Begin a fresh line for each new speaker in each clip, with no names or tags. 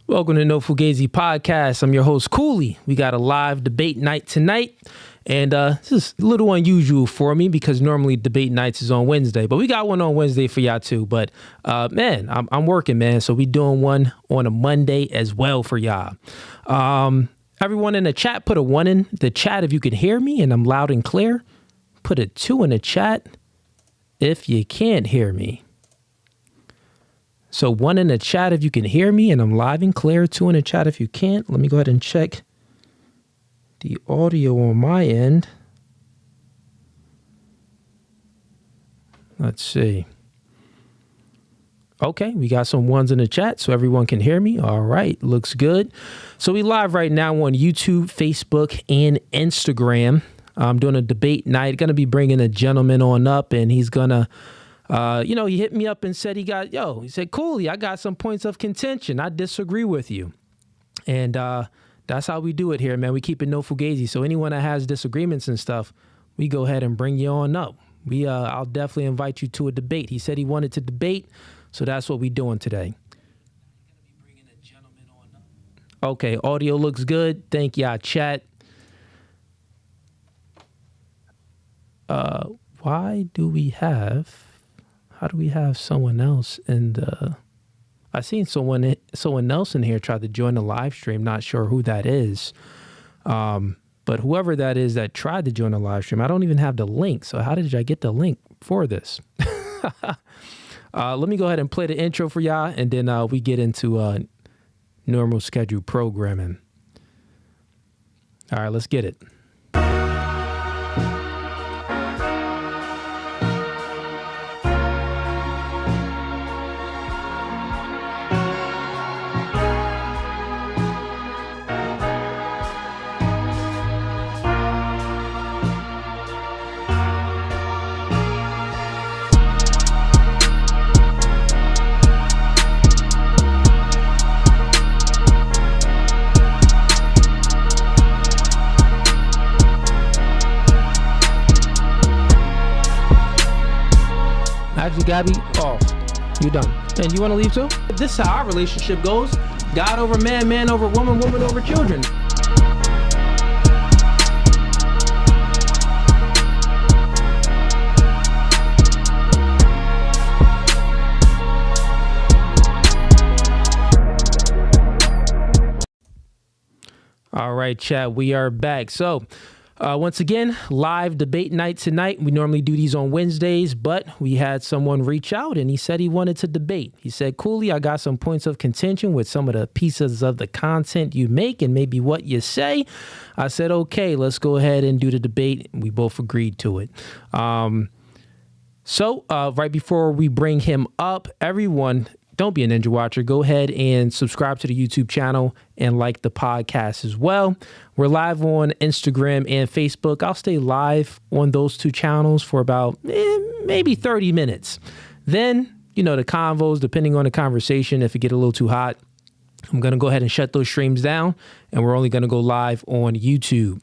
Welcome to No Fugazee Podcast. I'm your host, Cooley. We got a live debate night tonight. And this is a little unusual for me because normally debate nights is on Wednesday. But we got one on Wednesday for y'all too. But man, I'm working, man. So we doing one on a Monday as well for y'all. Everyone in the chat, put a 1 in the chat if you can hear me and I'm loud and clear. Put a 2 in the chat if you can't hear me. So 1 in the chat if you can hear me and I'm live and clear. 2 in the chat if you can't. Let me go ahead and check the audio on my end. Let's see. Okay, we got some 1s in the chat so everyone can hear me. All right, looks good. So we live right now on YouTube, Facebook, and Instagram. I'm doing a debate night. Going to be bringing a gentleman on up and he's going to he hit me up and said he said, Cooley, I got some points of contention. I disagree with you. And that's how we do it here, man. We keep it no fugazi. So anyone that has disagreements and stuff, we go ahead and bring you on up. I'll definitely invite you to a debate. He said he wanted to debate, so that's what we're doing today. Okay, audio looks good. Thank y'all, chat. How do we have someone else? And I seen someone else in here try to join the live stream. Not sure who that is. But whoever that is that tried to join the live stream, I don't even have the link. So how did I get the link for this? Let me go ahead and play the intro for y'all. And then we get into normal scheduled programming. All right, let's get it. Actually, Gabby, you done. And you want to leave too? This is how our relationship goes. God over man, man over woman, woman over children. All right, chat, we are back. So, once again, live debate night tonight. We normally do these on Wednesdays, but we had someone reach out and he said he wanted to debate. He said, Cooley, I got some points of contention with some of the pieces of the content you make and maybe what you say. I said, okay, let's go ahead and do the debate. We both agreed to it. So right before we bring him up, everyone, don't be a ninja watcher. Go ahead and subscribe to the YouTube channel and like the podcast as well. We're live on Instagram and Facebook. I'll stay live on those two channels for about maybe 30 minutes. Then, the convos, depending on the conversation, if it get a little too hot, I'm going to go ahead and shut those streams down and we're only going to go live on YouTube.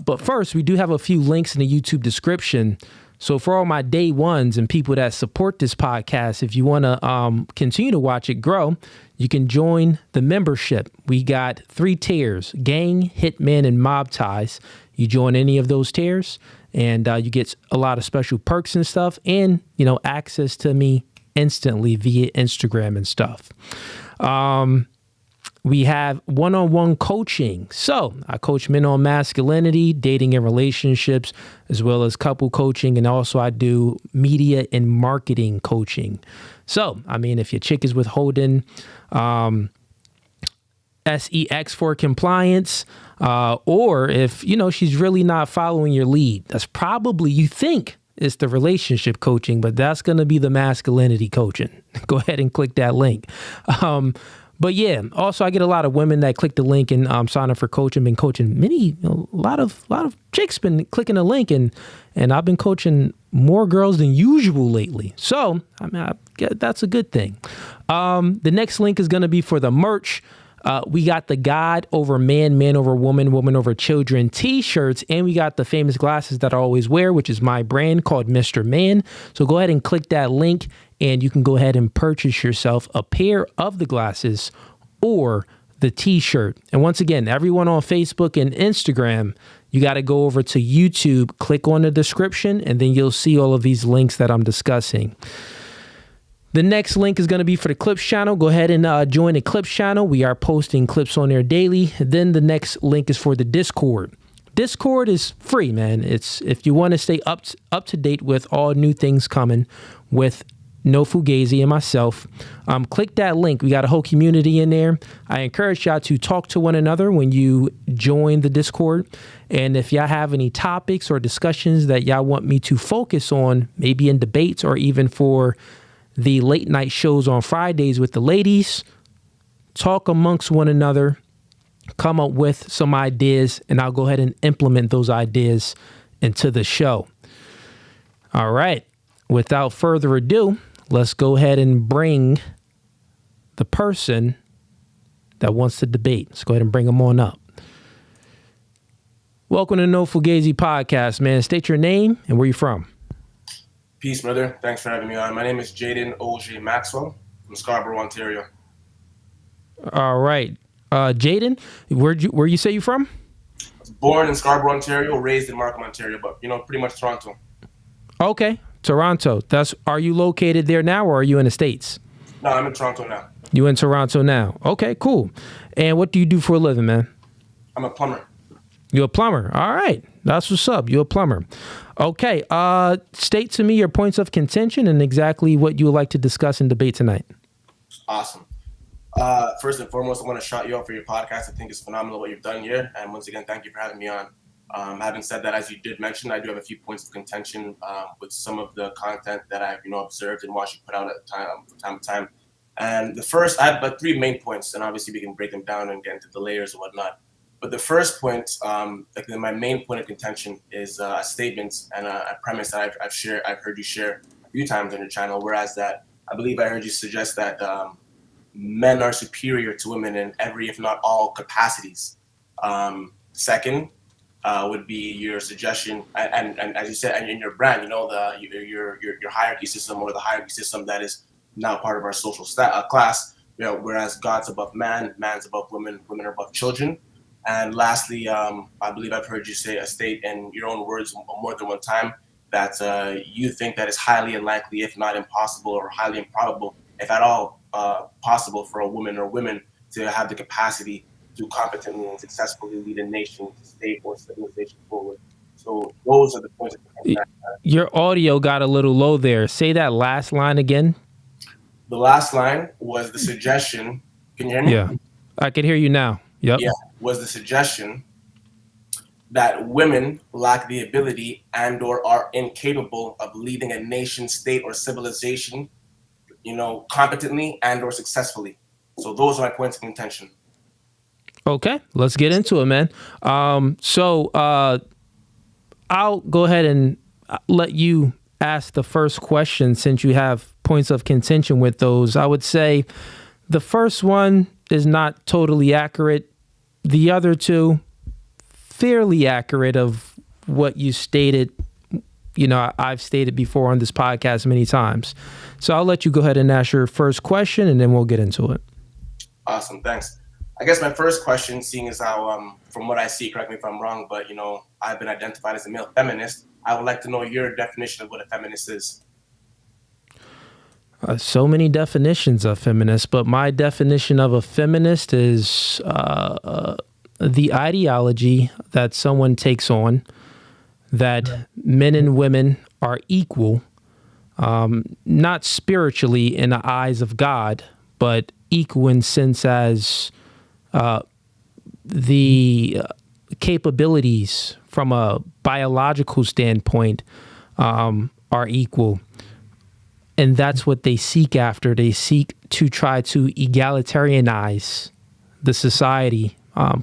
But first, we do have a few links in the YouTube description. So for all my day ones and people that support this podcast, if you want to continue to watch it grow, you can join the membership. We got 3 tiers: gang, hitman, and mob ties. You join any of those tiers and you get a lot of special perks and stuff and, access to me instantly via Instagram and stuff. We have one-on-one coaching. So I coach men on masculinity, dating and relationships, as well as couple coaching. And also I do media and marketing coaching. So, if your chick is withholding SEX for compliance, or if, she's really not following your lead, that's probably, you think, it's the relationship coaching, but that's going to be the masculinity coaching. Go ahead and click that link. But yeah, also I get a lot of women that click the link and sign up for coaching. Been coaching a lot of chicks been clicking the link and I've been coaching more girls than usual lately. So that's a good thing. The next link is going to be for the merch. We got the God over man, man over woman, woman over children t-shirts, and we got the famous glasses that I always wear, which is my brand called Mr. Man. So go ahead and click that link and you can go ahead and purchase yourself a pair of the glasses or the t-shirt. And once again, everyone on Facebook and Instagram, you got to go over to YouTube, click on the description, and then you'll see all of these links that I'm discussing. The next link is going to be for the Clips channel. Go ahead and join the Clips channel. We are posting clips on there daily. Then the next link is for the Discord. Discord is free, man. It's if you want to stay up to date with all new things coming with No Fugazee and myself, click that link. We got a whole community in there. I encourage y'all to talk to one another when you join the Discord. And if y'all have any topics or discussions that y'all want me to focus on, maybe in debates or even for the late night shows on Fridays with the ladies, talk amongst one another, come up with some ideas, and I'll go ahead and implement those ideas into the show. All right. Without further ado, let's go ahead and bring the person that wants to debate. Let's go ahead and bring them on up. Welcome to No Fugazee Podcast, man. State your name and where you from.
Peace, brother. Thanks for having me on. My name is Jaden O.J. Maxwell from Scarborough, Ontario.
All right. Jaden, where you say you from?
I was born in Scarborough, Ontario, raised in Markham, Ontario, but, pretty much Toronto.
Okay. Toronto. Are you located there now or are you in the States?
No, I'm in Toronto now.
You in Toronto now. Okay, cool. And what do you do for a living, man?
I'm a plumber.
You're a plumber. All right. That's what's up. You're a plumber. Okay. State to me your points of contention and exactly what you would like to discuss and debate tonight.
Awesome. First and foremost, I want to shout you out for your podcast. I think it's phenomenal what you've done here. And once again, thank you for having me on. Having said that, as you did mention, I do have a few points of contention with some of the content that I've observed and watched you put out from time to time. And the first, I have three main points, and obviously we can break them down and get into the layers and whatnot. But the first point, my main point of contention is a statement and a premise that I've heard you share a few times on your channel. Whereas that, I believe I heard you suggest that men are superior to women in every, if not all, capacities. Second would be your suggestion, and as you said, and in your brand, your hierarchy system or the hierarchy system that is now part of our social class. Whereas God's above man, man's above women, women are above children. And lastly, I believe I've heard you state in your own words more than one time that you think that it's highly unlikely, if not impossible, or highly improbable, if at all possible, for a woman or women to have the capacity to competently and successfully lead a nation, state, or civilization forward. So those are the points.
Your audio got a little low there. Say that last line again.
The last line was the suggestion. Can you hear me?
Yeah, I can hear you now. Yep.
Yeah, was the suggestion that women lack the ability and or are incapable of leading a nation, state, or civilization, competently and or successfully. So those are my points of contention.
Okay, let's get into it, man. So I'll go ahead and let you ask the first question since you have points of contention with those. I would say the first one is not totally accurate. The other two, fairly accurate of what you stated. I've stated before on this podcast many times. So I'll let you go ahead and ask your first question and then we'll get into it.
Awesome, thanks. I guess my first question, seeing as how, from what I see, correct me if I'm wrong, but, I've been identified as a male feminist. I would like to know your definition of what a feminist is.
So many definitions of feminist, but my definition of a feminist is the ideology that someone takes on that men and women are equal, not spiritually in the eyes of God, but equal in sense as the capabilities from a biological standpoint are equal. And that's what they seek after. They seek to try to egalitarianize the society,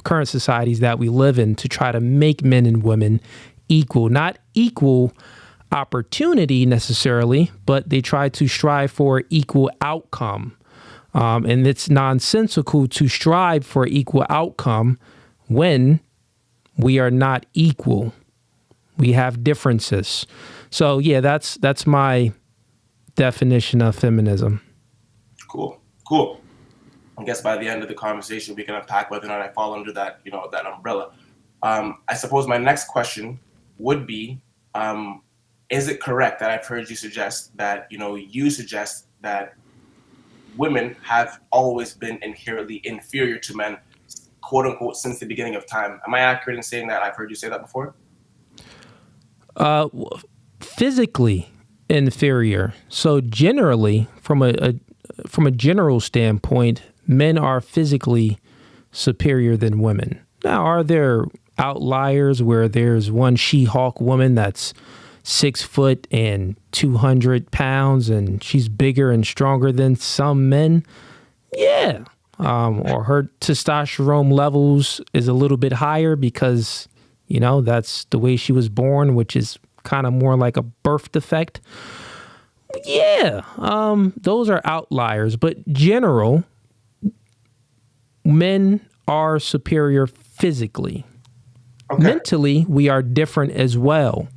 current societies that we live in, to try to make men and women equal, not equal opportunity necessarily, but they try to strive for equal outcome. And it's nonsensical to strive for equal outcome when we are not equal. We have differences. So yeah, that's my definition of feminism.
Cool. I guess by the end of the conversation, we can unpack whether or not I fall under that, that umbrella. I suppose my next question would be, is it correct that I've heard you suggest that, that women have always been inherently inferior to men, quote unquote, since the beginning of time? Am I accurate in saying that? I've heard you say that before.
Physically inferior. So generally, from a general standpoint, men are physically superior than women. Now, are there outliers where there's one She-Hulk woman that's 6 foot and 200 pounds and she's bigger and stronger than some men? Yeah. Or her testosterone levels is a little bit higher because, that's the way she was born, which is kind of more like a birth defect. Yeah. Those are outliers, but general, men are superior physically. Okay. Mentally, we are different as well.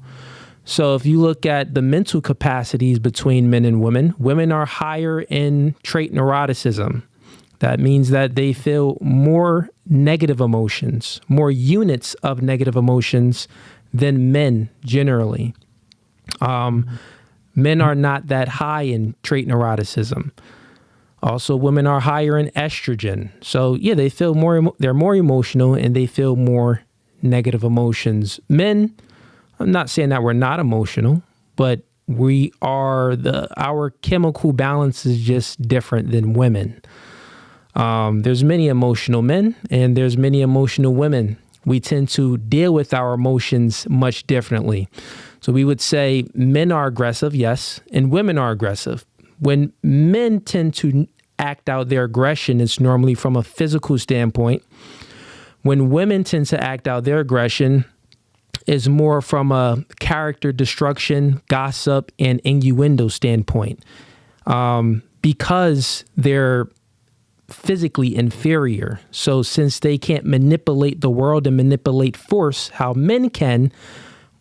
So if you look at the mental capacities between men and women are higher in trait neuroticism. That means that they feel more negative emotions, more units of negative emotions than men generally. Men are not that high in trait neuroticism. Also, women are higher in estrogen. So yeah, they feel they're more emotional and they feel more negative emotions. Men, I'm not saying that we're not emotional, but our chemical balance is just different than women. There's many emotional men and there's many emotional women. We tend to deal with our emotions much differently. So we would say men are aggressive, yes, and women are aggressive. When men tend to act out their aggression, it's normally from a physical standpoint. When women tend to act out their aggression, is more from a character destruction, gossip, and innuendo standpoint. Because they're physically inferior. So since they can't manipulate the world and manipulate force how men can,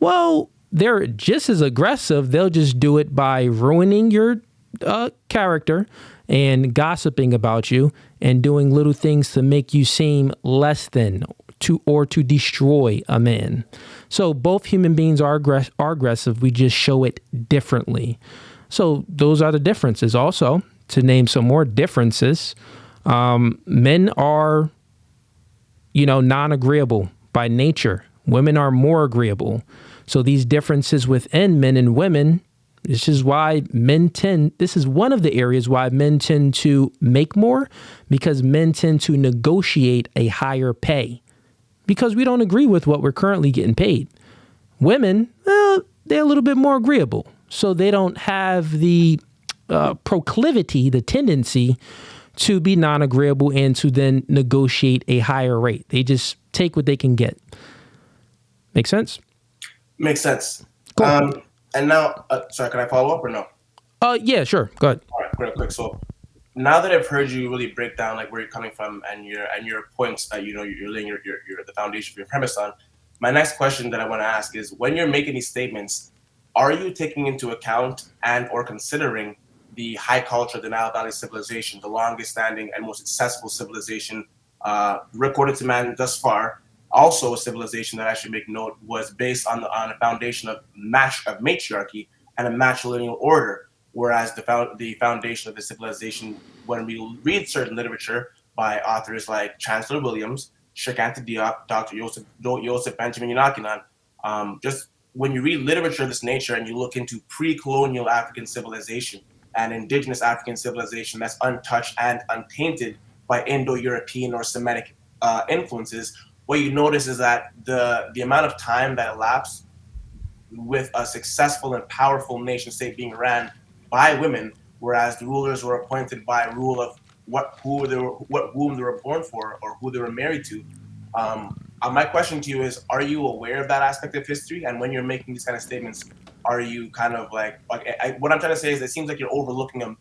well, they're just as aggressive. They'll just do it by ruining your character and gossiping about you and doing little things to make you seem less than to destroy a man. So both human beings are aggressive. We just show it differently. So those are the differences. Also, to name some more differences, men are, non-agreeable by nature. Women are more agreeable. So these differences within men and women, this is one of the areas why men tend to make more, because men tend to negotiate a higher pay because we don't agree with what we're currently getting paid. Women, they're a little bit more agreeable. So they don't have the proclivity, the tendency to be non-agreeable and to then negotiate a higher rate. They just take what they can get. Make sense?
Makes sense.
Cool.
And now, sorry, can I follow up or no?
Yeah, sure. Go ahead.
All right, real quick. So now that I've heard you really break down like where you're coming from and your points that you're laying your the foundation of your premise on, my next question that I want to ask is, when you're making these statements, are you taking into account and or considering the high culture, the Nile Valley civilization, the longest standing and most successful civilization recorded to man thus far? Also a civilization that I should make note was based on a foundation of matriarchy and a matrilineal order, whereas the foundation of the civilization, when we read certain literature by authors like Chancellor Williams, Sheikh Anta Diop, Dr. Joseph Benjamin Yonakinan, just when you read literature of this nature and you look into pre-colonial African civilization and indigenous African civilization that's untouched and untainted by Indo-European or Semitic influences, what you notice is that the amount of time that elapsed with a successful and powerful nation state being ran by women, whereas the rulers were appointed by rule of whom they were born for or who they were married to. My question to you is, are you aware of that aspect of history? And when you're making these kind of statements, are you kind of what I'm trying to say is, it seems like you're overlooking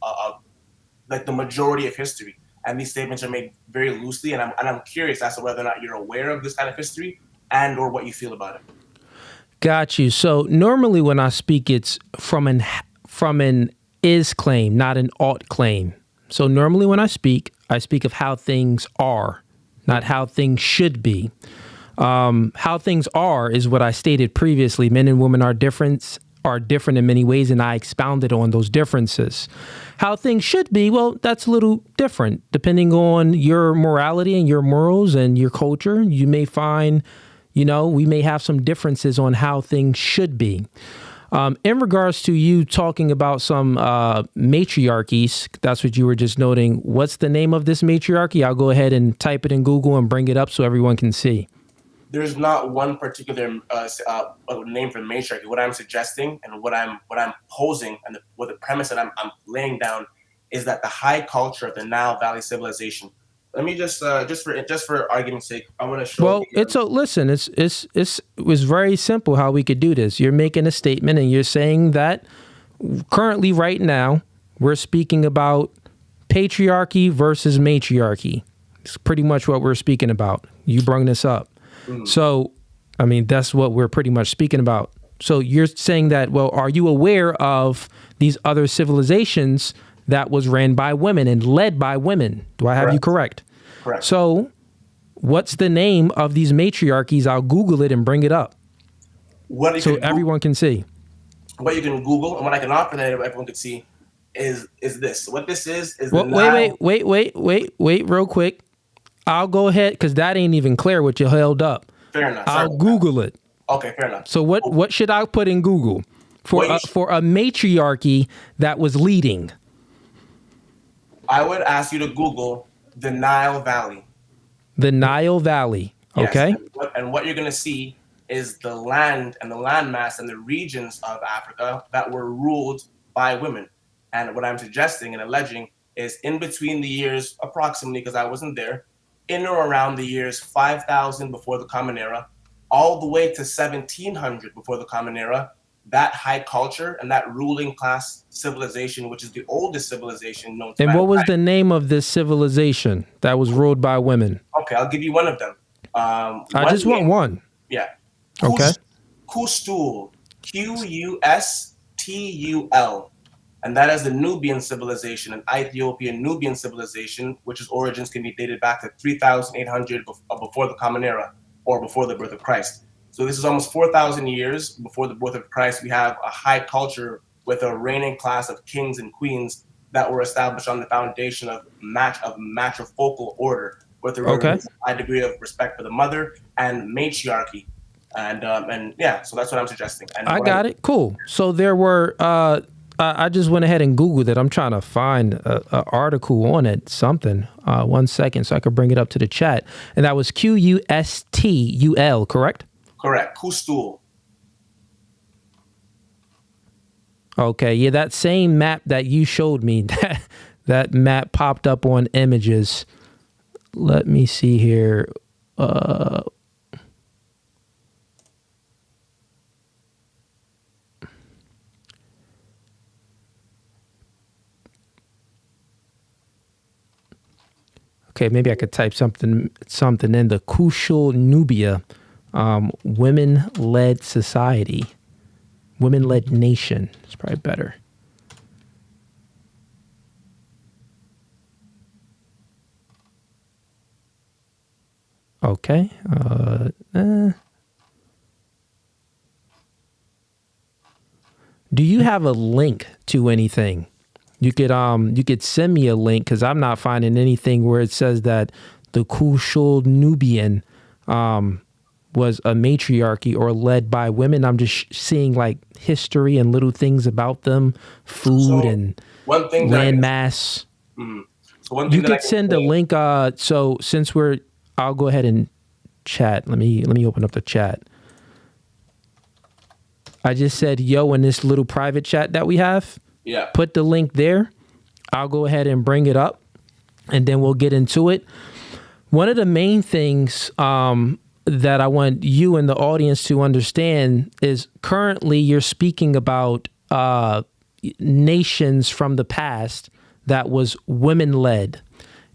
like the majority of history. And these statements are made very loosely, and I'm curious as to whether or not you're aware of this kind of history and or what you feel about it.
Got you. So normally when I speak, it's from an is claim, not an ought claim. So normally when I speak of how things are, not how things should be. How things are is what I stated previously. Men and women are different in many ways, and I expounded on those differences. How things should be, well, that's a little different. Depending on your morality and your morals and your culture, you may find, we may have some differences on how things should be. In regards to you talking about some matriarchies, that's what you were just noting. What's the name of this matriarchy? I'll go ahead and type it in Google and bring it up so everyone can see.
There's not one particular name for matriarchy. What I'm suggesting and what I'm posing and the premise that I'm laying down is that the high culture of the Nile Valley civilization. Let me just for argument's sake, I want to show.
Well, it was very simple how we could do this. You're making a statement and you're saying that currently, right now, we're speaking about patriarchy versus matriarchy. It's pretty much what we're speaking about. You brought this up. So, I mean, that's what we're pretty much speaking about. So you're saying that, well, are you aware of these other civilizations that was ran by women and led by women? Do I have you correct?
Correct.
So what's the name of these matriarchies? I'll Google it and bring it up so everyone can see.
What you can Google and what I can offer that everyone can see is this. What this is wait, real quick. I'll go ahead because that ain't even clear what you held up. Fair enough.
I'll Google it.
Okay, fair enough.
So what should I put in Google for a matriarchy that was leading?
I would ask you to Google the Nile Valley.
The Nile Valley. Okay.
Yes, and what you're going to see is the land and the landmass and the regions of Africa that were ruled by women. And what I'm suggesting and alleging is in between the years, approximately, because I wasn't there, in or around the years 5,000 before the Common Era, all the way to 1700 before the Common Era, that high culture and that ruling class civilization, which is the oldest civilization known to
mankind. And what was the name of this civilization that was ruled by women?
Okay, I'll give you one of them.
I just want one.
Yeah.
Okay.
Qustul, Qustul. And that is the Nubian civilization, an Ethiopian Nubian civilization, which its origins can be dated back to 3,800 before the Common Era, or before the birth of Christ. So this is almost 4,000 years before the birth of Christ. We have a high culture with a reigning class of kings and queens that were established on the foundation of matrifocal order, with a high degree of respect for the mother and matriarchy. And yeah, so that's what I'm suggesting. And
I got it. Cool. So there were... I just went ahead and Googled it. I'm trying to find an article on it, something. 1 second, so I could bring it up to the chat. And that was Qustul, correct?
Correct. Qustul.
Okay, yeah, that same map that you showed me, that map popped up on images. Let me see here. Okay, maybe I could type something in the Qustul Nubia, women-led society, women-led nation. It's probably better. Okay. Do you have a link to anything? You could send me a link because I'm not finding anything where it says that the Qustul Nubian was a matriarchy or led by women. I'm just seeing like history and little things about them, food and land mass. So one thing you could send a link. So since I'll go ahead and chat. Let me open up the chat. I just said yo in this little private chat that we have.
Yeah.
Put the link there. I'll go ahead and bring it up and then we'll get into it. One of the main things that I want you and the audience to understand is currently you're speaking about nations from the past that was women-led.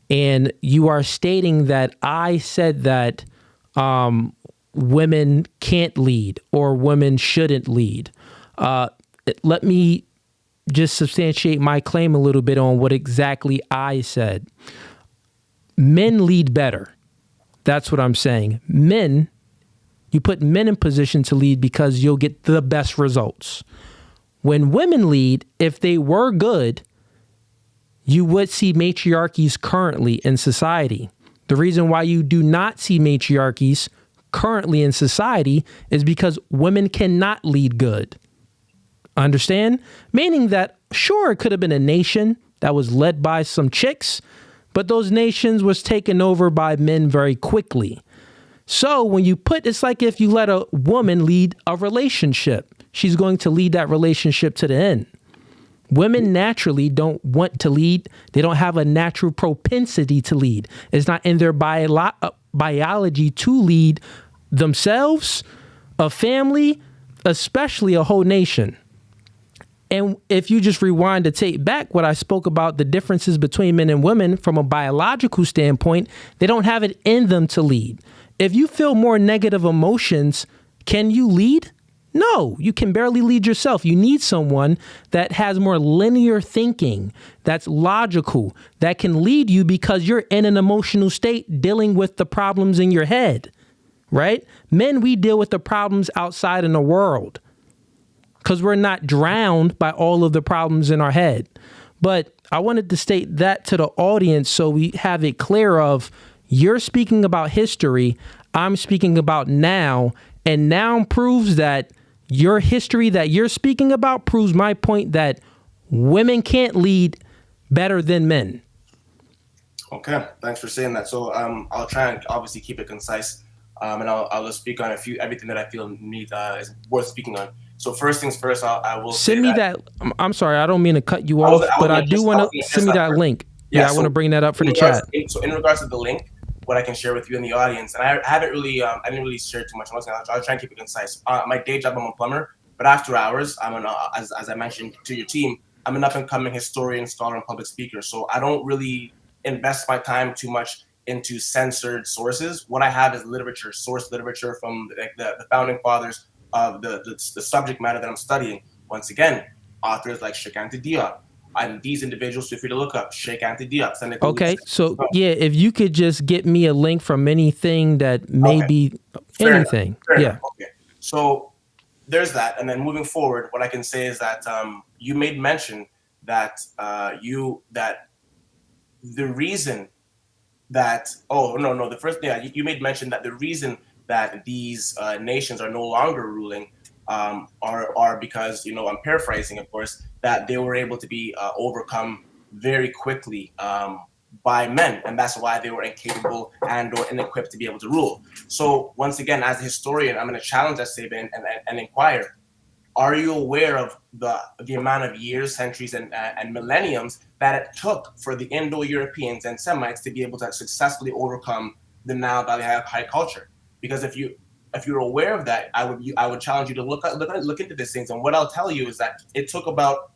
And you are stating that I said that women can't lead or women shouldn't lead. Let me just substantiate my claim a little bit on what exactly I said. Men lead better. That's what I'm saying. You put men in position to lead because you'll get the best results. When women lead, if they were good, you would see matriarchies currently in society. The reason why you do not see matriarchies currently in society is because women cannot lead good. Understand? Meaning that, sure, it could have been a nation that was led by some chicks, but those nations was taken over by men very quickly. So when you it's like if you let a woman lead a relationship, she's going to lead that relationship to the end. Women naturally don't want to lead. They don't have a natural propensity to lead. It's not in their biology to lead themselves, a family, especially a whole nation. And if you just rewind the tape back, what I spoke about, the differences between men and women from a biological standpoint, they don't have it in them to lead. If you feel more negative emotions, can you lead? No, you can barely lead yourself. You need someone that has more linear thinking, that's logical, that can lead you because you're in an emotional state dealing with the problems in your head, right? Men, we deal with the problems outside in the world because we're not drowned by all of the problems in our head. But I wanted to state that to the audience so we have it clear of you're speaking about history, I'm speaking about now, and now proves that your history that you're speaking about proves my point that women can't lead better than men.
Okay, thanks for saying that. So I'll try and obviously keep it concise, and I'll just speak on everything that I feel is worth speaking on. So first things first, I will
send me that. I'm sorry, I don't mean to cut you off, but I do want to send me that link. Yeah, I want to bring that up for the chat.
So in regards to the link, what I can share with you in the audience, and I didn't really share too much. I'll try and keep it concise. My day job, I'm a plumber, but after hours, as I mentioned to your team, I'm an up and coming historian, scholar, and public speaker. So I don't really invest my time too much into censored sources. What I have is source literature from the founding fathers of the subject matter that I'm studying. Once again, authors like Sheikh Anta Diop. And these individuals, feel free to look up Sheikh Anta Diop. Send it to
okay, so yeah, if you could just get me a link from anything that may be anything.
Fair enough. Okay. So there's that. And then moving forward, what I can say is that you made mention that you made mention that the reason that these nations are no longer ruling are because, I'm paraphrasing, of course, that they were able to be overcome very quickly by men, and that's why they were incapable and/or inequipped to be able to rule. So once again, as a historian, I'm going to challenge that statement and inquire: are you aware of the amount of years, centuries, and millenniums that it took for the Indo-Europeans and Semites to be able to successfully overcome the Nile Valley high culture? Because if you're aware of that, I would challenge you to look into these things. And what I'll tell you is that it took about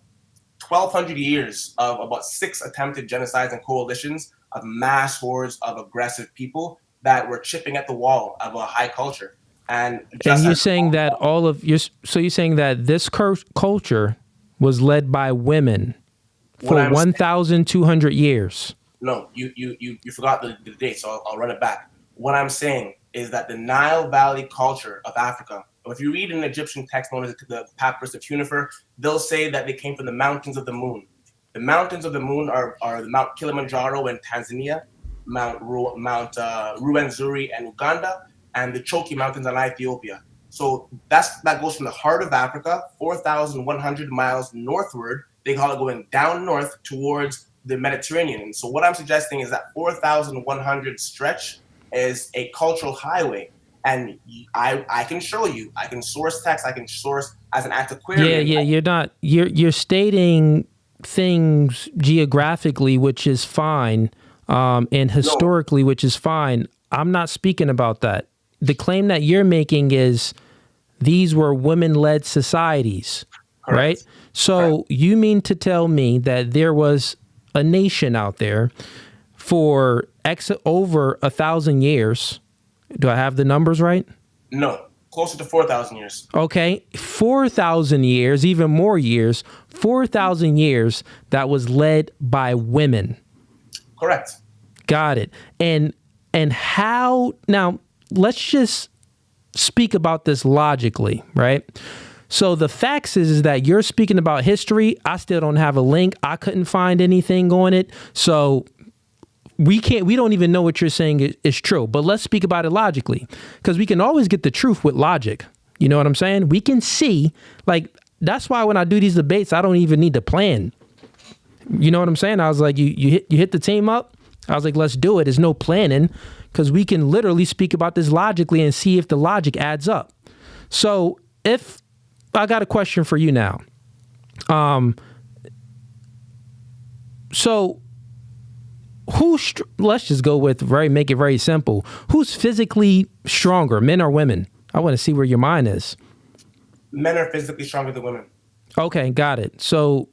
1,200 years of about 6 attempted genocides and coalitions of mass hordes of aggressive people that were chipping at the wall of a high culture. And
you're saying that you're saying that this culture was led by women for 1,200 years.
No, you forgot the date, so I'll run it back. What I'm saying is that the Nile Valley culture of Africa, if you read an Egyptian text known as the Papyrus of Hunifer, they'll say that they came from the mountains of the moon. The mountains of the moon are the Mount Kilimanjaro in Tanzania, Mount Ruwenzori in Uganda, and the Choki Mountains in Ethiopia. So that goes from the heart of Africa, 4,100 miles northward. They call it going down north towards the Mediterranean. And so what I'm suggesting is that 4,100 stretch is a cultural highway. And I can show you, I can source text, I can source as an antiquarian.
Yeah, you're stating things geographically, which is fine, and historically, which is fine. I'm not speaking about that. The claim that you're making is these were women-led societies, correct, right? So you mean to tell me that there was a nation out there for over 1,000 years? Do I have the numbers right?
No. Closer to 4,000 years.
Okay, 4,000 years, even more years, 4,000 years that was led by women.
Correct.
Got it. And how, now let's just speak about this logically, right? So the facts is that you're speaking about history. I still don't have a link. I couldn't find anything on it. So we don't even know what you're saying is true, but let's speak about it logically, because we can always get the truth with logic. You know what I'm saying? We can see, like, that's why when I do these debates, I don't even need to plan. You know what I'm saying? I was like, you hit the team up. I was like, let's do it. There's no planning, because we can literally speak about this logically and see if the logic adds up. So if I got a question for you now. So let's just go with make it very simple. Who's physically stronger, men or women? I want to see where your mind is.
Men are physically stronger than women.
Okay, got it. So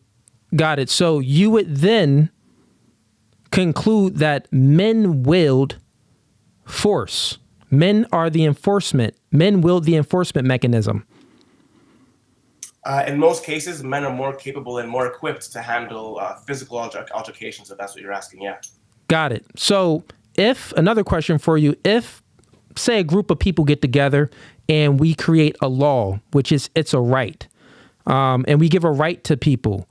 you would then conclude that men wield force. Men are the enforcement. Men wield the enforcement mechanism.
In most cases, men are more capable and more equipped to handle physical altercations, if that's what you're asking, yeah.
Got it. So another question for you, if, say, a group of people get together and we create a law, which is, it's a right, and we give a right to people,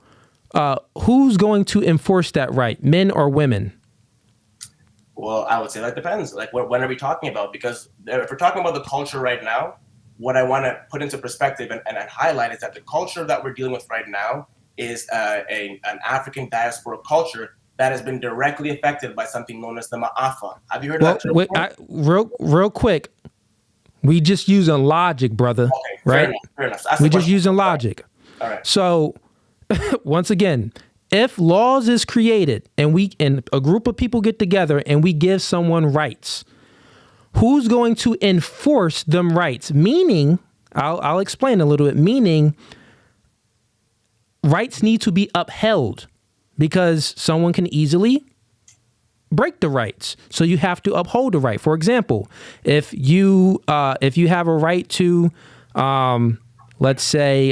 who's going to enforce that right, men or women?
Well, I would say that depends. Like, when are we talking about? Because if we're talking about the culture right now, what I want to put into perspective and highlight is that the culture that we're dealing with right now is an African diaspora culture that has been directly affected by something known as the Ma'afa. Have you heard of that?
Wait, real quick, we just using logic, brother. Okay, right?
Fair enough.
We just using logic.
All right.
So, once again, if laws is created and a group of people get together and we give someone rights, who's going to enforce them rights? Meaning, I'll explain a little bit. Meaning, rights need to be upheld, because someone can easily break the rights. So you have to uphold the right. For example, if you have a right to, let's say,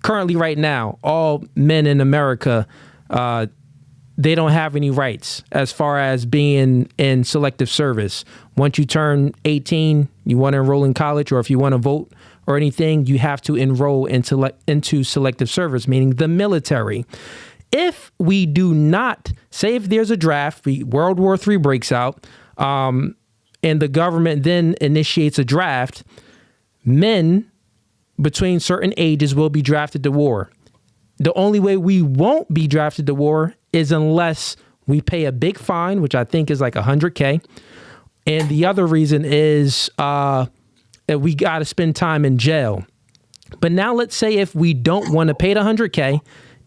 currently right now, all men in America, they don't have any rights as far as being in selective service. Once you turn 18, you want to enroll in college, or if you want to vote or anything, you have to enroll into selective service, meaning the military. If we do not, say if there's a draft, World War III breaks out, and the government then initiates a draft, men between certain ages will be drafted to war. The only way we won't be drafted to war is unless we pay a big fine, which I think is like $100K. And the other reason is that we got to spend time in jail. But now let's say if we don't want to pay the $100K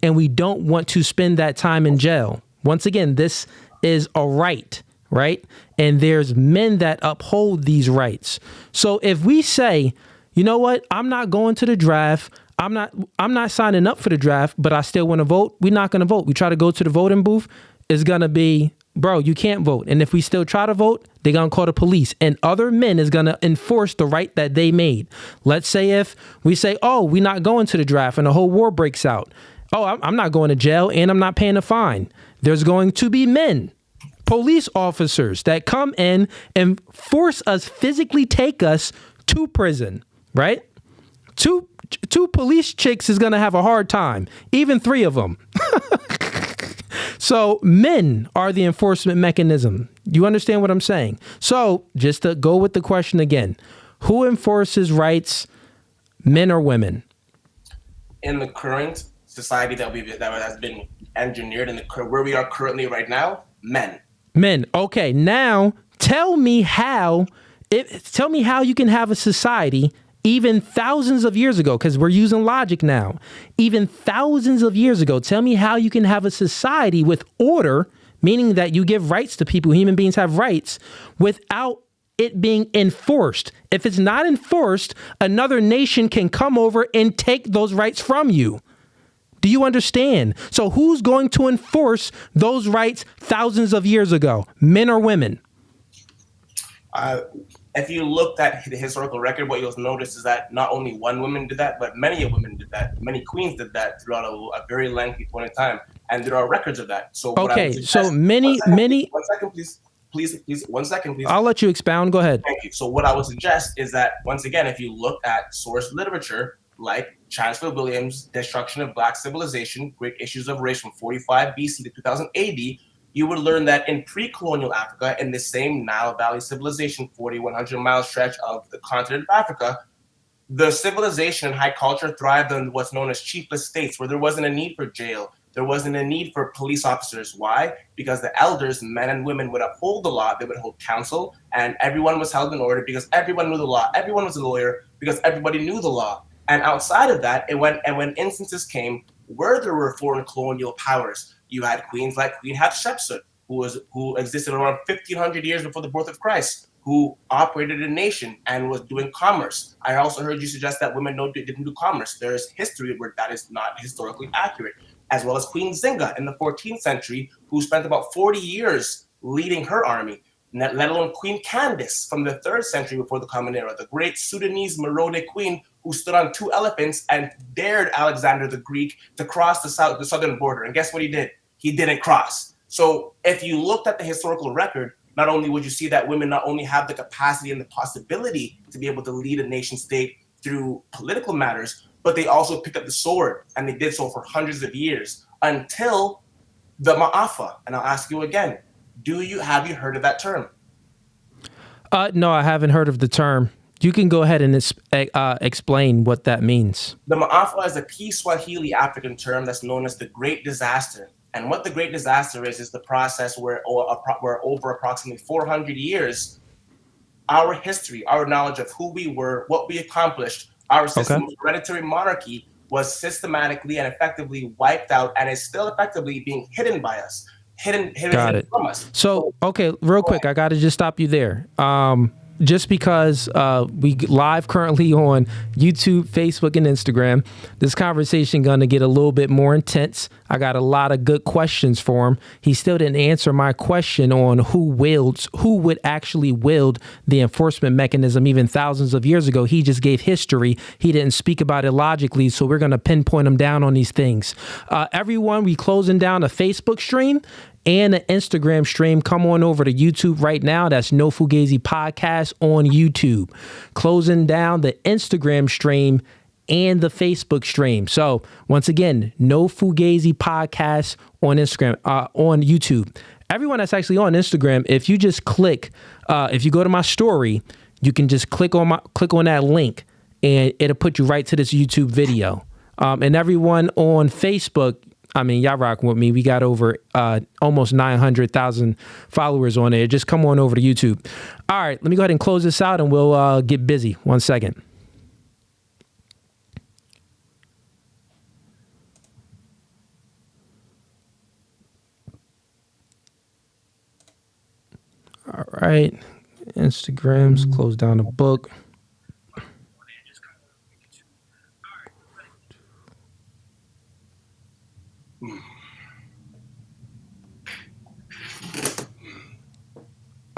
and we don't want to spend that time in jail. Once again, this is a right, right? And there's men that uphold these rights. So if we say, you know what, I'm not going to the draft, I'm not signing up for the draft, but I still want to vote, we're not going to vote. We try to go to the voting booth, it's going to be, bro, you can't vote. And if we still try to vote, they're going to call the police. And other men is going to enforce the right that they made. Let's say if we say, oh, we're not going to the draft and the whole war breaks out. Oh, I'm not going to jail and I'm not paying a fine. There's going to be men, police officers that come in and force us, physically take us to prison, right? Two police chicks is going to have a hard time, even three of them. So men are the enforcement mechanism. You understand what I'm saying? So just to go with the question again, who enforces rights, men or women?
In the current society that has been engineered where we are currently right now, men.
Men. Okay. Now tell me how you can have a society even thousands of years ago, because we're using logic now, even thousands of years ago. Tell me how you can have a society with order, meaning that you give rights to people, human beings have rights, without it being enforced. If it's not enforced, another nation can come over and take those rights from you. Do you understand? So who's going to enforce those rights thousands of years ago, men or women?
if you looked at the historical record, what you'll notice is that not only one woman did that, but many women did that. Many queens did that throughout a very lengthy point in time, and there are records of that. So what I would
Okay,
suggest,
so many.
1 second, please, 1 second, please.
I'll let you expound. Go ahead.
Thank you. So what I would suggest is that, once again, if you look at source literature like Chancellor Williams' Destruction of Black Civilization, Great Issues of Race from 45 BC to 2000 AD, you would learn that in pre-colonial Africa, in the same Nile Valley civilization, 4,100 mile stretch of the continent of Africa, the civilization and high culture thrived on what's known as chiefless states, where there wasn't a need for jail. There wasn't a need for police officers. Why? Because the elders, men and women, would uphold the law. They would hold counsel, and everyone was held in order because everyone knew the law. Everyone was a lawyer because everybody knew the law. And outside of that, when instances came where there were foreign colonial powers, you had queens like Queen Hatshepsut, who existed around 1,500 years before the birth of Christ, who operated a nation and was doing commerce. I also heard you suggest that women didn't do commerce. There is history where that is not historically accurate, as well as Queen Zinga in the 14th century, who spent about 40 years leading her army, let alone Queen Candace from the 3rd century before the Common Era, the great Sudanese Merode queen who stood on 2 elephants and dared Alexander the Greek to cross the southern border. And guess what he did? He didn't cross. So if you looked at the historical record, not only would you see that women not only have the capacity and the possibility to be able to lead a nation state through political matters, but they also picked up the sword, and they did so for hundreds of years until the Ma'afa. And I'll ask you again, have you heard of that term?
No, I haven't heard of the term. You can go ahead and explain what that means.
The Ma'afa is a Kiswahili African term that's known as the Great Disaster. And what the Great Disaster is the process where over approximately 400 years, our history, our knowledge of who we were, what we accomplished, our system of hereditary monarchy was systematically and effectively wiped out, and is still effectively being hidden by us, hidden from us.
So, okay, real quick, I got to just stop you there. Just because we live currently on YouTube, Facebook, and Instagram, this conversation going to get a little bit more intense. I got a lot of good questions for him. He still didn't answer my question on who would actually wield the enforcement mechanism even thousands of years ago. He just gave history. He didn't speak about it logically, so we're going to pinpoint him down on these things. Everyone, we closing down a Facebook stream and an Instagram stream. Come on over to YouTube right now. That's No Fugazee Podcast on YouTube. Closing down the Instagram stream and the Facebook stream. So once again, No Fugazee Podcast on Instagram, on YouTube. Everyone that's actually on Instagram, if you just click, if you go to my story, you can just click on that link, and it'll put you right to this YouTube video. And everyone on Facebook, I mean, y'all rocking with me. We got over almost 900,000 followers on there. Just come on over to YouTube. All right, let me go ahead and close this out, and we'll get busy. 1 second. All right, Instagram's close down the book.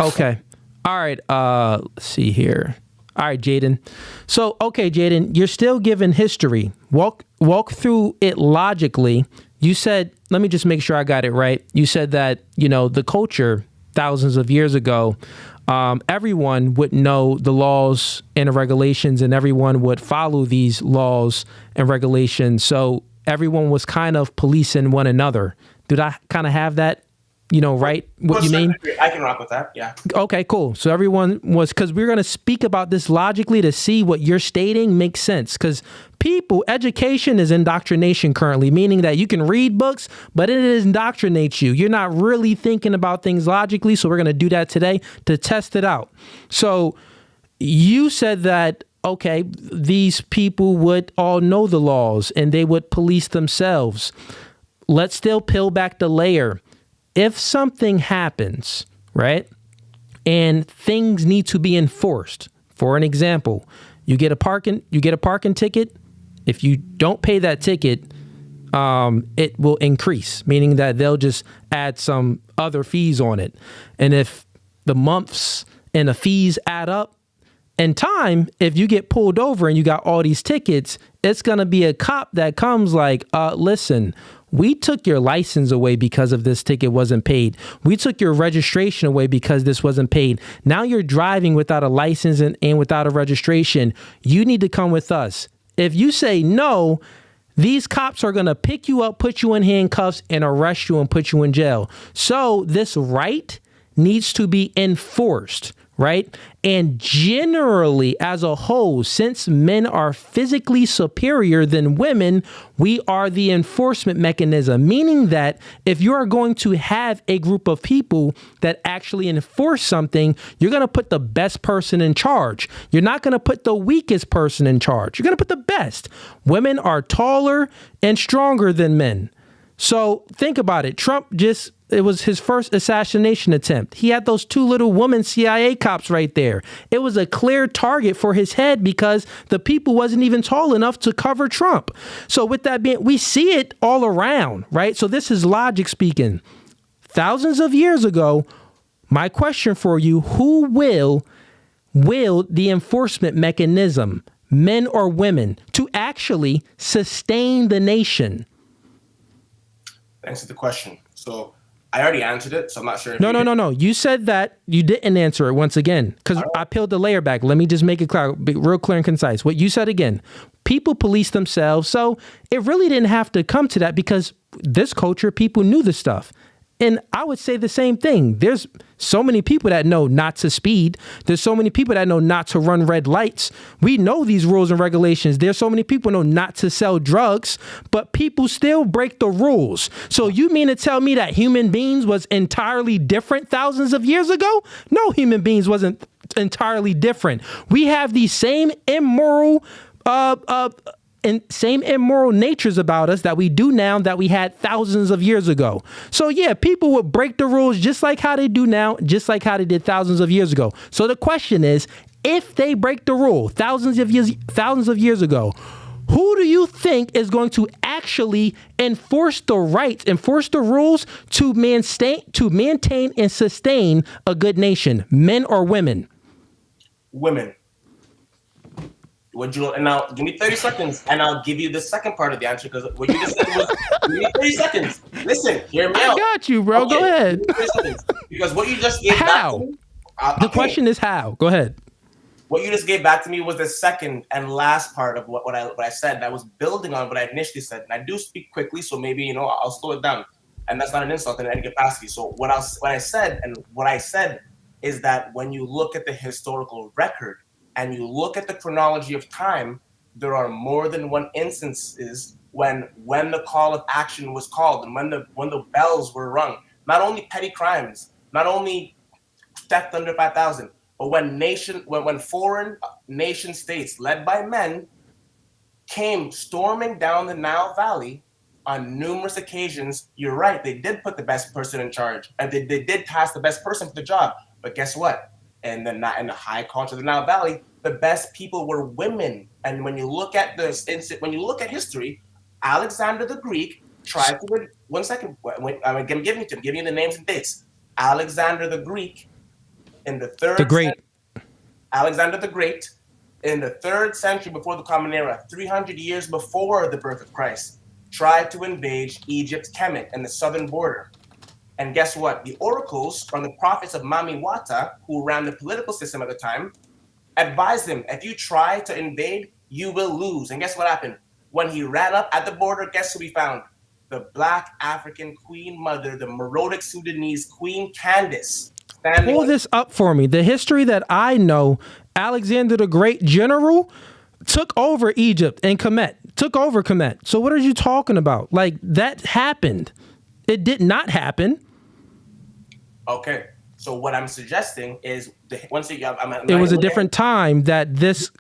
Okay. All right. Let's see here. All right, Jaden. So, okay, Jaden, you're still given history. Walk through it logically. You said, let me just make sure I got it right. You said that, the culture thousands of years ago, everyone would know the laws and the regulations, and everyone would follow these laws and regulations. So everyone was kind of policing one another. Did I kind of have that? Right? What you mean?
I can rock with that. Yeah.
Okay, cool. So everyone was, because we're going to speak about this logically to see what you're stating makes sense. Because education is indoctrination currently, meaning that you can read books, but it indoctrinates you. You're not really thinking about things logically. So we're going to do that today to test it out. So you said that, okay, these people would all know the laws and they would police themselves. Let's still peel back the layer. If something happens, right, and things need to be enforced, for an example, you get a parking ticket. If you don't pay that ticket, it will increase, meaning that they'll just add some other fees on it. And if the months and the fees add up, In time, if you get pulled over and you got all these tickets, it's going to be a cop that comes like, listen, we took your license away because of this ticket wasn't paid. We took your registration away because this wasn't paid. Now you're driving without a license and without a registration. You need to come with us. If you say no, these cops are going to pick you up, put you in handcuffs, and arrest you and put you in jail. So this right needs to be enforced, right? And generally, as a whole, since men are physically superior than women, we are the enforcement mechanism, meaning that if you are going to have a group of people that actually enforce something, you're going to put the best person in charge. You're not going to put the weakest person in charge. You're going to put the best. Women are taller and stronger than men. So think about it. It was his first assassination attempt. He had those 2 little woman CIA cops right there. It was a clear target for his head because the people wasn't even tall enough to cover Trump. So with that being, we see it all around, right? So this is logic speaking. Thousands of years ago, my question for you, who will the enforcement mechanism, men or women, to actually sustain the nation?
Thanks for the question. So I already answered it, so I'm not sure.
No. You said that you didn't answer it once again because I peeled the layer back. Let me just make it clear, be real clear and concise. What you said again, people police themselves. So it really didn't have to come to that because this culture, people knew the stuff. And I would say the same thing. There's so many people that know not to speed. There's so many people that know not to run red lights. We know these rules and regulations. There's so many people know not to sell drugs, but people still break the rules. So you mean to tell me that human beings was entirely different thousands of years ago? No, human beings wasn't entirely different. We have these same immoral natures about us that we do now that we had thousands of years ago. So yeah, people would break the rules just like how they do now, just like how they did thousands of years ago. So the question is, if they break the rule thousands of years ago, who do you think is going to actually enforce the rights, enforce the rules to maintain and sustain a good nation, men or women?
Women. And now give me 30 seconds and I'll give you the second part of the answer because what you just said was give me 30 seconds. Listen, hear me out.
I got you, bro. Okay. Go ahead. 30 seconds.
Because what you just gave back to me.
The question is how. Go ahead.
What you just gave back to me was the second and last part of what I said. That was building on what I initially said. And I do speak quickly, so maybe I'll slow it down. And that's not an insult in any capacity. So what I said is that when you look at the historical record, and you look at the chronology of time, there are more than one instances when the call of action was called and when the bells were rung. Not only petty crimes, not only theft under 5,000, but when foreign nation states led by men came storming down the Nile Valley on numerous occasions. You're right, they did put the best person in charge, and they did task the best person for the job. But guess what? And then not in the high culture of the Nile Valley, the best people were women. And when you look at history, Alexander the Greek tried to. 1 second, I'm giving you the names and dates. Alexander the Greek in the third.
The Great.
Alexander the Great in the 3rd century before the Common Era, 300 years before the birth of Christ, tried to invade Egypt's Kemet and the southern border. And guess what? The oracles from the prophets of Mamiwata, who ran the political system at the time, advised him, if you try to invade, you will lose. And guess what happened? When he ran up at the border, guess who he found? The Black African Queen Mother, the Meroitic Sudanese Queen Candace.
Pull this up for me. The history that I know, Alexander the Great General took over Egypt and Kemet. So what are you talking about? Like, that happened. It did not happen.
Okay, so what I'm suggesting is it
was a different time that this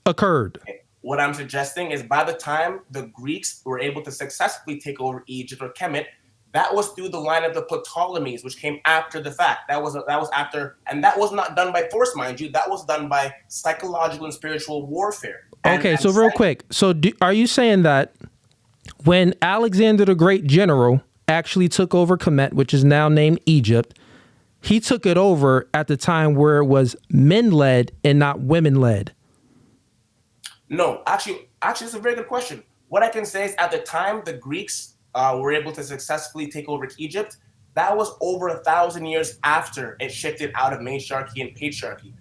occurred.
Okay. What I'm suggesting is by the time the Greeks were able to successfully take over Egypt or Kemet, that was through the line of the Ptolemies, which came after the fact. That was after, and that was not done by force, mind you. That was done by psychological and spiritual warfare.
So real quick, are you saying that when Alexander the Great General actually took over Kemet, which is now named Egypt, he took it over at the time where it was men-led and not women-led?
No, actually, it's a very good question. What I can say is at the time the Greeks were able to successfully take over Egypt, that was over 1,000 years after it shifted out of matriarchy and patriarchy.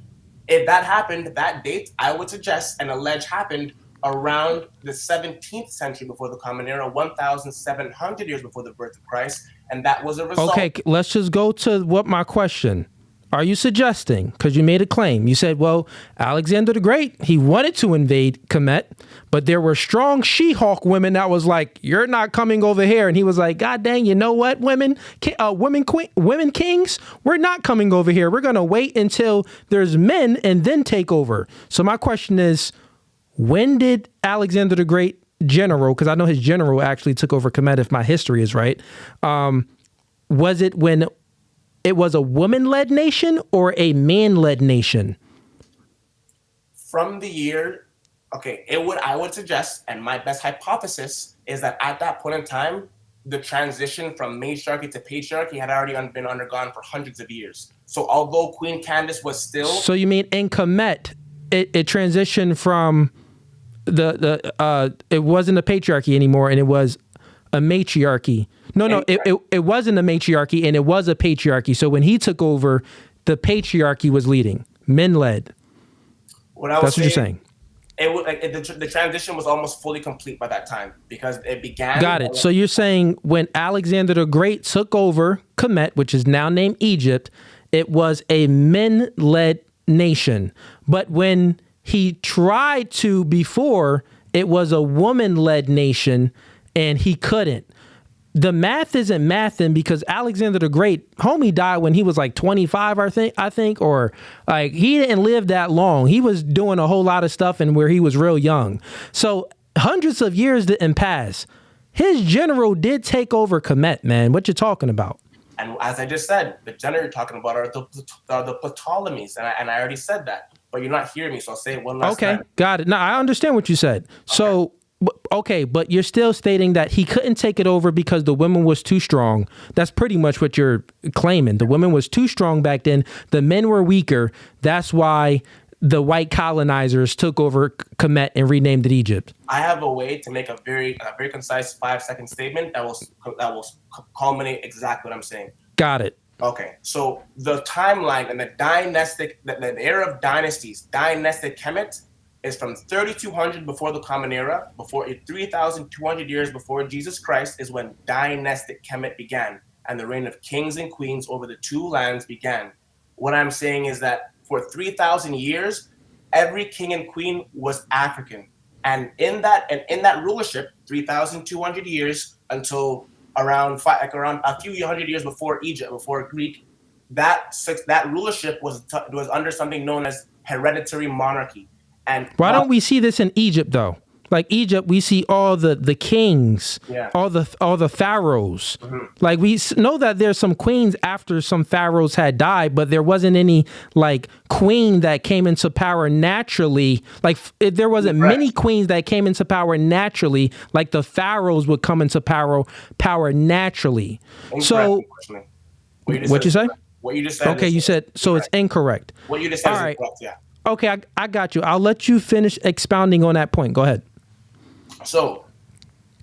If that happened, that date, I would suggest and allege happened around the 17th century before the Common Era, 1,700 years before the birth of Christ. And that was a result.
Okay, let's just go to what my question. Are you suggesting, because you made a claim, you said, well, Alexander the Great, he wanted to invade Kemet, but there were strong She-Hulk women that was like, you're not coming over here. And he was like, God dang, you know what, women kings, we're not coming over here. We're going to wait until there's men and then take over. So my question is, when did Alexander the Great general, because I know his general actually took over Kemet, if my history is right, was it when it was a woman-led nation or a man-led nation?
From the year, I would suggest, and my best hypothesis is that at that point in time, the transition from matriarchy to patriarchy had already been undergone for hundreds of years. So although Queen Candace was still...
So you mean in Kemet, it transitioned from it wasn't a patriarchy anymore, and it was a matriarchy. No, it wasn't a matriarchy, and it was a patriarchy. So when he took over, the patriarchy was leading, men-led. That's what you're saying.
The transition was almost fully complete by that time because it began.
Got it. So you're saying when Alexander the Great took over Kemet, which is now named Egypt, it was a men-led nation. But when he tried to before, it was a woman-led nation, and he couldn't. The math isn't mathing because Alexander the Great, homie died when he was like 25, I think, or like he didn't live that long. He was doing a whole lot of stuff and where he was real young. So hundreds of years didn't pass. His general did take over Kemet, man. What you talking about?
And as I just said, the general you're talking about are the Ptolemies, and I already said that, but you're not hearing me, so I'll say it one last time.
Okay, got it. No, I understand what you said. So. Okay, but you're still stating that he couldn't take it over because the women was too strong. That's pretty much what you're claiming. The women was too strong back then. The men were weaker. That's why the white colonizers took over Kemet and renamed it Egypt.
I have a way to make a very concise 5-second statement that will culminate exactly what I'm saying.
Got it.
Okay, so the timeline and the era of dynasties, dynastic Kemet, is from 3200 before the Common Era, before 3,200 years before Jesus Christ is when dynastic Kemet began, and the reign of kings and queens over the two lands began. What I'm saying is that for 3,000 years, every king and queen was African, and in that rulership, 3,200 years until around a few hundred years before Egypt, before Greek, that rulership was under something known as hereditary monarchy. And
why don't we see this in Egypt though? Like Egypt, we see all the kings, all the pharaohs. Mm-hmm. Like we know that there's some queens after some pharaohs had died, but there wasn't any like queen that came into power naturally. Like there wasn't many queens that came into power naturally, like the pharaohs would come into power naturally.
So,
what you say?
What you just said.
Okay, you said so. It's incorrect.
What you just said is incorrect. Yeah.
Okay, I got you. I'll let you finish expounding on that point. Go ahead.
So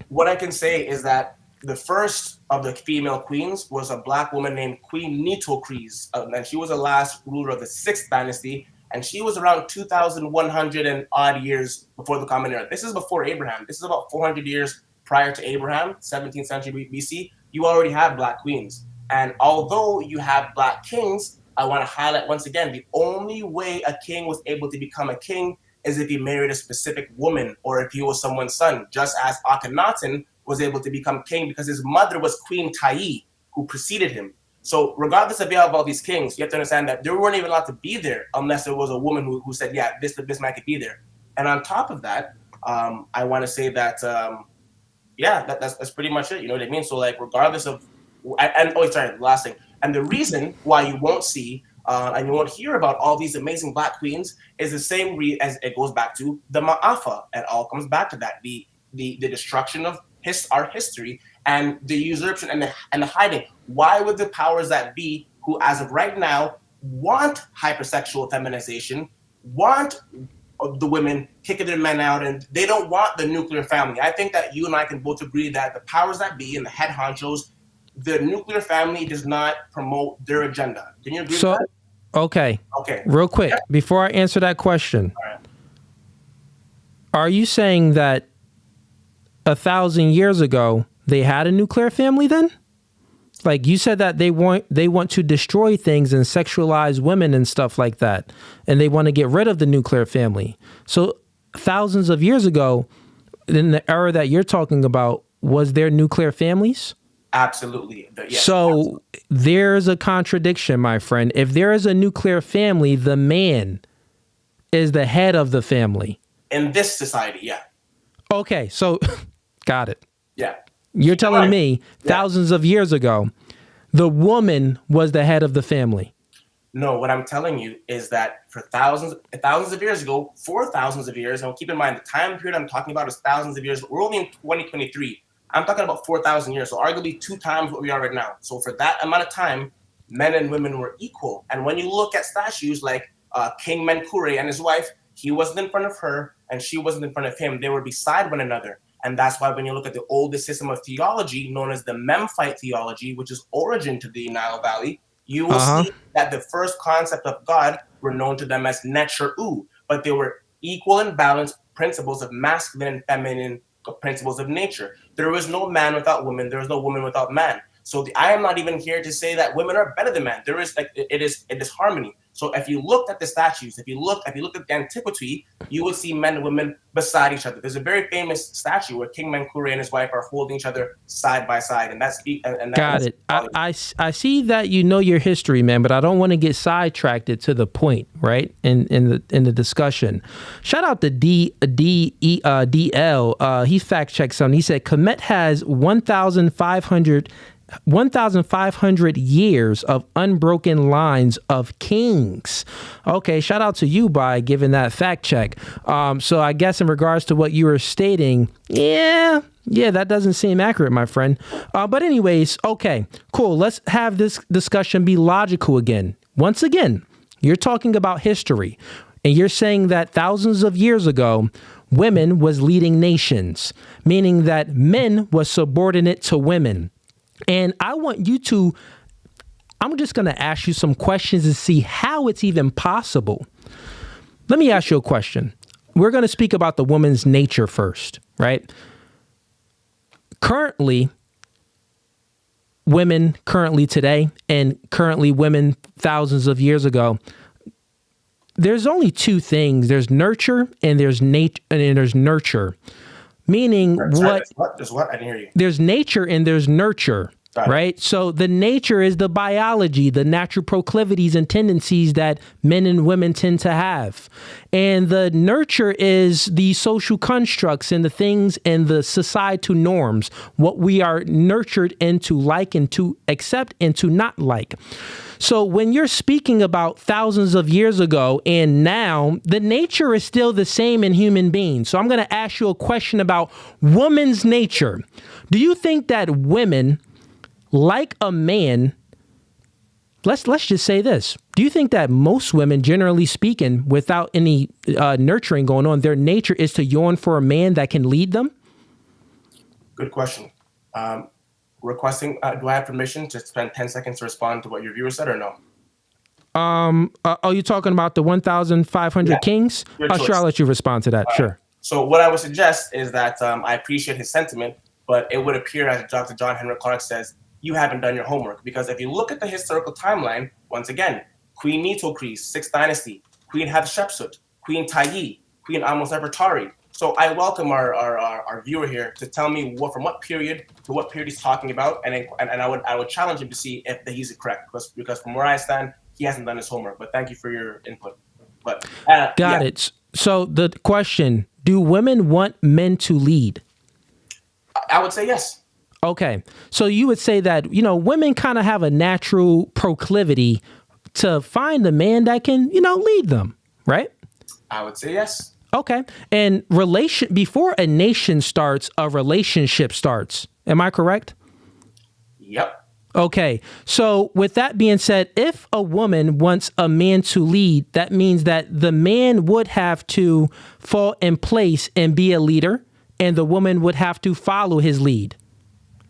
what I can say is that the first of the female queens was a black woman named Queen Nitocris, and she was the last ruler of the 6th dynasty, and she was around 2,100 and odd years before the Common Era. This is before Abraham. This is about 400 years prior to Abraham, 17th century BC. You already have black queens. And although you have black kings, I want to highlight once again, the only way a king was able to become a king is if he married a specific woman or if he was someone's son, just as Akhenaten was able to become king because his mother was Queen Tai, who preceded him. So regardless of you have all these kings, you have to understand that they weren't even allowed to be there unless there was a woman who said, yeah, this man could be there. And on top of that, I want to say that, that's pretty much it. You know what I mean? So like regardless of, last thing. And the reason why you won't see and you won't hear about all these amazing black queens is the same as it goes back to the Ma'afa. It all comes back to that, the destruction of our history and the usurpation and the hiding. Why would the powers that be who, as of right now, want hypersexual feminization, want the women kicking their men out, and they don't want the nuclear family. I think that you and I can both agree that the powers that be and the head honchos, the nuclear family does not promote their agenda. Can you agree with that?
Okay. Real quick, before I answer that question, are you saying that 1,000 years ago they had a nuclear family then? Like you said that they want to destroy things and sexualize women and stuff like that, and they want to get rid of the nuclear family. So thousands of years ago, in the era that you're talking about, was there nuclear families?
Absolutely. Yes,
so
absolutely.
There's a contradiction, my friend. If there is a nuclear family, the man is the head of the family.
In this society, yeah.
Okay, so got it.
Yeah.
You're telling me thousands of years ago, the woman was the head of the family.
No, what I'm telling you is that for thousands of years ago, for thousands of years, and keep in mind the time period I'm talking about is thousands of years. We're only in 2023. I'm talking about 4,000 years, so arguably 2 times what we are right now. So for that amount of time, men and women were equal. And when you look at statues like King Menkure and his wife, he wasn't in front of her and she wasn't in front of him. They were beside one another. And that's why when you look at the oldest system of theology, known as the Memphite theology, which is origin to the Nile Valley, you will see that the first concept of God were known to them as Necher-U, but they were equal and balanced principles of masculine and feminine principles of nature. There was no man without woman. There was no woman without man. So I am not even here to say that women are better than men. There is it is harmony. So if you looked at the statues, if you looked at the antiquity, you will see men and women beside each other. There's a very famous statue where King Menkure and his wife are holding each other side by side, and that's
got it. I see that you know your history, man, but I don't want to get sidetracked to the point, right? In the discussion. Shout out to DL. He fact checked something. He said Kemet has 1,500 years of unbroken lines of kings. Okay, shout out to you by giving that fact check. So I guess in regards to what you were stating, yeah, that doesn't seem accurate, my friend. But anyways, okay, cool. Let's have this discussion be logical again. Once again, you're talking about history, and you're saying that thousands of years ago, women was leading nations, meaning that men was subordinate to women. And I want you to, I'm just going to ask you some questions to see how it's even possible. Let me ask you a question. We're going to speak about the woman's nature first, right? Women today and currently women thousands of years ago, there's only 2 things. There's nurture and there's nurture. Meaning what?
There's what? I didn't hear you.
There's nature and there's nurture, right? So the nature is the biology, the natural proclivities and tendencies that men and women tend to have. And the nurture is the social constructs and the things and the societal norms, what we are nurtured into like and to accept and to not like. So when you're speaking about thousands of years ago and now, the nature is still the same in human beings. So I'm going to ask you a question about woman's nature. Do you think that women, like a man, let's just say this. Do you think that most women, generally speaking, without any nurturing going on, their nature is to yearn for a man that can lead them?
Good question. Requesting, do I have permission to spend 10 seconds to respond to what your viewer said or no?
Are you talking about the 1,500 kings? Sure, I'll let you respond to that. Sure.
So what I would suggest is that I appreciate his sentiment, but it would appear, as Dr. John Henrik Clarke says, you haven't done your homework. Because if you look at the historical timeline, once again, Queen Nitocris, 6th dynasty, Queen Hatshepsut, Queen Tayi, Queen Amos-Nefertari. So I welcome our viewer here to tell me from what period to what period he's talking about, and I would challenge him to see if he's correct, because from where I stand, he hasn't done his homework. But thank you for your input. But
got it. So the question: do women want men to lead?
I would say yes.
Okay, so you would say that women kind of have a natural proclivity to find a man that can lead them, right?
I would say yes.
Okay. And before a nation starts, a relationship starts. Am I correct?
Yep.
Okay. So with that being said, if a woman wants a man to lead, that means that the man would have to fall in place and be a leader, and the woman would have to follow his lead.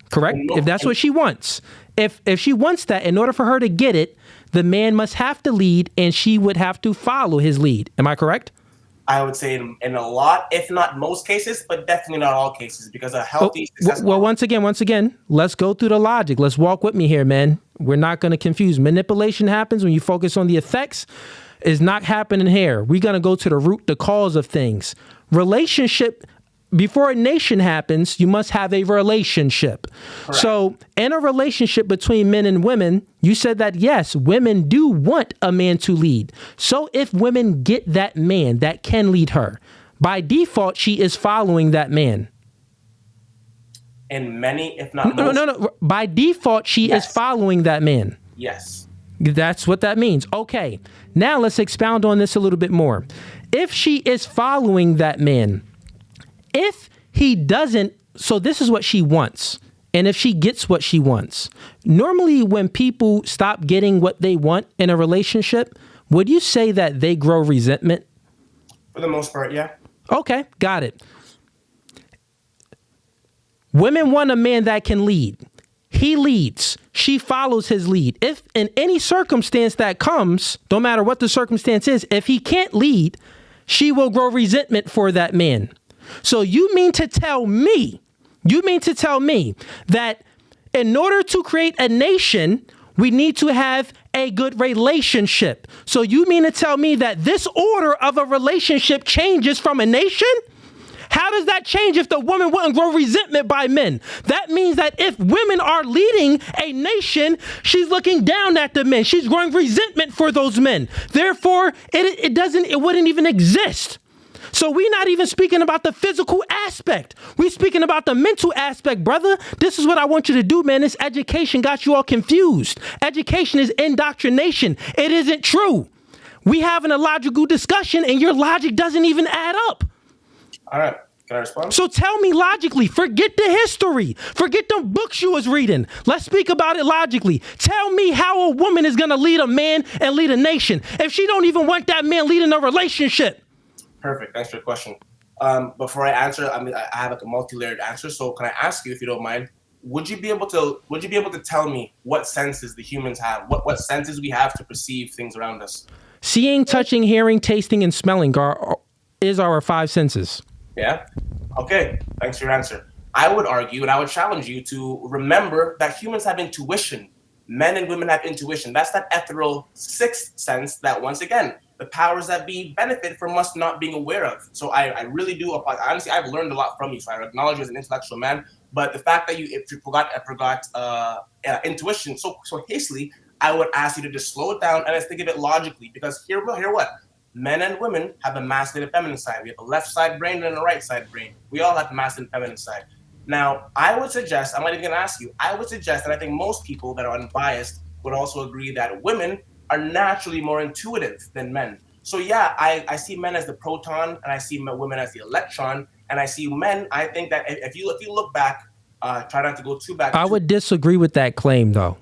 Correct? If that's what she wants. If she wants that, in order for her to get it, the man must have to lead and she would have to follow his lead. Am I correct?
I would say in a lot, if not most cases, but definitely not all cases, because a healthy, successful...
Well, once again, let's go through the logic. Let's walk with me here, man. We're not going to confuse. Manipulation happens when you focus on the effects. It's not happening here. We're going to go to the root, the cause of things. Relationship... Before a nation happens, you must have a relationship. Correct. So in a relationship between men and women, you said that, yes, women do want a man to lead. So if women get that man that can lead her, by default, she is following that man.
In many, if not most.
No. By default, she is following that man.
Yes.
That's what that means. Okay. Now let's expound on this a little bit more. If she is following that man, if he doesn't, so this is what she wants. And if she gets what she wants, normally when people stop getting what they want in a relationship, would you say that they grow resentment?
For the most part, yeah.
Okay, got it. Women want a man that can lead. He leads. She follows his lead. If in any circumstance that comes, no matter what the circumstance is, if he can't lead, she will grow resentment for that man. So you mean to tell me that in order to create a nation, we need to have a good relationship. So you mean to tell me that this order of a relationship changes from a nation? How does that change if the woman wouldn't grow resentment by men? That means that if women are leading a nation, she's looking down at the men. She's growing resentment for those men. Therefore, it wouldn't even exist. So we're not even speaking about the physical aspect. We're speaking about the mental aspect, brother. This is what I want you to do, man. This education got you all confused. Education is indoctrination. It isn't true. We having a logical discussion and your logic doesn't even add up.
All right. Can I respond?
So tell me logically, forget the history. Forget the books you was reading. Let's speak about it logically. Tell me how a woman is going to lead a man and lead a nation if she don't even want that man leading a relationship.
Perfect. Thanks for your question. Before I answer, I have like a multi-layered answer. So can I ask you, if you don't mind, would you be able to tell me what senses the humans have? What senses we have to perceive things around us?
Seeing, touching, hearing, tasting, and smelling is our 5 senses. Yeah.
Okay. Thanks for your answer. I would argue and I would challenge you to remember that humans have intuition. Men and women have intuition. That's that ethereal 6th sense that, once again, the powers that be benefit from us not being aware of. So I really do. Honestly, I've learned a lot from you. So I acknowledge you as an intellectual man. But the fact that you forgot intuition so hastily, I would ask you to just slow it down and let's think of it logically. Because hear what? Men and women have a masculine and feminine side. We have a left side brain and a right side brain. We all have the masculine and feminine side. Now, I would suggest, I'm not even going to ask you, I would suggest, and I think most people that are unbiased would also agree that women are naturally more intuitive than men. So yeah, I see men as the proton and I see women as the electron, and I see men, I think that if you look back, try not to go too back.
I would disagree with that claim though.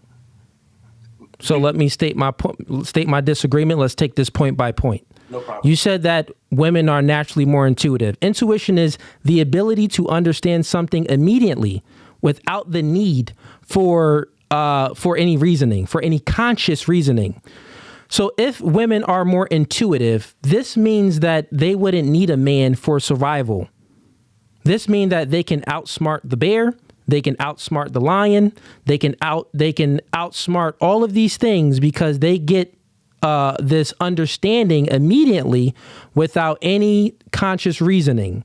So let me state my disagreement. Let's take this point by point.
No problem.
You said that women are naturally more intuitive. Intuition is the ability to understand something immediately without the need for any reasoning, for any conscious reasoning. So if women are more intuitive, this means that they wouldn't need a man for survival. This means that they can outsmart the bear, they can outsmart the lion, they can outsmart all of these things because they get this understanding immediately without any conscious reasoning,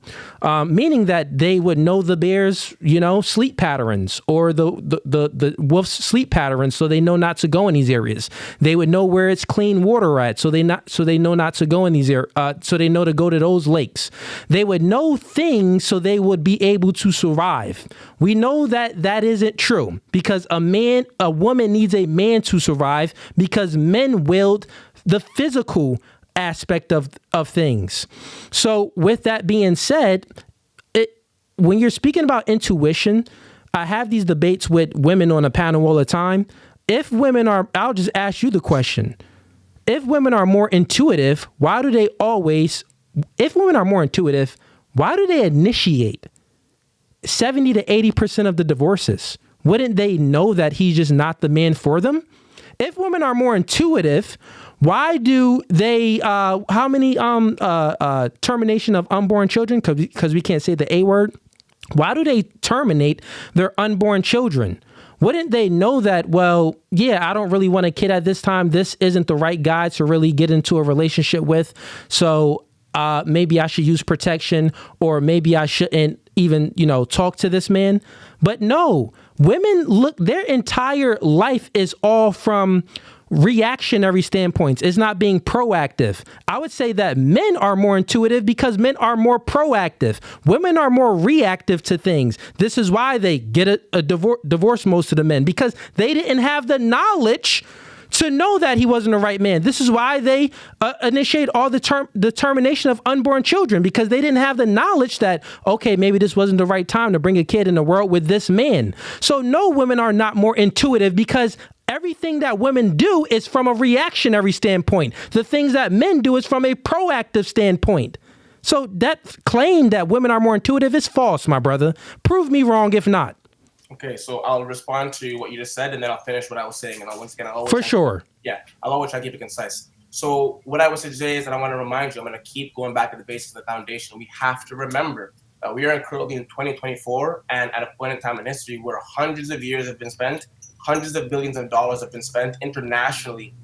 meaning that they would know the bear's, sleep patterns or the wolf's sleep patterns, so they know not to go in these areas. They would know where it's clean water at, so they know not to go in these areas, so they know to go to those lakes. They would know things so they would be able to survive. We know that isn't true because a woman needs a man to survive because men wield the physical aspect of things. So with that being said, when you're speaking about intuition, I have these debates with women on a panel all the time. If women are, I'll just ask you the question. If women are more intuitive, why do they always, if women are more intuitive, why do they initiate 70 to 80% of the divorces? Wouldn't they know that he's just not the man for them? If women are more intuitive, why do they, how many termination of unborn children, because we can't say the A word, why do they terminate their unborn children? Wouldn't they know that, well, yeah, I don't really want a kid at this time. This isn't the right guy to really get into a relationship with. So maybe I should use protection, or maybe I shouldn't even, talk to this man. But no, women look, their entire life is all from reactionary standpoints. It's not being proactive. I would say that men are more intuitive because men are more proactive. Women are more reactive to things. This is why they get a divorce, most of the men, because they didn't have the knowledge to know that he wasn't the right man. This is why they initiate all the termination of unborn children, because they didn't have the knowledge that, okay, maybe this wasn't the right time to bring a kid in the world with this man. So no, women are not more intuitive, because everything that women do is from a reactionary standpoint. The things that men do is from a proactive standpoint. So that claim that women are more intuitive is false, my brother. Prove me wrong if not.
Okay, so I'll respond to what you just said, and then I'll finish what I was saying. And I'll always
for sure.
I'll always try to keep it concise. So what I would say today is that I want to remind you, I'm going to keep going back to the basics of the foundation. We have to remember that we are currently in 2024, and at a point in time in history where hundreds of years have been spent, hundreds of billions of dollars have been spent internationally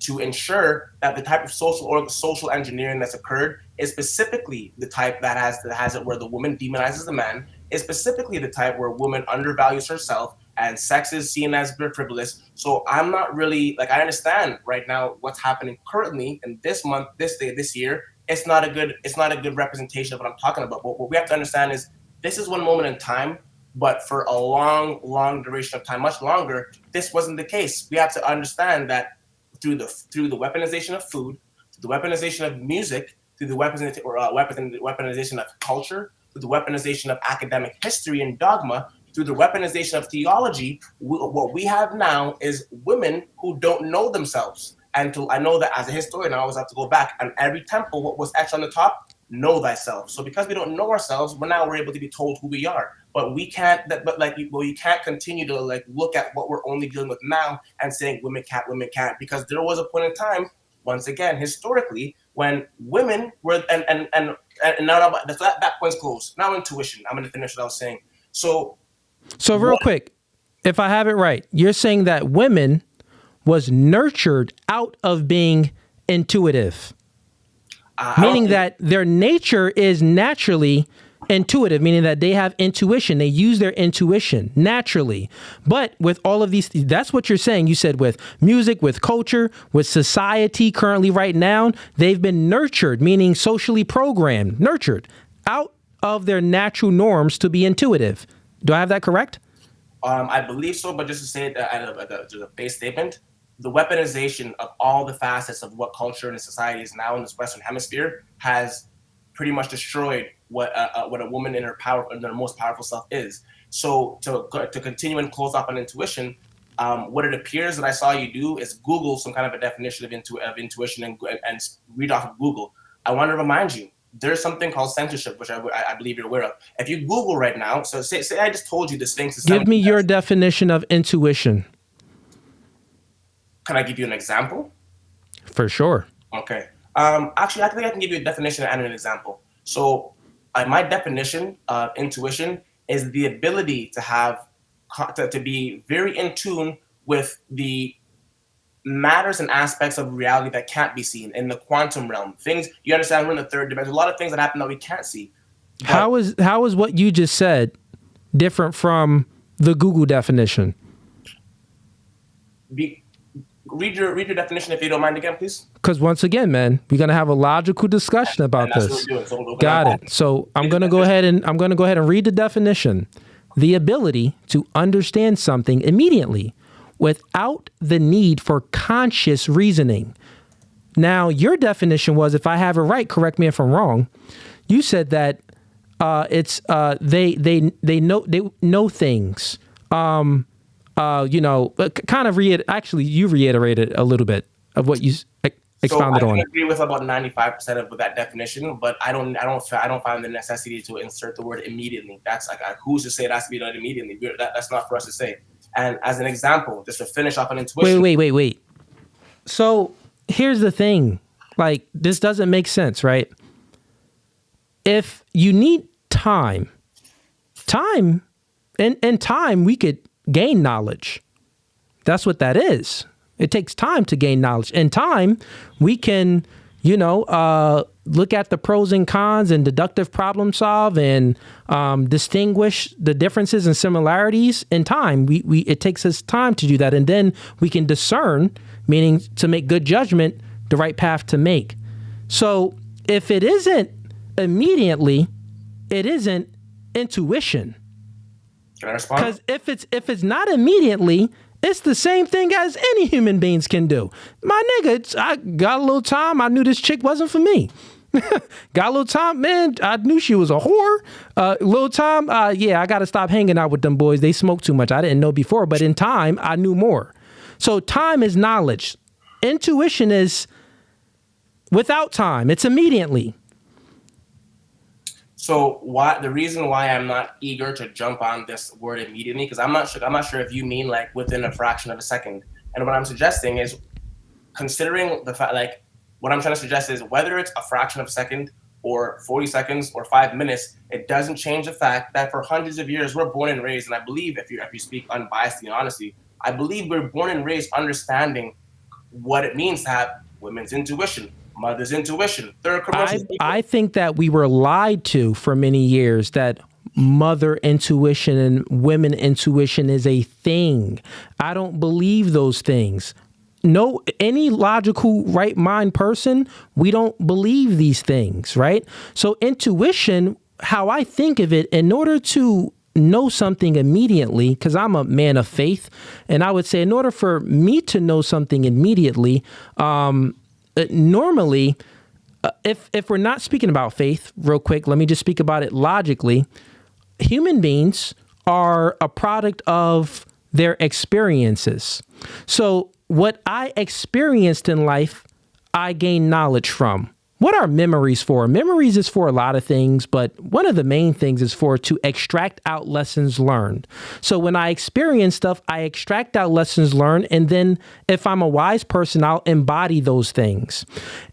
to ensure that the type of social engineering that's occurred is specifically the type that has it where the woman demonizes the man, is specifically the type where a woman undervalues herself and sex is seen as frivolous. So I'm not really, I understand right now what's happening currently in this month, this day, this year. It's not a good representation of what I'm talking about. But what we have to understand is this is one moment in time, but for a long, long duration of time, much longer, this wasn't the case. We have to understand that through the weaponization of food, through the weaponization of music, through the weaponization of culture, through the weaponization of academic history and dogma, through the weaponization of theology, what we have now is women who don't know themselves. And I know that as a historian, I always have to go back, and every temple, what was etched on the top, know thyself. So because we don't know ourselves, we're able to be told who we are. But we can't. You can't continue to look at what we're only dealing with now and saying women can't, because there was a point in time, once again, historically, when women were and now that point's closed. Now intuition. I'm going to finish what I was saying. So real quick,
if I have it right, you're saying that women was nurtured out of being intuitive, meaning that their nature is naturally intuitive, meaning that they have intuition. They use their intuition naturally. But with all of these, that's what you're saying. You said with music, with culture, with society currently right now, they've been nurtured, meaning socially programmed, nurtured out of their natural norms to be intuitive. Do I have that correct?
I believe so, but just to say that as a base statement, the weaponization of all the facets of what culture and society is now in this Western Hemisphere has pretty much destroyed what a woman in her most powerful self is. So to continue and close off on intuition, what it appears that I saw you do is Google some kind of a definition of intuition and read off of Google. I want to remind you, there's something called censorship, which I believe you're aware of. If you Google right now, so say I just told you this thing.
Give me your definition of intuition.
Can I give you an example?
For sure.
Okay. Actually, I think I can give you a definition and an example. So my definition of intuition is the ability to be very in tune with the matters and aspects of reality that can't be seen in the quantum realm. Things, you understand, we're in the third dimension. A lot of things that happen that we can't see.
How is what you just said different from the Google definition?
Read your definition if you don't mind again, please.
Because once again, man, we're gonna have a logical discussion about this. What we're doing. So got it. So I'm gonna go ahead and read the definition: the ability to understand something immediately without the need for conscious reasoning. Now, your definition was, if I have it right, correct me if I'm wrong, you said that They know things. Kind of actually you reiterated a little bit of what you expounded on.
I agree with about 95% of that definition, but I don't find the necessity to insert the word immediately. That's like, who's to say it has to be done immediately? That's not for us to say. And as an example, just to finish off on intuition.
Wait. So here's the thing. Like, this doesn't make sense, right? If you need time, in time, we could gain knowledge. That's what that is. It takes time to gain knowledge. In time, we can, look at the pros and cons and deductive problem solve and distinguish the differences and similarities. In time, it takes us time to do that. And then we can discern, meaning to make good judgment, the right path to make. So if it isn't immediately, it isn't intuition.
Can I respond?
Because if it's not immediately, it's the same thing as any human beings can do. My nigga, I got a little time. I knew this chick wasn't for me. Got a little time, man. I knew she was a whore. Little time, I got to stop hanging out with them boys. They smoke too much. I didn't know before, but in time, I knew more. So time is knowledge. Intuition is without time. It's immediately.
So the reason why I'm not eager to jump on this word immediately, because I'm not sure if you mean like within a fraction of a second. And what I'm suggesting is, considering the fact, like, what I'm trying to suggest is whether it's a fraction of a second or 40 seconds or 5 minutes, it doesn't change the fact that for hundreds of years we're born and raised, and I believe if you speak unbiasedly and honestly, I believe we're born and raised understanding what it means to have women's intuition, mother's intuition, third commercial.
I think that we were lied to for many years that mother intuition and women intuition is a thing. I don't believe those things. No, any logical right mind person, we don't believe these things, right? So intuition, how I think of it, in order to know something immediately, because I'm a man of faith, and I would say in order for me to know something immediately, normally, if we're not speaking about faith, real quick, let me just speak about it logically. Human beings are a product of their experiences. So what I experienced in life, I gain knowledge from. What are memories for? Memories is for a lot of things, but one of the main things is to extract out lessons learned. So when I experience stuff, I extract out lessons learned, and then if I'm a wise person, I'll embody those things.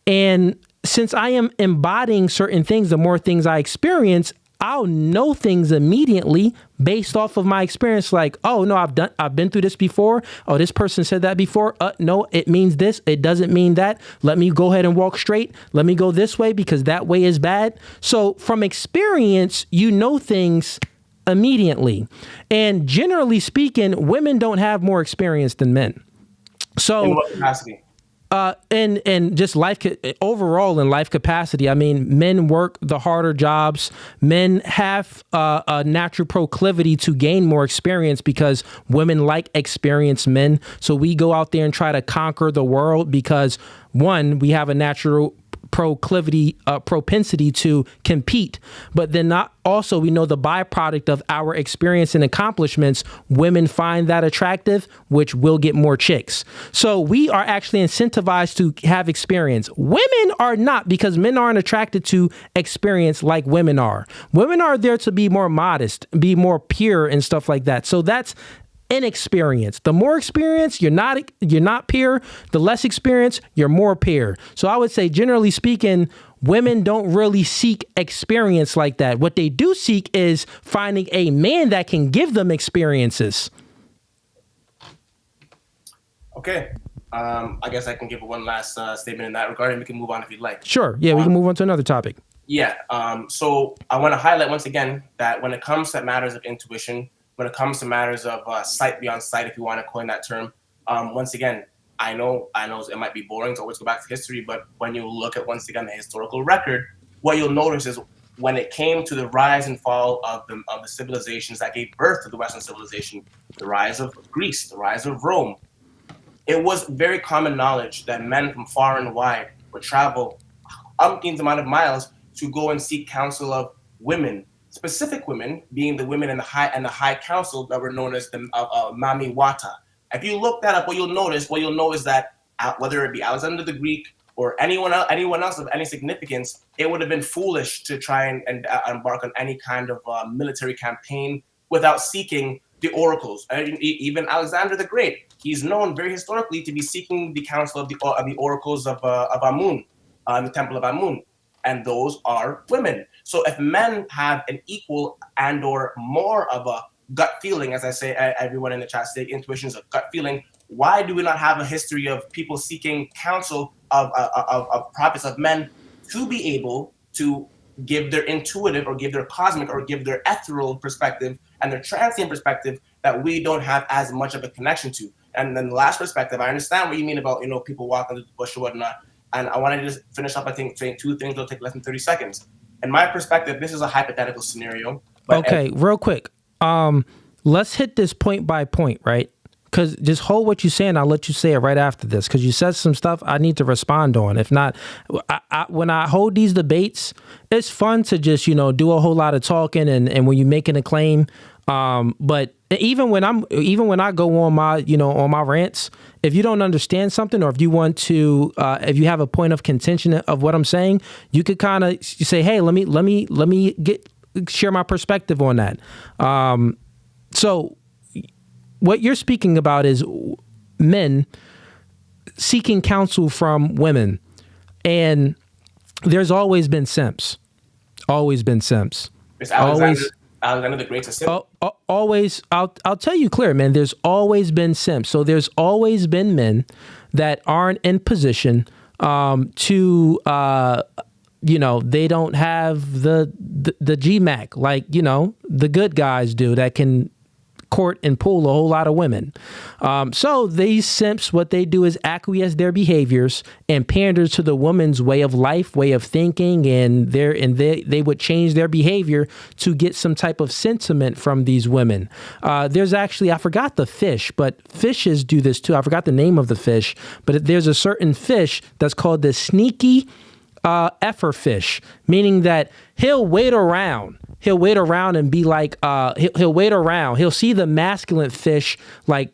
And since I am embodying certain things, the more things I experience, I'll know things immediately based off of my experience. Like, oh no, I've been through this before. Oh, this person said that before. No, it means this. It doesn't mean that. Let me go ahead and walk straight. Let me go this way because that way is bad. So from experience, you know things immediately. And generally speaking, women don't have more experience than men. So
in what capacity?
And just overall in life capacity. I mean, men work the harder jobs. Men have a natural proclivity to gain more experience because women like experienced men. So we go out there and try to conquer the world because, one, we have a natural propensity to compete, but then also we know the byproduct of our experience and accomplishments, women find that attractive, which will get more chicks. So we are actually incentivized to have experience. Women are not, because men aren't attracted to experience like women are. Women are there to be more modest, be more pure and stuff like that. So that's inexperience. The more experience, you're not pure. The less experience, you're more pure. So I would say, generally speaking, women don't really seek experience like that. What they do seek is finding a man that can give them experiences.
Okay. I guess I can give one last statement in that regard, and we can move on if you'd like.
Sure. Yeah, we can move on to another topic.
Yeah. So I want to highlight once again that when it comes to matters of intuition, when it comes to matters of sight beyond sight, if you want to coin that term, once again, I know it might be boring to always go back to history, but when you look at, once again, the historical record, what you'll notice is when it came to the rise and fall of the civilizations that gave birth to the Western civilization, the rise of Greece, the rise of Rome, it was very common knowledge that men from far and wide would travel umpteen amount of miles to go and seek counsel of women specific women being the women in the high council that were known as the Mami Wata. If you look that up, what you'll know is that whether it be Alexander the Greek or anyone else of any significance, it would have been foolish to try and embark on any kind of military campaign without seeking the oracles. Even Alexander the Great, he's known very historically to be seeking the counsel of the oracles of Amun, the temple of Amun, and those are women. So if men have an equal and or more of a gut feeling, as I say, everyone in the chat say intuition is a gut feeling, why do we not have a history of people seeking counsel of prophets, of men, to be able to give their intuitive or give their cosmic or give their ethereal perspective and their transient perspective that we don't have as much of a connection to? And then the last perspective, I understand what you mean about, people walking through the bush or whatnot. And I want to just finish up, I think, saying two things that'll take less than 30 seconds. In my perspective, this is a hypothetical scenario.
Okay, real quick. Let's hit this point by point, right? Because just hold what you're saying. I'll let you say it right after this, because you said some stuff I need to respond on. If not, when I hold these debates, it's fun to just, do a whole lot of talking and when you're making a claim. But even when I go on my, on my rants, if you don't understand something, or if you want to, if you have a point of contention of what I'm saying, you could kind of say, hey, let me share my perspective on that. So what you're speaking about is men seeking counsel from women, and there's always been simps. Always been simps.
Alexander the Great's a simp.
Always. I'll tell you clear, man. There's always been simps. So there's always been men that aren't in position to they don't have the GMAC like the good guys do that can court and pull a whole lot of women. So these simps, what they do is acquiesce their behaviors and pander to the woman's way of life, way of thinking, and they would change their behavior to get some type of sentiment from these women. There's actually, I forgot the fish, but fishes do this too. I forgot the name of the fish, but there's a certain fish that's called the sneaky effer fish, meaning that he'll wait around and be like, he'll wait around. He'll see the masculine fish like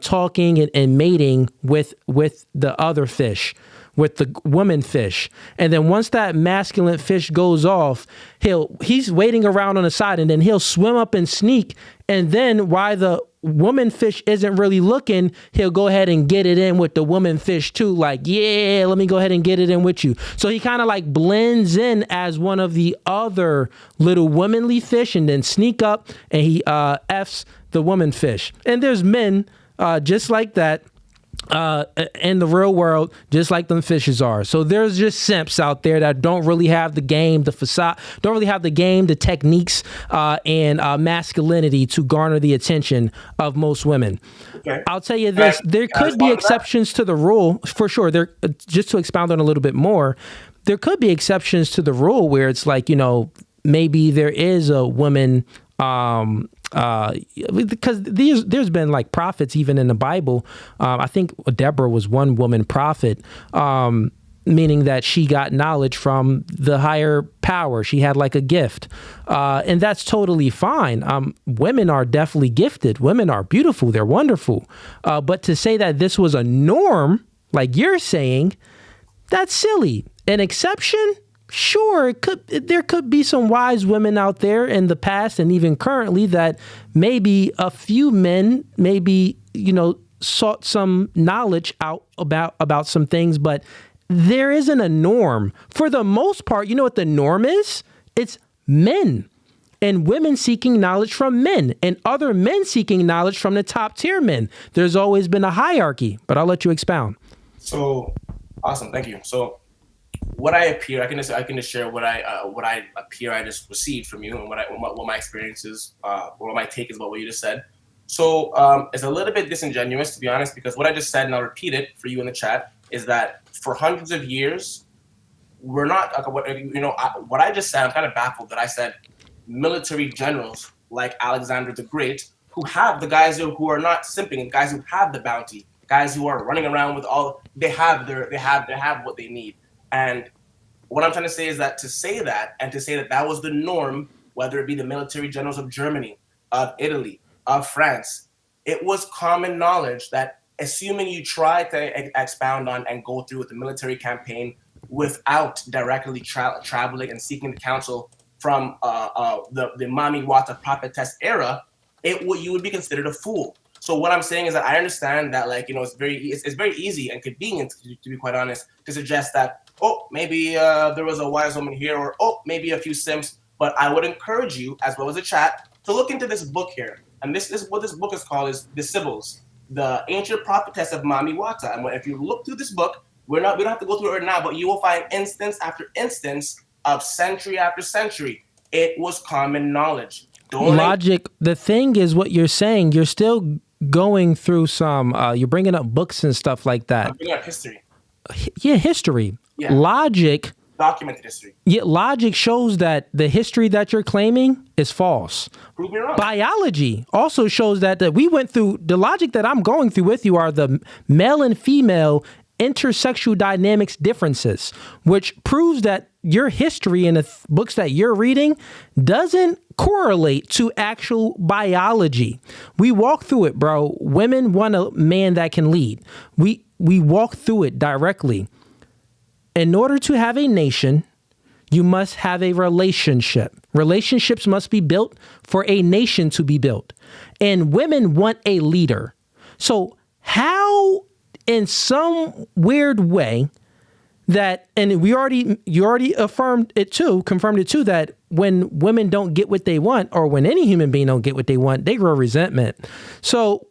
talking and mating with the other fish, with the woman fish. And then once that masculine fish goes off, he's waiting around on the side, and then he'll swim up and sneak. And then while the woman fish isn't really looking, he'll go ahead and get it in with the woman fish too. Like, yeah, let me go ahead and get it in with you. So he kind of like blends in as one of the other little womanly fish, and then sneak up and he F's the woman fish. And there's men just like that in the real world, just like them fishes are. So there's just simps out there that don't really have the game, the facade, don't really have the game, the techniques, and masculinity to garner the attention of most women. Okay. I'll tell you this, there could be exceptions to the rule, for sure. There, just to expound on a little bit more, there could be exceptions to the rule where it's like, maybe there is a woman, because there's been like prophets even in the Bible. I think Deborah was one woman prophet, meaning that she got knowledge from the higher power. She had like a gift, and that's totally fine. Women are definitely gifted. Women are beautiful. They're wonderful. But to say that this was a norm, like you're saying, that's silly. An exception? Sure, there could be some wise women out there in the past and even currently that maybe a few men sought some knowledge out about some things, but there isn't a norm. For the most part, you know what the norm is? It's men and women seeking knowledge from men and other men seeking knowledge from the top tier men. There's always been a hierarchy, but I'll let you expound.
So awesome, thank you. So what I appear, I can just share what I appear I just received from you and what my experience is, or what my take is about what you just said. So it's a little bit disingenuous, to be honest, because what I just said, and I'll repeat it for you in the chat, is that for hundreds of years, we're not, what I just said, I'm kind of baffled that I said military generals like Alexander the Great, who have the guys who are not simping, guys who have the bounty, guys who are running around with they have what they need. And what I'm trying to say is that to say that that was the norm whether it be the military generals of Germany, of Italy, of France, it was common knowledge that assuming you try to expound on and go through with the military campaign without directly traveling and seeking the counsel from the Mami Wata prophetess era, you would be considered a fool. So what I'm saying is that I understand that, like, it's very easy and convenient, to be quite honest, to suggest that, oh, maybe there was a wise woman here, or oh, maybe a few simps. But I would encourage you, as well as the chat, to look into this book here. And this what this book is called is The Sibyls, the ancient prophetess of Mami Wata. And if you look through this book, we don't have to go through it right now, but you will find instance after instance of century after century. It was common knowledge.
Logic. The thing is, what you're saying, you're still going through some, you're bringing up books and stuff like that.
I'm bringing up history.
Yeah, history.
Yeah.
Logic.
Documented history.
Yeah, logic shows that the history that you're claiming is false.
Prove me wrong.
Biology also shows that we went through, the logic that I'm going through with you are the male and female intersexual dynamics differences, which proves that your history in the books that you're reading doesn't correlate to actual biology. We walk through it, bro. Women want a man that can lead. We walk through it directly. In order to have a nation, you must have a relationship. Relationships must be built for a nation to be built. And women want a leader. So how, in some weird way, that, and you already confirmed it too, that when women don't get what they want, or when any human being don't get what they want, they grow resentment. So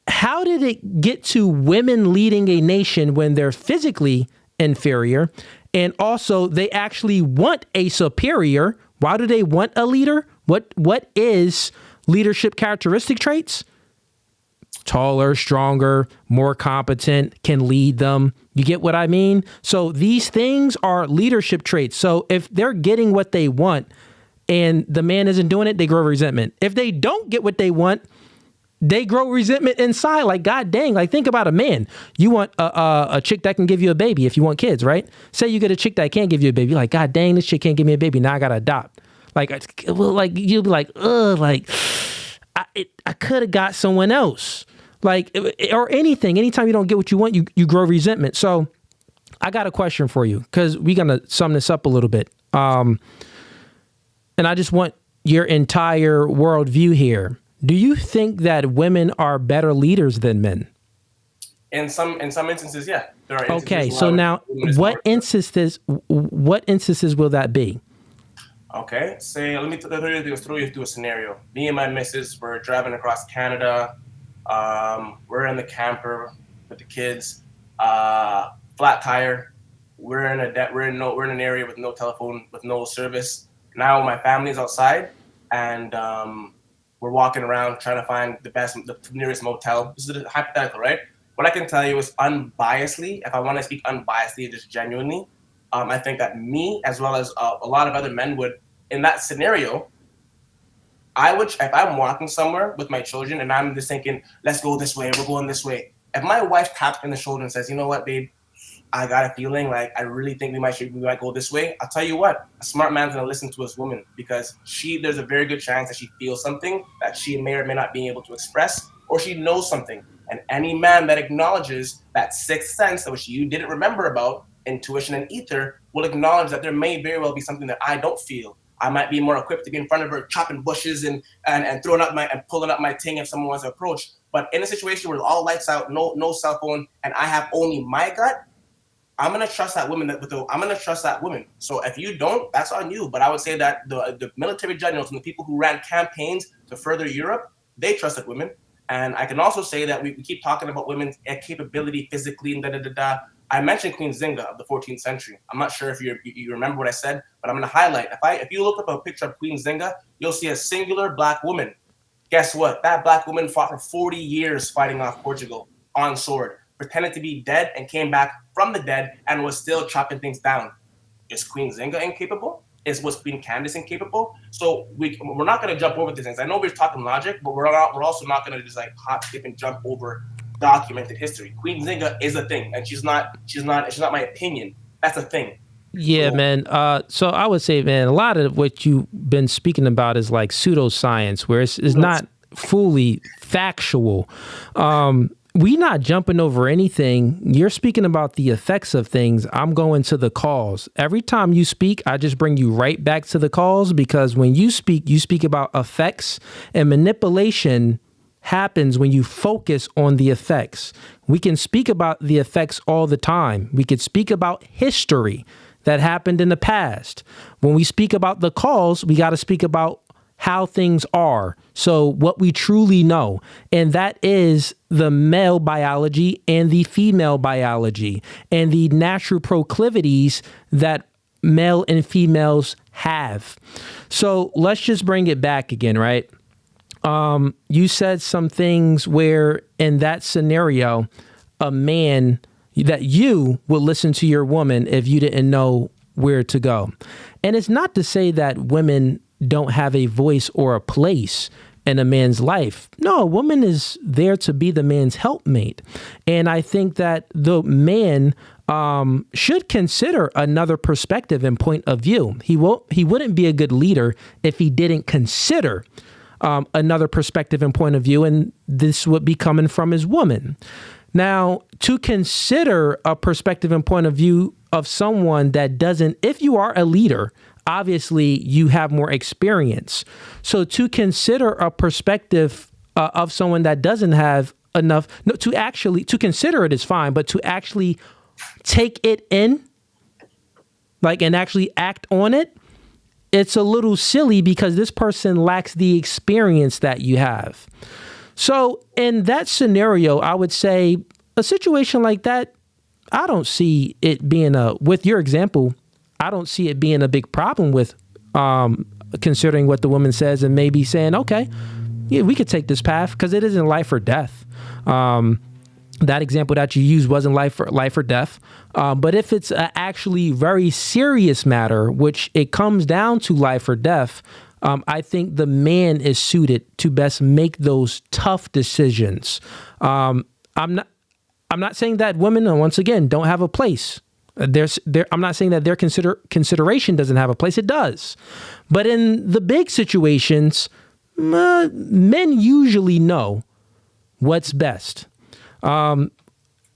how did it get to women leading a nation when they're physically inferior, and also they actually want a superior? Why do they want a leader? What is leadership characteristic traits? Taller, stronger, more competent, can lead them. You get what I mean? So these things are leadership traits. So if they're getting what they want and the man isn't doing it, they grow resentment. If they don't get what they want, they grow resentment inside. Like, God dang, like, think about a man. You want a chick that can give you a baby if you want kids, right? Say you get a chick that can't give you a baby. You're like, God dang, this chick can't give me a baby. Now I got to adopt. Like, you'll be like, ugh, like, I could have got someone else. Like, or anything. Anytime you don't get what you want, you grow resentment. So I got a question for you, because we're going to sum this up a little bit. And I just want your entire worldview here. Do you think that women are better leaders than men?
In some instances, yeah. There are instances.
Okay, so now what instances will that be?
Okay, say, let me throw you through a scenario. Me and my missus were driving across Canada. We're in the camper with the kids. Flat tire. We're in an area with no telephone, with no service. Now my family's outside, and we're walking around trying to find the nearest motel. This is hypothetical, right? What I can tell you is, unbiasedly, if I want to speak unbiasedly, just genuinely, I think that me, as well as a lot of other men, would, in that scenario, if I'm walking somewhere with my children and I'm just thinking, let's go this way, we're going this way. If my wife taps me on the shoulder and says, you know what, babe, I got a feeling like I really think we might go this way, I'll tell you what, a smart man's gonna listen to his woman, because there's a very good chance that she feels something that she may or may not be able to express, or she knows something. And any man that acknowledges that sixth sense, which you didn't remember about, intuition and ether, will acknowledge that there may very well be something that I don't feel. I might be more equipped to be in front of her, chopping bushes and throwing up and pulling up my ting if someone wants to approach. But in a situation where all lights out, no cell phone, and I have only my gut, I'm gonna trust that woman. I'm gonna trust that woman. So if you don't, that's on you. But I would say that the military generals and the people who ran campaigns to further Europe, they trusted women. And I can also say that we keep talking about women's capability physically and da-da-da-da. I mentioned Queen Zinga of the 14th century. I'm not sure if you remember what I said, but I'm going to highlight. If you look up a picture of Queen Zinga, you'll see a singular black woman. Guess what? That black woman fought for 40 years fighting off Portugal on sword, pretended to be dead, and came back from the dead and was still chopping things down. Is Queen Zinga incapable? Was Queen Candace incapable? So we're not going to jump over these things. I know we're talking logic, but we're also not going to just like hop, skip, and jump over documented history. Queen Zinga is a thing, and it's not my opinion. That's a thing.
Yeah,
So,
man. So I would say, man, a lot of what you've been speaking about is like pseudoscience, where it's not fully factual. We not jumping over anything. You're speaking about the effects of things. I'm going to the cause. Every time you speak, I just bring you right back to the cause, because when you speak about effects, and manipulation happens when you focus on the effects. We can speak about the effects all the time. We could speak about history that happened in the past. When we speak about the cause, we got to speak about how things are. So what we truly know, and that is the male biology and the female biology and the natural proclivities that male and females have. So let's just bring it back again, right? You said some things where in that scenario, a man, that you would listen to your woman if you didn't know where to go. And it's not to say that women don't have a voice or a place in a man's life. No, a woman is there to be the man's helpmate. And I think that the man should consider another perspective and point of view. He wouldn't be a good leader if he didn't consider another perspective and point of view, and this would be coming from his woman. Now, to consider a perspective and point of view of someone that doesn't, if you are a leader, obviously you have more experience. So to consider a perspective of someone that doesn't have enough, no, to consider it is fine, but to actually take it in, like, and actually act on it, it's a little silly because this person lacks the experience that you have. So in that scenario, I would say a situation like that, I don't see it being with your example, I don't see it being a big problem with considering what the woman says and maybe saying, okay, yeah, we could take this path because it isn't life or death. That example that you used wasn't life or death. But if it's an actually very serious matter, which it comes down to life or death, I think the man is suited to best make those tough decisions. I'm not saying that women, once again, don't have a place. I'm not saying that their consideration doesn't have a place. It does. But in the big situations, men usually know what's best. The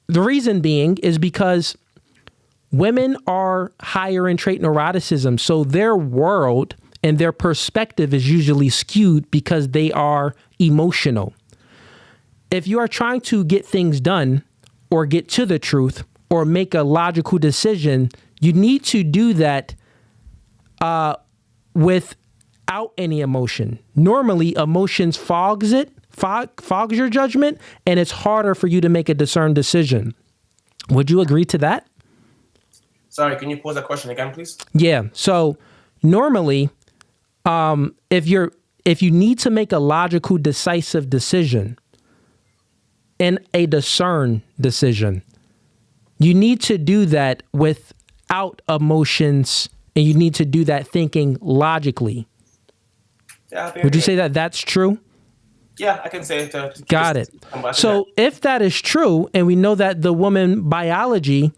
reason being is because women are higher in trait neuroticism, so their world and their perspective is usually skewed because they are emotional. If you are trying to get things done or get to the truth or make a logical decision, you need to do that without any emotion. Normally, emotions fogs your judgment, and it's harder for you to make a discerned decision. Would you agree to that?
Sorry, can you pose that question again, please?
Yeah. So normally, if you need to make a logical, decisive decision and a discerned decision, you need to do that without emotions, and you need to do that thinking logically.
Yeah.
Would you say that that's true?
Yeah, I can say it.
Got it. So if that is true, and we know that the woman biology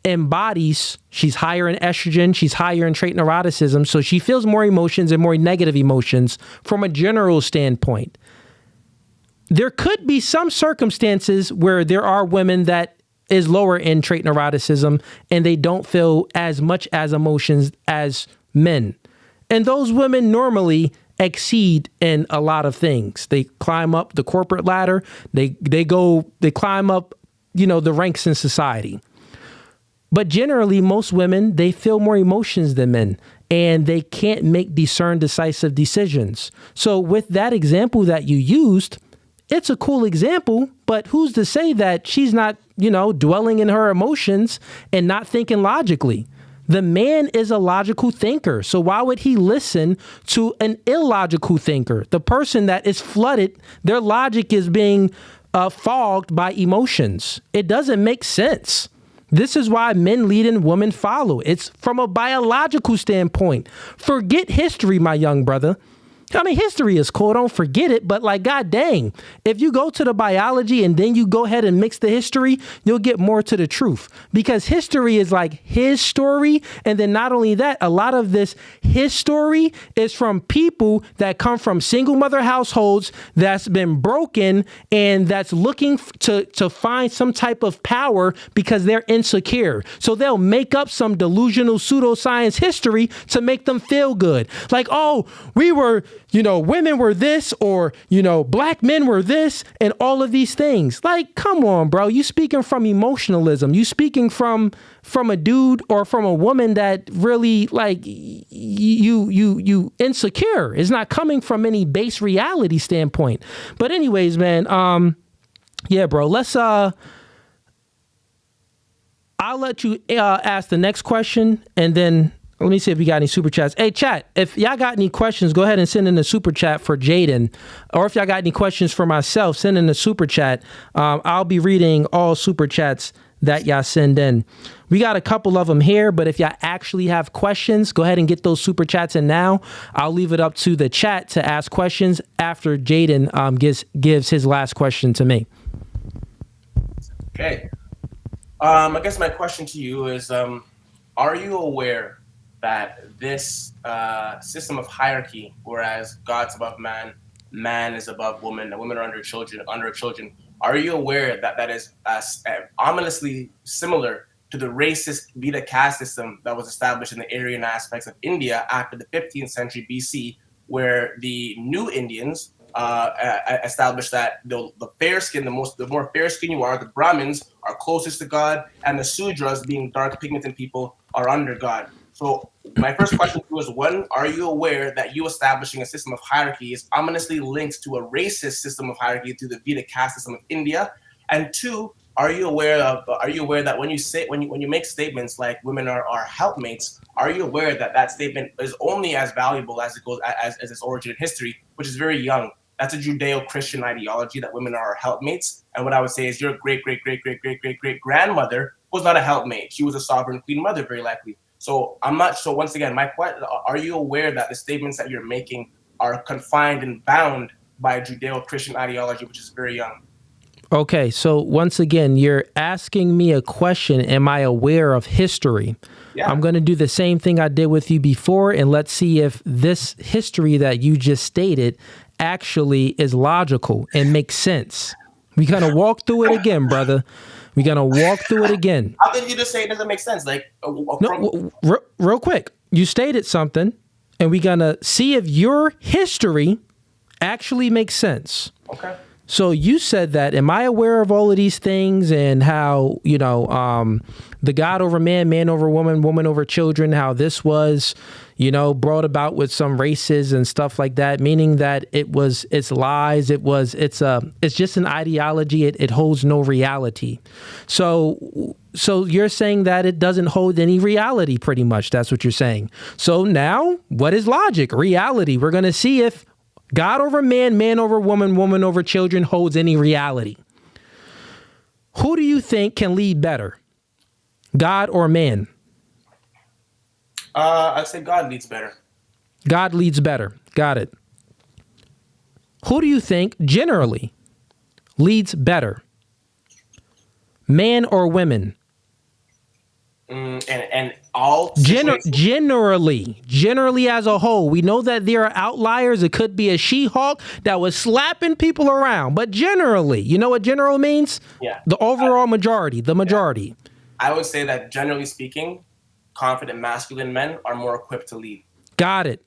embodies, she's higher in estrogen, she's higher in trait neuroticism, so she feels more emotions and more negative emotions from a general standpoint. There could be some circumstances where there are women that is lower in trait neuroticism and they don't feel as much as emotions as men. And those women normally exceed in a lot of things. They climb up the corporate ladder. They climb up, the ranks in society. But generally, most women, they feel more emotions than men, and they can't make discerned, decisive decisions. So with that example that you used, it's a cool example, but who's to say that she's not, dwelling in her emotions and not thinking logically? The man is a logical thinker. So why would he listen to an illogical thinker? The person that is flooded, their logic is being fogged by emotions. It doesn't make sense. This is why men lead and women follow. It's from a biological standpoint. Forget history, my young brother. I mean, history is cool. Don't forget it. But like, God dang, if you go to the biology and then you go ahead and mix the history, you'll get more to the truth, because history is like his story. And then not only that, a lot of this his story is from people that come from single mother households that's been broken and that's looking to find some type of power because they're insecure. So they'll make up some delusional pseudoscience history to make them feel good. Like, oh, we were, women were this, or, black men were this, and all of these things. Like, come on, bro. You speaking from emotionalism. You speaking from a dude or from a woman that really, like, you insecure. It's not coming from any base reality standpoint. But anyways, man, yeah, bro, let's, I'll let you ask the next question, and then let me see if we got any super chats. Hey, chat, if y'all got any questions, go ahead and send in a super chat for Jaden. Or if y'all got any questions for myself, send in a super chat. I'll be reading all super chats that y'all send in. We got a couple of them here, but if y'all actually have questions, go ahead and get those super chats in now. I'll leave it up to the chat to ask questions after Jaden gives his last question to me.
Okay. I guess my question to you is, are you aware that this system of hierarchy, whereas God's above man, man is above woman, and women are under children, are you aware that that is ominously similar to the racist Veda caste system that was established in the Aryan aspects of India after the 15th century BC, where the new Indians established that the fair skin, the more fair skin you are, the Brahmins are closest to God, and the Sudras, being dark pigmented people, are under God. So my first question to you is, one, are you aware that you establishing a system of hierarchy is ominously linked to a racist system of hierarchy through the Veda caste system of India? And two, are you aware that when you make statements like women are helpmates, are you aware that that statement is only as valuable as it goes as its origin in history, which is very young? That's a Judeo-Christian ideology that women are helpmates. And what I would say is your great-great-great-great-great-great-great-grandmother was not a helpmate. She was a sovereign queen mother, very likely. So once again, my question, are you aware that the statements that you're making are confined and bound by Judeo-Christian ideology, which is very young?
Okay, so once again, you're asking me a question, am I aware of history? Yeah. I'm going to do the same thing I did with you before, and let's see if this history that you just stated actually is logical and makes sense. We're going to walk through it again, brother. We're going to walk through it again.
How did you just say it doesn't make sense? Like,
real quick, you stated something, and we're going to see if your history actually makes sense.
Okay.
So you said that, am I aware of all of these things, and how, the God over man, man over woman, woman over children, how this was, brought about with some races and stuff like that, meaning that it's lies. It's just an ideology. It holds no reality. So you're saying that it doesn't hold any reality, pretty much. That's what you're saying. So now what is logic? Reality. We're going to see if God over man, man over woman, woman over children holds any reality. Who do you think can lead better? God or man?
I'd say God leads better.
God leads better. Got it. Who do you think generally leads better? Man or women?
And all
generally as a whole. We know that there are outliers. It could be a She-Hulk that was slapping people around, but generally, you know what general means?
Yeah.
The overall majority, the majority.
Yeah. I would say that generally speaking, confident masculine men are more equipped to lead.
Got it.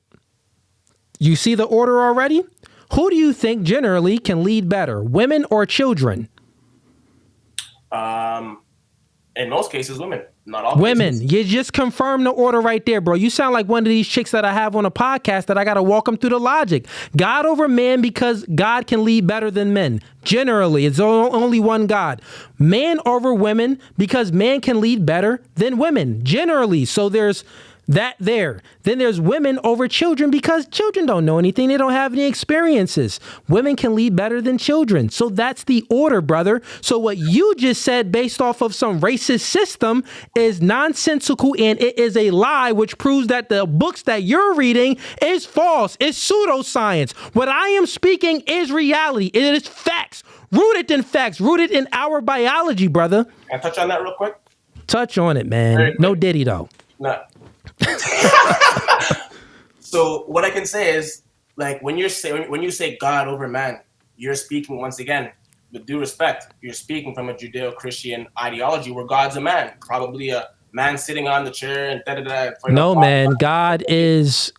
You see the order already? Who do you think generally can lead better, women or children?
In most cases, women. Not all
women.
cases.
You just confirmed the order right there, bro. You sound like one of these chicks that I have on a podcast that I got to walk them through the logic. God over man, because God can lead better than men. Generally, it's only one God. Man over women, because man can lead better than women. Generally. So there's That there. Then there's women over children because children don't know anything. They don't have any experiences. Women can lead better than children. So that's the order, brother. So what you just said based off of some racist system is nonsensical, and it is a lie, which proves that the books that you're reading is false. It's pseudoscience. What I am speaking is reality. It is facts. Rooted in our biology, brother.
Can I touch on that real quick?
Touch on it, man. No Diddy, though.
No. So what I can say is, like, when you say God over man, you're speaking, once again, with due respect, you're speaking from a Judeo-Christian ideology where God's a man, probably a man sitting on the chair and da-da-da.
No, man. God is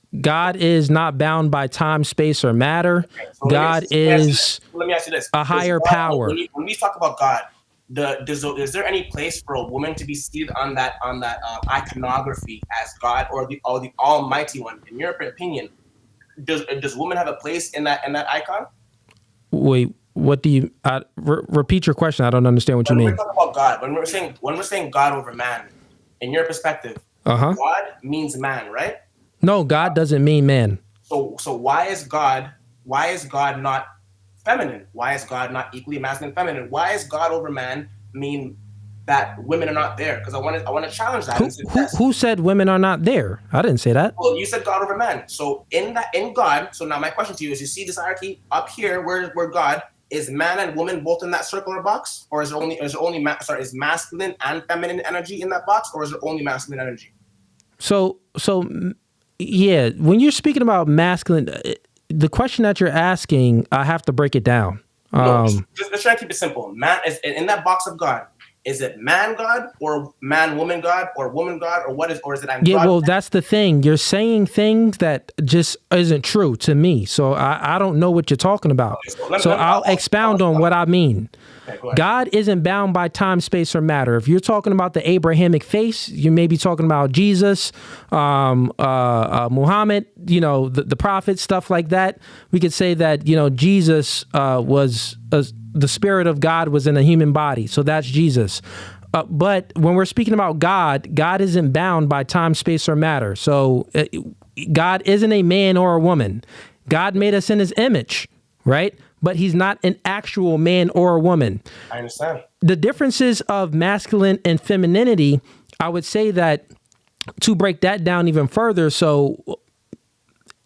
not bound by time, space, or matter. Okay, so God is
let me ask you this.
A higher power.
When we talk about God, is there any place for a woman to be seated on that iconography as God or the Almighty One? In your opinion, does woman have a place in that icon?
Wait, what do you repeat your question? I don't understand what you mean.
When we're talking about God, when we're saying God over man, in your perspective, God means man, right?
No, God doesn't mean man.
So why is God not feminine? Why is God not equally masculine and feminine? Why is God over man mean that women are not there? Because I want to challenge that.
Who said women are not there? I didn't say that.
Well, you said God over man. So in God. So now my question to you is: you see this hierarchy up here, where God is, man and woman both in that circular box, or is masculine and feminine energy in that box, or is there only masculine energy? So
yeah, when you're speaking about masculine. The question that you're asking, I have to break it down.
Just try to keep it simple. Man is in that box of God. Is it man God or man woman God or woman God or what is it?
Yeah, well, that's the thing. You're saying things that just isn't true to me. So I don't know what you're talking about. Okay, so I'll expound on what I mean. Okay, God isn't bound by time, space, or matter. If you're talking about the Abrahamic faith, you may be talking about Jesus, Muhammad, the prophets, stuff like that. We could say that, Jesus was the Spirit of God was in a human body. So that's Jesus. But when we're speaking about God, God isn't bound by time, space, or matter. So God isn't a man or a woman. God made us in his image, right? But he's not an actual man or a woman.
I understand.
The differences of masculine and femininity, I would say that to break that down even further, so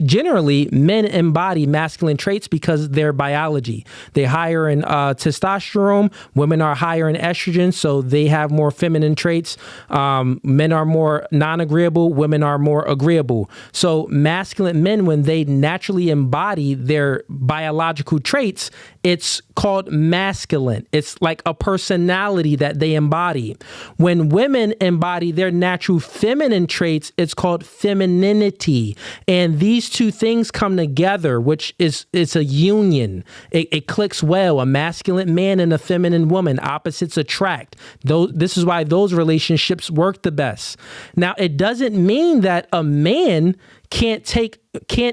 generally, men embody masculine traits because their biology. They're higher in testosterone. Women are higher in estrogen, so they have more feminine traits. Men are more non-agreeable. Women are more agreeable. So masculine men, when they naturally embody their biological traits, it's called masculine. It's like a personality that they embody. When women embody their natural feminine traits, it's called femininity. And these two things come together, which is it's a union. It clicks well. A masculine man and a feminine woman, opposites attract. This is why those relationships work the best. Now, it doesn't mean that a man can't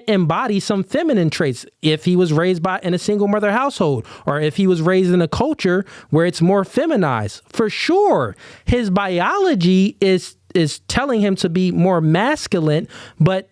embody some feminine traits if he was raised in a single mother household, or if he was raised in a culture where it's more feminized. For sure, his biology is telling him to be more masculine, but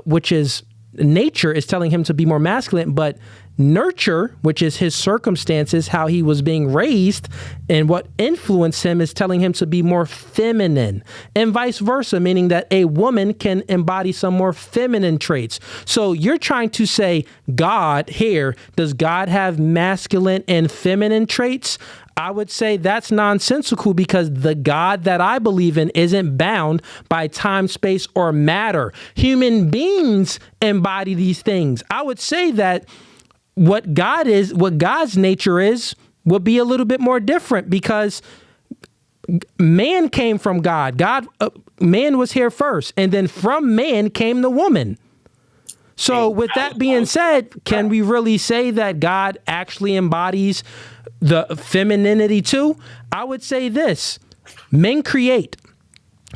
which is nature is telling him to be more masculine, but nurture, which is his circumstances, how he was being raised, and what influenced him is telling him to be more feminine, and vice versa, meaning that a woman can embody some more feminine traits. So you're trying to say God here, does God have masculine and feminine traits? I would say that's nonsensical because the God that I believe in isn't bound by time, space, or matter. Human beings embody these things. I would say that what God's nature is, would be a little bit more different because man came from God. Man was here first, and then from man came the woman. So with that being said, can we really say that God actually embodies the femininity too? I would say this: men create.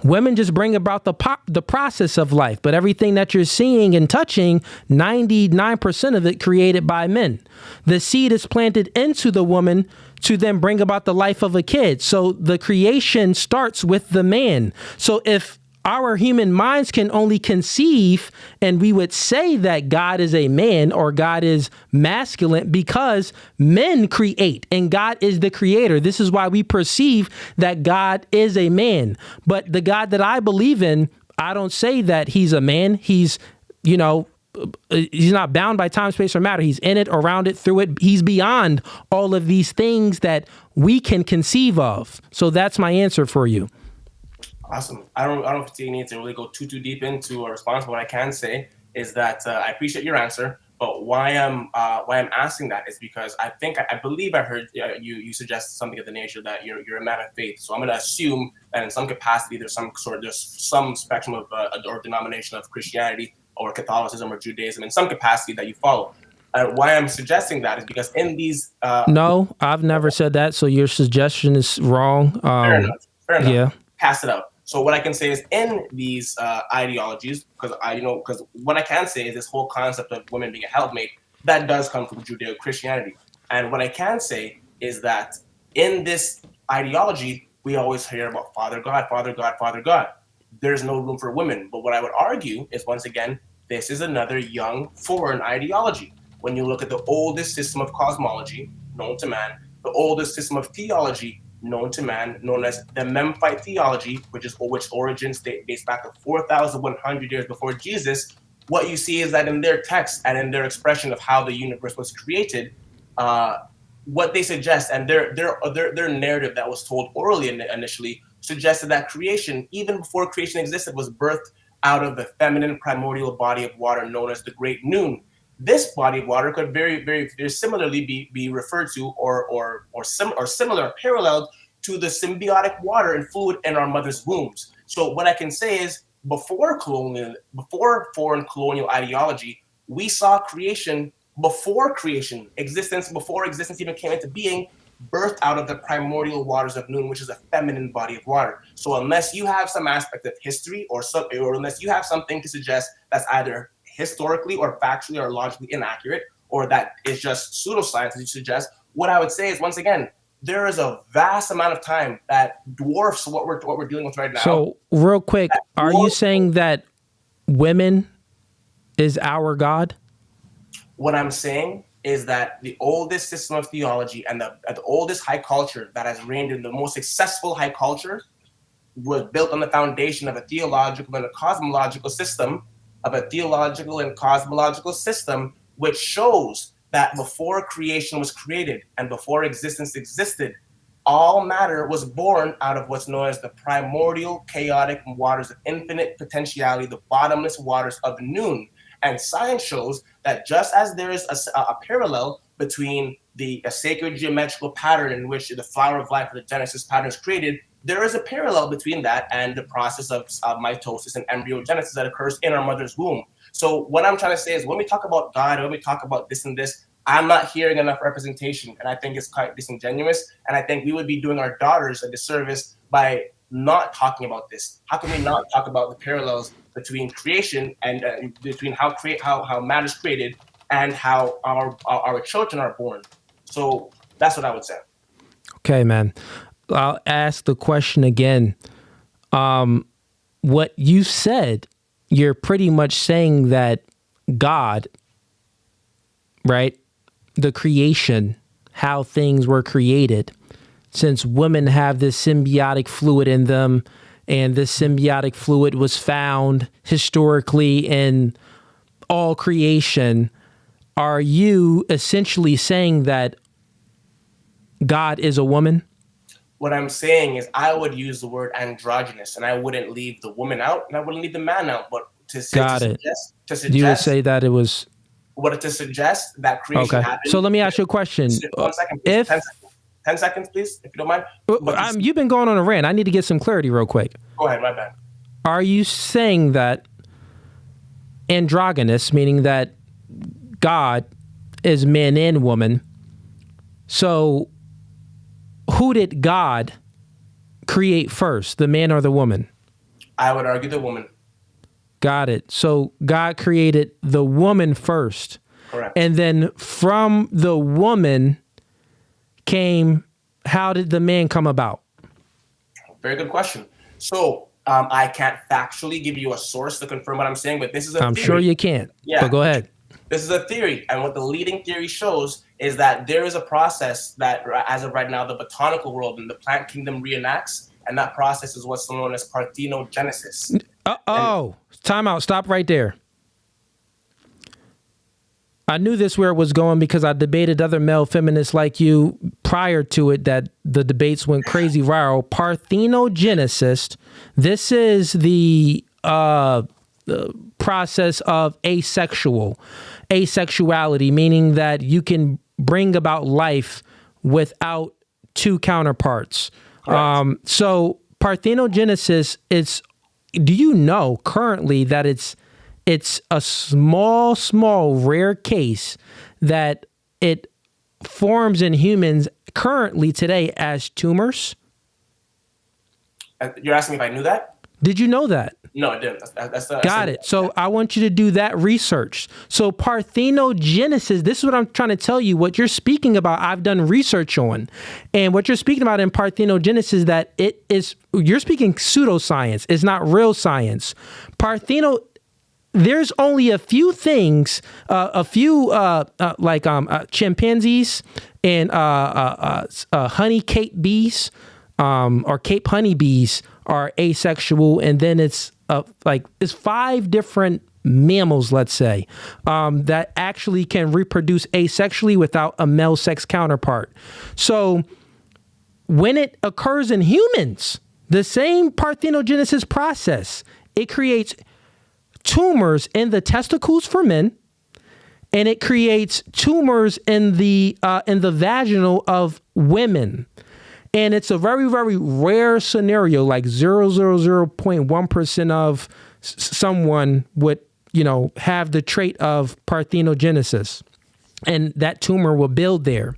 Women just bring about the process of life, but everything that you're seeing and touching, 99% of it created by men. The seed is planted into the woman to then bring about the life of a kid. So the creation starts with the man. So if our human minds can only conceive, and we would say that God is a man or God is masculine because men create and God is the creator. This is why we perceive that God is a man. But the God that I believe in, I don't say that he's a man. He's, he's not bound by time, space, or matter. He's in it, around it, through it. He's beyond all of these things that we can conceive of. So that's my answer for you.
Awesome. I don't think you need to really go too deep into a response. But what I can say is that I appreciate your answer. But why I'm asking that is because I believe I heard you suggest something of the nature that you're a man of faith. So I'm going to assume that in some capacity there's some spectrum of or denomination of Christianity or Catholicism or Judaism in some capacity that you follow. Why I'm suggesting that is because in these
no, I've never said that. So your suggestion is wrong.
Fair enough.
Yeah.
Pass it out. So what I can say is in these ideologies, because what I can say is this whole concept of women being a helpmate, that does come from Judeo-Christianity. And what I can say is that in this ideology, we always hear about Father God, Father God, Father God. There's no room for women. But what I would argue is, once again, this is another young foreign ideology. When you look at the oldest system of cosmology known to man, the oldest system of theology known to man, known as the Memphite theology, which origins dates back to 4,100 years before Jesus, what you see is that in their text and in their expression of how the universe was created, what they suggest and their narrative that was told orally initially suggested that creation, even before creation existed, was birthed out of the feminine primordial body of water known as the Great Noon. This body of water could very, very, very similarly be referred to or similar, paralleled to the symbiotic water and fluid in our mother's wombs. So what I can say is, before foreign colonial ideology, we saw creation before existence even came into being, birthed out of the primordial waters of Noon, which is a feminine body of water. So unless you have some aspect of history or unless you have something to suggest that's either historically or factually or logically inaccurate, or that is just pseudoscience, as you suggest, what I would say is, once again, there is a vast amount of time that dwarfs what we're dealing with right now.
So real quick, are you saying that women is our God?
What I'm saying is that the oldest system of theology and the oldest high culture that has reigned in the most successful high culture was built on the foundation of a theological and a cosmological system, which shows that before creation was created and before existence existed, all matter was born out of what's known as the primordial chaotic waters of infinite potentiality, the bottomless waters of Noon. And science shows that just as there is a parallel between a sacred geometrical pattern in which the flower of life or the Genesis pattern is created, there is a parallel between that and the process of mitosis and embryogenesis that occurs in our mother's womb. So what I'm trying to say is, when we talk about God, when we talk about this and this, I'm not hearing enough representation, and I think it's quite disingenuous, and I think we would be doing our daughters a disservice by not talking about this. How can we not talk about the parallels between creation and between how matter is created and how our children are born? So that's what I would say.
Okay, man. I'll ask the question again. What you said, you're pretty much saying that God, right? The creation, how things were created, since women have this symbiotic fluid in them, and this symbiotic fluid was found historically in all creation, are you essentially saying that God is a woman?
What I'm saying is, I would use the word androgynous, and I wouldn't leave the woman out, and I wouldn't leave the man out. But to suggest,
you would say that it was.
What to suggest that creation happened.
So let me ask you a question.
1 second, please. 10 seconds, please, if you don't mind.
You've been going on a rant. I need to get some clarity real quick.
Go ahead, my bad.
Are you saying that androgynous, meaning that God is man and woman, so who did God create first, the man or the woman?
I would argue the woman.
Got it. So God created the woman first.
Correct.
And then from the woman came, how did the man come about?
Very good question. So I can't factually give you a source to confirm what I'm saying, but this is a
I'm
theory.
sure you can't.
Yeah.
But go ahead.
This is a theory, and what the leading theory shows is that there is a process that, as of right now, the botanical world and the plant kingdom reenacts, and that process is what's known as parthenogenesis.
Time out. Stop right there. I knew this where it was going because I debated other male feminists like you prior to it, that the debates went crazy viral. Parthenogenesis. This is the process of asexuality, meaning that you can bring about life without two counterparts. So parthenogenesis is, do you know currently that it's a small, rare case that it forms in humans currently today as tumors?
You're asking me if I knew that?
Did you know that?
No, I didn't.
Got it. So I want you to do that research. So parthenogenesis, this is what I'm trying to tell you. What you're speaking about, I've done research on. And what you're speaking about in parthenogenesis, that you're speaking pseudoscience. It's not real science. There's only a few things, chimpanzees and honey Cape bees or Cape honeybees are asexual, and then it's 5 different mammals, let's say, that actually can reproduce asexually without a male sex counterpart. So when it occurs in humans, the same parthenogenesis process, it creates tumors in the testicles for men, and it creates tumors in the vaginal of women. And it's a very, very rare scenario, like 0.1% of someone would, have the trait of parthenogenesis, and that tumor will build there.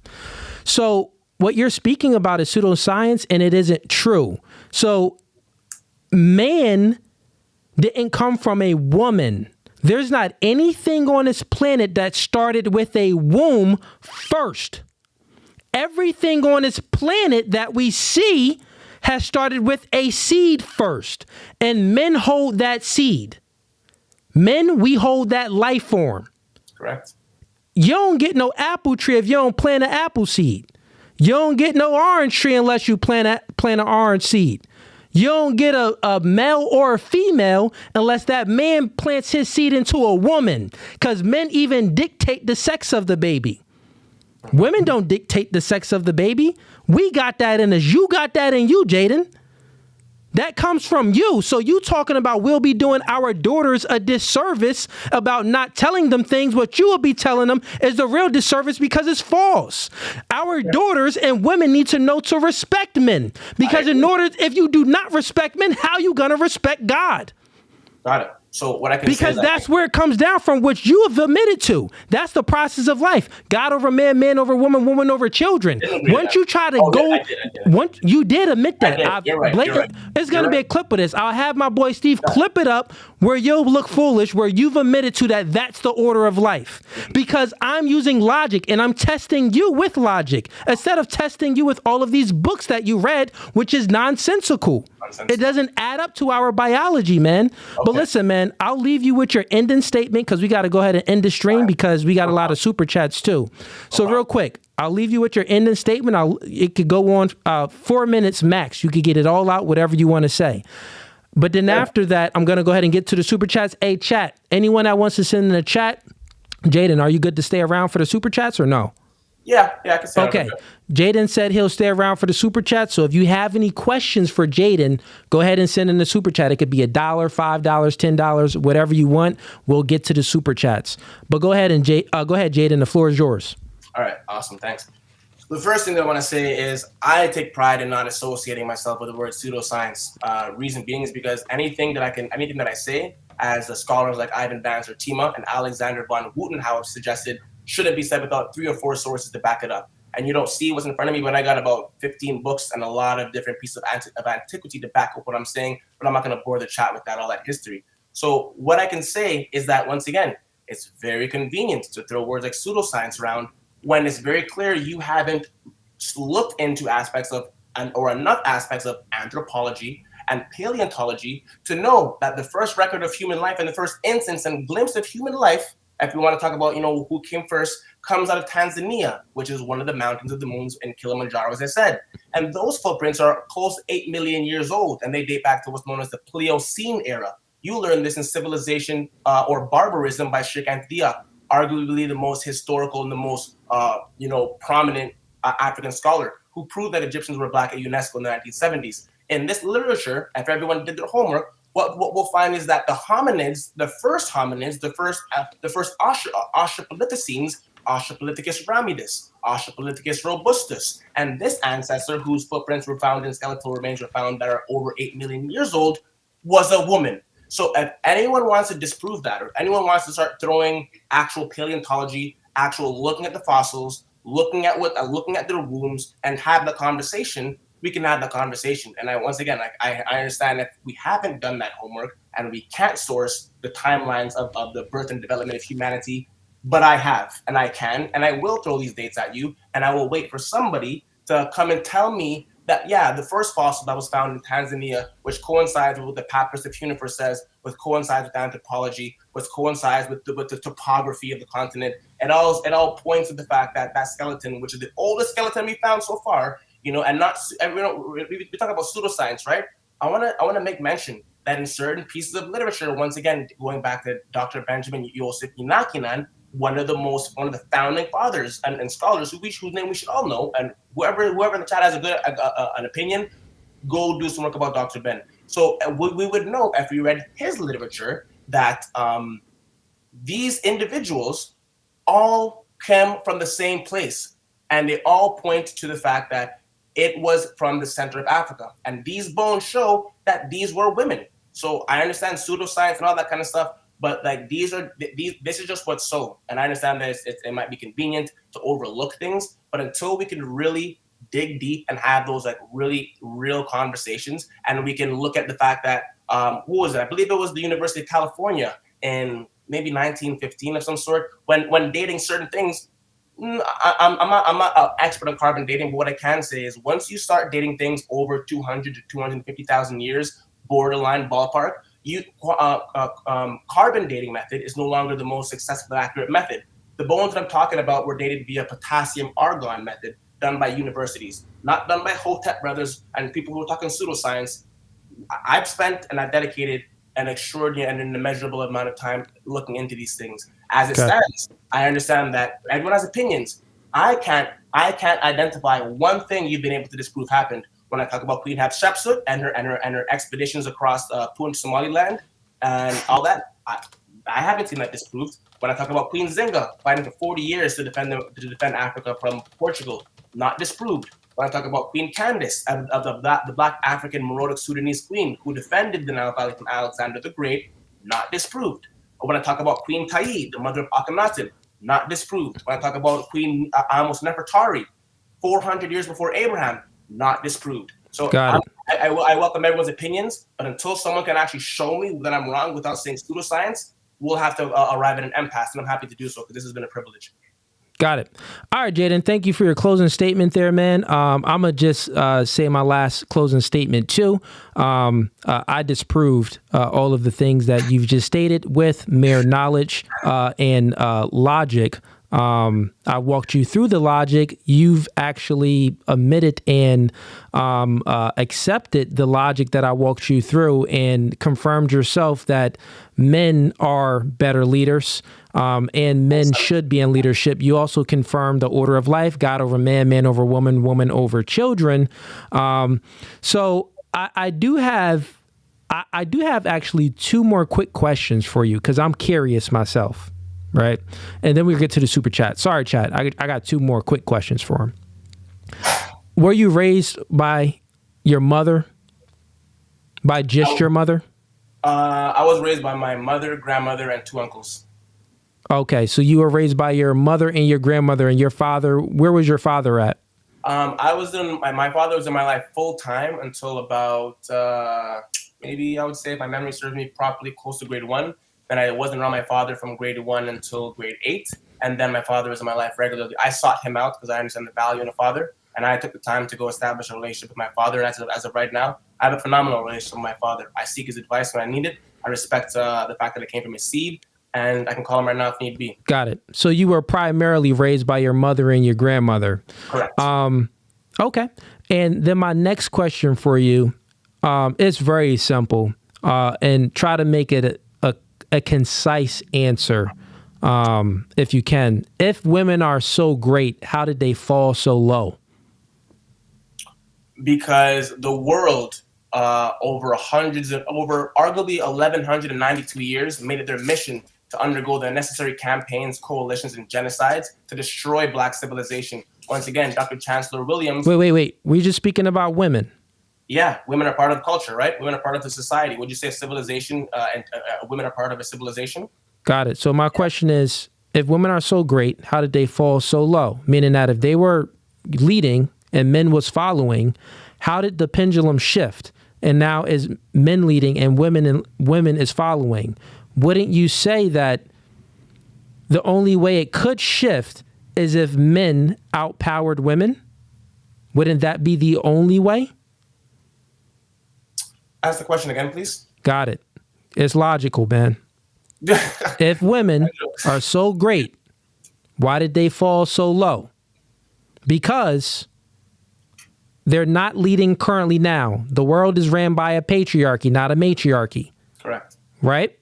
So what you're speaking about is pseudoscience, and it isn't true. So man didn't come from a woman. There's not anything on this planet that started with a womb first. Everything on this planet that we see has started with a seed first, and men hold that seed. Men, we hold that life form.
Correct. You
don't get no apple tree if you don't plant an apple seed. You don't get no orange tree unless you plant an orange seed. You don't get a male or a female unless that man plants his seed into a woman, because men even dictate the sex of the baby. Women don't dictate the sex of the baby. We got that in us. You got that in you, Jaden. That comes from you. So you talking about we'll be doing our daughters a disservice about not telling them things. What you will be telling them is the real disservice, because it's false. Our daughters and women need to know to respect men, because if you do not respect men, how you going to respect God?
Got it. So what I can
because
say
that's where it comes down from, which you have admitted to. That's the process of life. God over man, man over woman, woman over children. Once you try to once you did admit that.
You're right.
It's going to be a clip of this. I'll have my boy Steve clip it up where you'll look foolish, where you've admitted to that that's the order of life. Because I'm using logic and I'm testing you with logic instead of testing you with all of these books that you read, which is nonsensical. It doesn't add up to our biology, man. Okay. But listen, man, I'll leave you with your ending statement, because we got to go ahead and end the stream because we got a lot of super chats too. So real quick, I'll leave you with your ending statement. It could go on 4 minutes max. You could get it all out, whatever you want to say. But then after that, I'm going to go ahead and get to the super chats. Hey, chat, anyone that wants to send in a chat, Jaden, are you good to stay around for the super chats or no?
Yeah, I can say
okay. Jaden said he'll stay around for the super chat. So if you have any questions for Jaden, go ahead and send in the super chat. It could be $1, $5, $10, whatever you want. We'll get to the super chats. But go ahead, Jaden. The floor is yours.
All right. Awesome. Thanks. The first thing that I want to say is I take pride in not associating myself with the word pseudoscience. Reason being is because anything that I say, as the scholars like Ivan Vance or Tima and Alexander von Wutenhauer suggested, shouldn't be said without 3 or 4 sources to back it up. And you don't see what's in front of me, but I got about 15 books and a lot of different pieces of antiquity to back up what I'm saying, but I'm not going to bore the chat with all that history. So what I can say is that, once again, it's very convenient to throw words like pseudoscience around when it's very clear you haven't looked into aspects of or enough aspects of anthropology and paleontology to know that the first record of human life and the first instance and glimpse of human life, if we want to talk about, who came first, comes out of Tanzania, which is one of the mountains of the moons in Kilimanjaro, as I said. And those footprints are close to 8 million years old, and they date back to what's known as the Pliocene era. You learn this in Civilization or Barbarism by Sheikh Anta, arguably the most historical and the most, prominent African scholar, who proved that Egyptians were Black at UNESCO in the 1970s. In this literature, if everyone did their homework, what we'll find is that the hominids, the first Australopithecines, Australopithecus ramidus, Australopithecus robustus, and this ancestor, whose footprints were found in skeletal remains were found that are over 8 million years old, was a woman. So if anyone wants to disprove that, or anyone wants to start throwing actual paleontology, actual looking at the fossils, looking at their wombs, and have the conversation, we can have the conversation. And once again, I understand if we haven't done that homework and we can't source the timelines of the birth and development of humanity, but I have, and I can, and I will throw these dates at you, and I will wait for somebody to come and tell me that, yeah, the first fossil that was found in Tanzania, which coincides with what the Papyrus of Juniper says, which coincides with anthropology, which coincides with the topography of the continent, it all points to the fact that that skeleton, which is the oldest skeleton we found so far, we talk about pseudoscience, right? I want to make mention that in certain pieces of literature, once again, going back to Dr. Benjamin Joseph Inakinan, one of the founding fathers and scholars whose name we should all know, and whoever in the chat has an opinion, go do some work about Dr. Ben. So we would know if we read his literature that these individuals all came from the same place, and they all point to the fact that it was from the center of Africa, and these bones show that these were women. So I understand pseudoscience and all that kind of stuff, but like this is just what's so. And I understand that it might be convenient to overlook things, but until we can really dig deep and have those like really real conversations, and we can look at the fact that who was it? I believe it was the University of California in maybe 1915 of some sort, when dating certain things. I'm not an expert on carbon dating, but what I can say is once you start dating things over 200 to 250,000 years, borderline ballpark, carbon dating method is no longer the most successful and accurate method. The bones that I'm talking about were dated via potassium argon method done by universities, not done by Hotep brothers and people who are talking pseudoscience. I've spent and I've dedicated an extraordinary and an immeasurable amount of time looking into these things. As it stands, I understand that everyone has opinions. I can't identify one thing you've been able to disprove happened. When I talk about Queen Hatshepsut and her expeditions across Punt, Somaliland, and all that, I haven't seen that disproved. When I talk about Queen Zinga fighting for 40 years to defend Africa from Portugal, not disproved. When I talk about Queen Candace, of the Black African Morodic Sudanese queen who defended the Nile Valley from Alexander the Great, not disproved. Or when I talk about Queen Taid, the mother of Akhenaten, not disproved. When I talk about Queen Amos Nefertari, 400 years before Abraham, not disproved. So I welcome everyone's opinions, but until someone can actually show me that I'm wrong without saying pseudoscience, we'll have to arrive at an impasse, and I'm happy to do so because this has been a privilege.
Got it. All right, Jaden, thank you for your closing statement there, man. I'm going to just say my last closing statement, too. I disproved all of the things that you've just stated with mere knowledge and logic. I walked you through the logic. You've actually admitted and accepted the logic that I walked you through and confirmed yourself that men are better leaders. And men should be in leadership. You also confirmed the order of life: God over man, man over woman, woman over children. So I do have actually two more quick questions for you because I'm curious myself, right? And then we'll get to the super chat. Sorry, chat. I got two more quick questions for him. Were you raised by your mother? By just your mother?
I was raised by my mother, grandmother, and two uncles.
Okay, so you were raised by your mother and your grandmother, and your father. Where was your father at?
My father was in my life full time until about maybe I would say, if my memory serves me properly, close to grade 1. Then I wasn't around my father from grade 1 until grade 8, and then my father was in my life regularly. I sought him out because I understand the value in a father, and I took the time to go establish a relationship with my father. And as of right now, I have a phenomenal relationship with my father. I seek his advice when I need it. I respect the fact that it came from his seed, and I can call him right now if need be.
Got it. So you were primarily raised by your mother and your grandmother.
Correct.
Okay. And then my next question for you, it's very simple, and try to make it a concise answer, if you can. If women are so great, how did they fall so low?
Because the world, over arguably 1,192 years, made it their mission to undergo the necessary campaigns, coalitions, and genocides to destroy Black civilization. Once again, Dr. Chancellor Williams.
Wait. We're just speaking about women.
Yeah, women are part of culture, right? Women are part of the society. Would you say civilization and women are part of a civilization?
Got it. So my question is, if women are so great, how did they fall so low? Meaning that if they were leading and men was following, how did the pendulum shift? And now is men leading and women is following? Wouldn't you say that the only way it could shift is if men outpowered women? Wouldn't that be the only way?
Ask the question again, please.
Got it. It's logical, man. If women are so great, why did they fall so low? Because they're not leading currently now. The world is ran by a patriarchy, not a matriarchy.
Correct.
Right?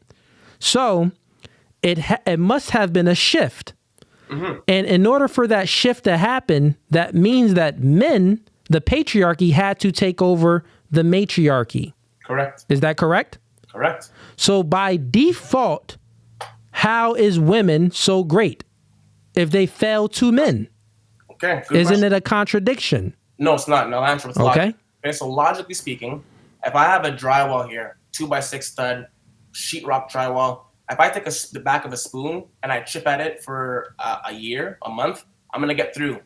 So it must have been a shift. Mm-hmm. And in order for that shift to happen, that means that men, the patriarchy, had to take over the matriarchy.
Correct.
Is that correct?
Correct.
So by default, how is women so great if they fell to men?
Okay.
Isn't it a contradiction?
No, it's not. No, answer with logic. Okay. So logically speaking, if I have a drywall here, 2x6 stud, sheetrock drywall, if I take the back of a spoon and I chip at it for a year, a month, I'm going to get through.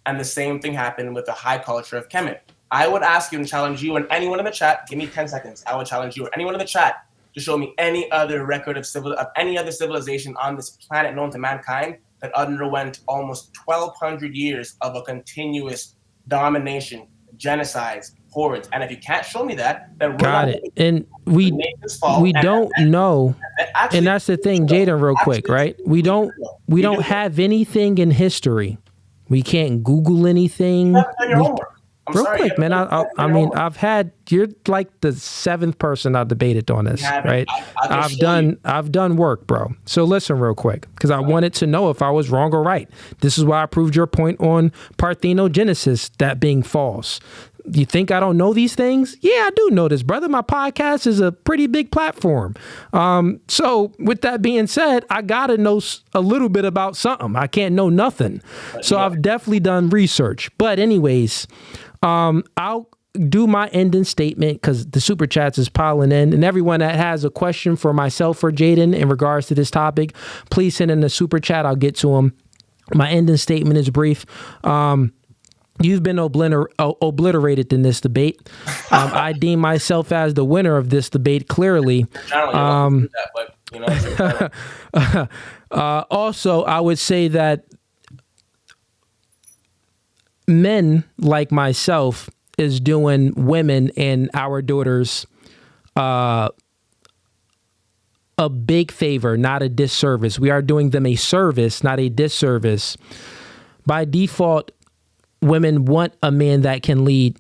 And the same thing happened with the high culture of Kemet. I would ask you and challenge you and anyone in the chat, give me 10 seconds. I would challenge you or anyone in the chat to show me any other record of any other civilization on this planet known to mankind that underwent almost 1,200 years of a continuous domination, genocides, hordes. And if you can't show me that, then
got it. And we don't know. And that's the thing, Jaden, real quick, right? We don't have anything in history. We can't Google anything. Real quick, man. I mean, you're like the 7th person I've debated on this, right? I've done work, bro. So listen real quick, because I wanted to know if I was wrong or right. This is why I proved your point on parthenogenesis, that being false. You think I don't know these things? Yeah, I do know this, brother. My podcast is a pretty big platform. So with that being said, I got to know a little bit about something. I can't know nothing. So I've definitely done research. But anyways, I'll do my ending statement because the super chats is piling in, and everyone that has a question for myself or Jaden in regards to this topic, please send in a super chat. I'll get to them. My ending statement is brief. You've been obliterated in this debate. I deem myself as the winner of this debate, clearly. Also, I would say that men like myself is doing women and our daughters a big favor, not a disservice. We are doing them a service, not a disservice. By default, women want a man that can lead.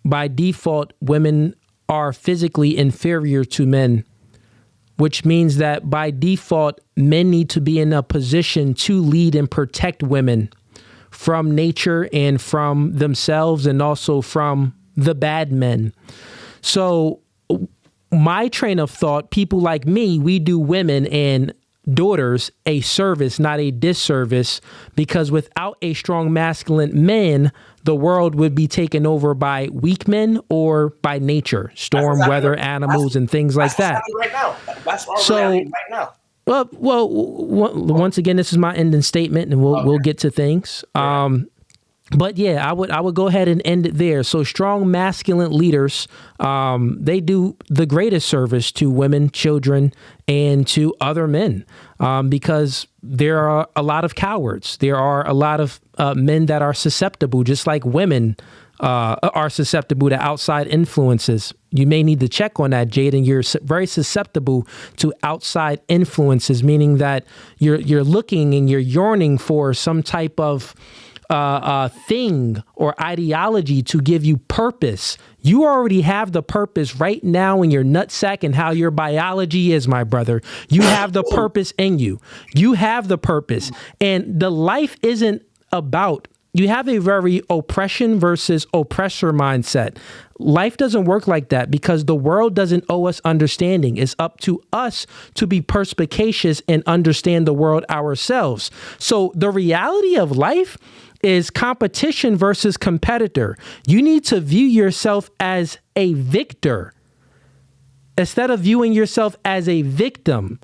By default, women are physically inferior to men, which means that by default, men need to be in a position to lead and protect women from nature and from themselves and also from the bad men. So my train of thought, people like me, we do women and daughters a service, not a disservice, because without a strong masculine man, the world would be taken over by weak men or by nature, storm, weather, animals, and things like that.
Right now. That's our reality right now.
Well, once again, this is my ending statement, and we'll get to things. But yeah, I would go ahead and end it there. So strong masculine leaders, they do the greatest service to women, children, and to other men, because there are a lot of cowards. There are a lot of men that are susceptible, just like women are susceptible to outside influences. You may need to check on that, Jaden. You're very susceptible to outside influences, meaning that you're looking and you're yearning for some type of thing or ideology to give you purpose. You already have the purpose right now in your nutsack and how your biology is, my brother. You have the purpose in you. You have the purpose. And the life isn't about, you have a very oppression versus oppressor mindset. Life doesn't work like that because the world doesn't owe us understanding. It's up to us to be perspicacious and understand the world ourselves. So the reality of life is competition versus competitor. You need to view yourself as a victor instead of viewing yourself as a victim.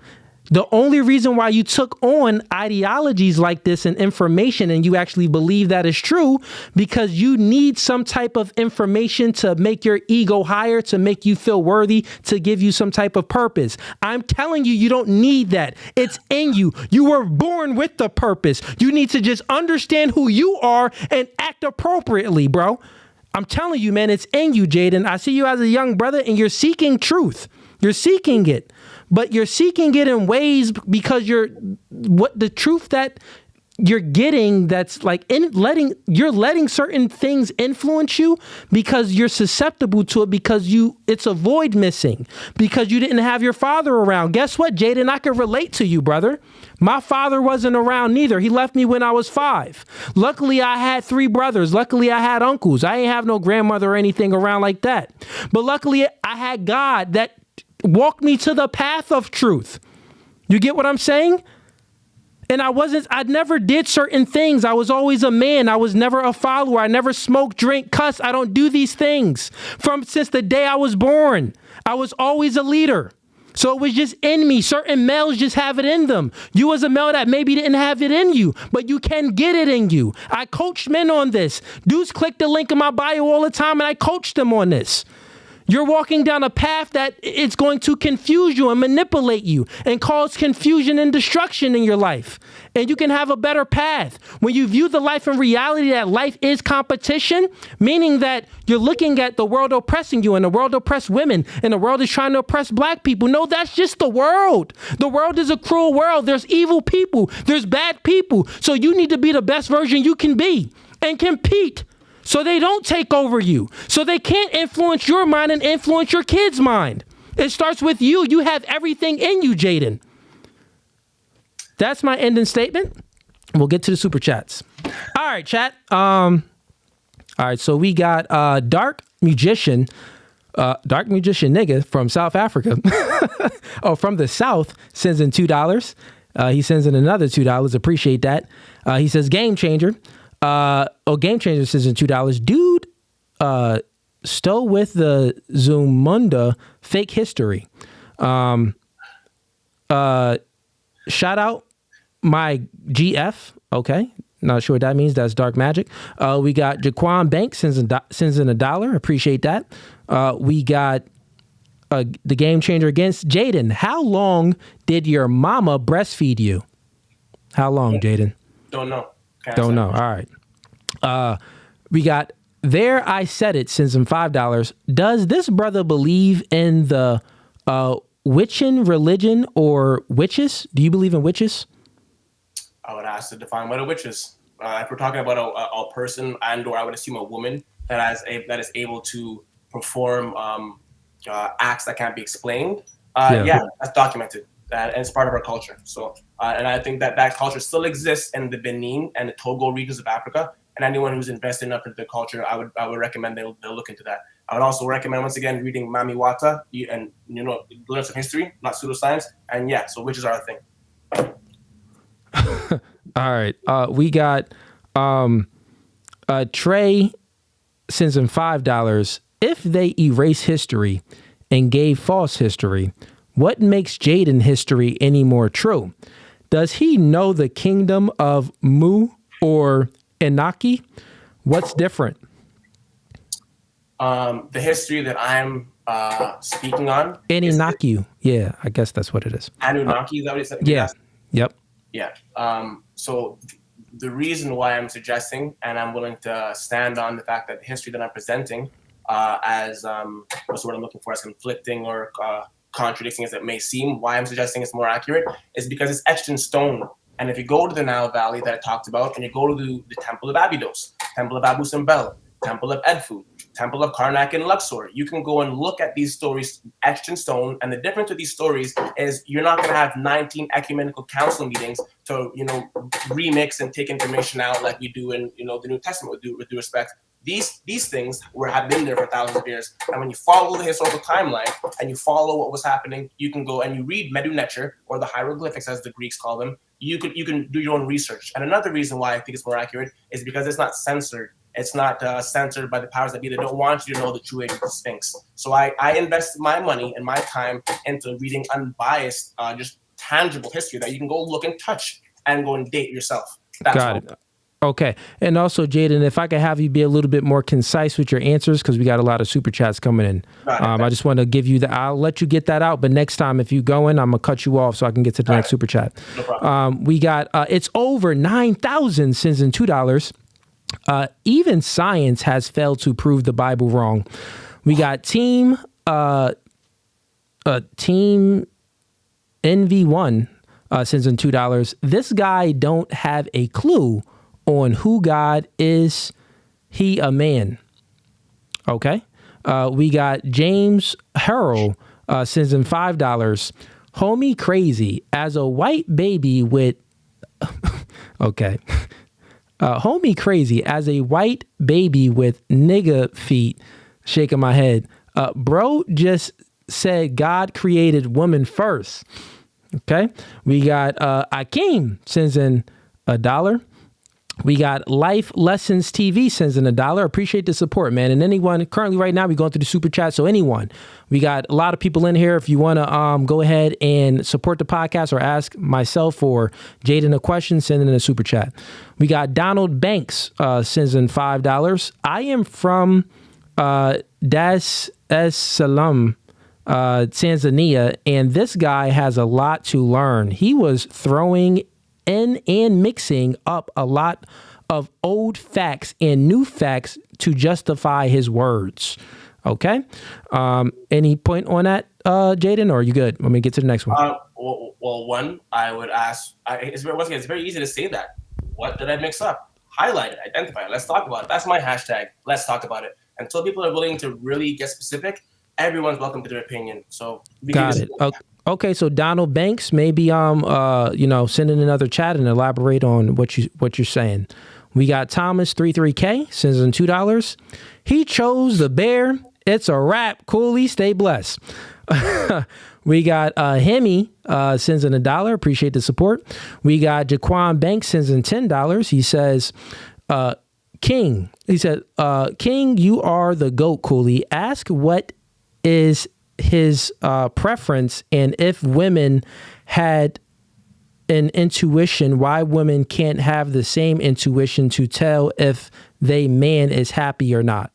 The only reason why you took on ideologies like this and information and you actually believe that is true, because you need some type of information to make your ego higher, to make you feel worthy, to give you some type of purpose. I'm telling you, you don't need that. It's in you. You were born with the purpose. You need to just understand who you are and act appropriately, bro. I'm telling you, man, it's in you, Jaden. I see you as a young brother and you're seeking truth. You're seeking it. But you're seeking it in ways because what the truth that you're getting, that's like you're letting certain things influence you because you're susceptible to it, because it's a void missing, because you didn't have your father around. Guess what, Jaden? I can relate to you, brother. My father wasn't around neither. He left me when I was 5. Luckily, I had 3 brothers. Luckily, I had uncles. I ain't have no grandmother or anything around like that. But luckily, I had God that walk me to the path of truth. You get what I'm saying? And I never did certain things. I was always a man. I was never a follower. I never smoked, drink, cuss. I don't do these things since the day I was born. I was always a leader. So it was just in me. Certain males just have it in them. You was a male that maybe didn't have it in you, but you can get it in you. I coached men on this. Dudes click the link in my bio all the time and I coached them on this. You're walking down a path that it's going to confuse you and manipulate you and cause confusion and destruction in your life. And you can have a better path. When you view the life in reality that life is competition, meaning that you're looking at the world oppressing you and the world oppress women and the world is trying to oppress black people. No, that's just the world. The world is a cruel world. There's evil people. There's bad people. So you need to be the best version you can be and compete. So they don't take over you. So they can't influence your mind and influence your kid's mind. It starts with you. You have everything in you, Jaden. That's my ending statement. We'll get to the super chats. All right, chat. All right, so we got Dark Magician nigga from South Africa. Oh, from the South, sends in $2. He sends in another $2. Appreciate that. He says, Game Changer. Game Changer says in $2. Dude, stole with the Zumunda fake history. Shout out my GF. Okay. Not sure what that means. That's dark magic. We got Jaquan Banks sends in $1. Appreciate that. We got the Game Changer against Jaden. How long did your mama breastfeed you? How long, Jaden?
Don't know.
Don't know. All right. We got There I Said It sends him $5. Does this brother believe in the witching religion or witches? Do you believe in witches?
I would ask to define what a witch is. If we're talking about a person or I would assume a woman that is able to perform acts that can't be explained. Yeah, that's documented. And it's part of our culture. So, and I think that culture still exists in the Benin and the Togo regions of Africa. And anyone who's invested enough into the culture, I would recommend they'll look into that. I would also recommend, once again, reading Mami Wata and, learn some history, not pseudoscience. And yeah, so witches are a thing.
All right. We got Trey sends him $5. If they erase history and gave false history, what makes Jaden history any more true? Does he know the kingdom of Mu or Inaki? What's different?
The history that I'm speaking on
Anunnaki. Yeah, I guess that's what it is.
Anunnaki. Is that what you said?
Yeah. Yep.
Yeah. So the reason why I'm suggesting, and I'm willing to stand on the fact that the history that I'm presenting as what's the word I'm looking for, as conflicting or contradicting as it may seem, why I'm suggesting it's more accurate is because it's etched in stone. And if you go to the Nile Valley that I talked about, and you go to the Temple of Abydos, Temple of Abu Simbel, Temple of Edfu, Temple of Karnak and Luxor, you can go and look at these stories etched in stone. And the difference with these stories is you're not going to have 19 ecumenical council meetings to, remix and take information out like we do in, the New Testament with due respect. These things have been there for thousands of years. And when you follow the historical timeline and you follow what was happening, you can go and you read Medu Neter, or the hieroglyphics as the Greeks call them. You can do your own research. And another reason why I think it's more accurate is because it's not censored. It's not censored by the powers that be. They don't want you to know the true age of the Sphinx. So I invest my money and my time into reading unbiased, just tangible history that you can go look and touch and go and date yourself. That's
Got it. Okay. And also, Jaden, if I could have you be a little bit more concise with your answers, because we got a lot of super chats coming in. I just want to give you I'll let you get that out, but next time if you go in, I'm going to cut you off so I can get to the next super chat.
No problem.
We got, it's over 9,000 sends in $2. Even science has failed to prove the Bible wrong. We got Team NV1 sends in $2. This guy don't have a clue on who God is. He a man. Okay. We got James Harrell sends in $5. Homie crazy as a white baby with okay. Homie crazy as a white baby with nigga feet. Shaking my head. Bro just said God created woman first. Okay. We got Akeem sends in $1. We got Life Lessons TV sends in $1. Appreciate the support, man. And anyone currently right now, we're going through the super chat. So anyone, we got a lot of people in here. If you want to go ahead and support the podcast or ask myself or Jaden a question, send in a super chat. We got Donald Banks sends in $5. I am from Das es Salaam, Tanzania, and this guy has a lot to learn. He was throwing in and mixing up a lot of old facts and new facts to justify his words. Okay. Any point on that, Jaden, or are you good? Let me get to the next one.
Well, one, I would ask, it's very easy to say that. What did I mix up? Highlight it, identify it. Let's talk about it. That's my hashtag. Let's talk about it. Until people are willing to really get specific, everyone's welcome to their opinion. So
got it. Okay, so Donald Banks, maybe send in another chat and elaborate on what you're saying. We got Thomas 33K sends in $2. He chose the bear. It's a wrap. Cooley, stay blessed. We got Hemi sends in $1. Appreciate the support. We got Jaquan Banks sends in $10. He says, King. He said, King, you are the GOAT, Cooley. Ask what is his preference, and if women had an intuition, why women can't have the same intuition to tell if they man is happy or not.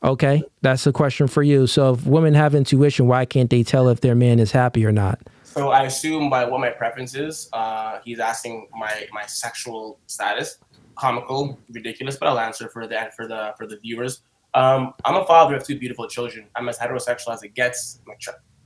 Okay, that's a question for you. So if women have intuition, why can't they tell if their man is happy or not?
So I assume by what my preference is, he's asking my sexual status. Comical, ridiculous, but I'll answer for the viewers. I'm a father of 2 beautiful children. I'm as heterosexual as it gets.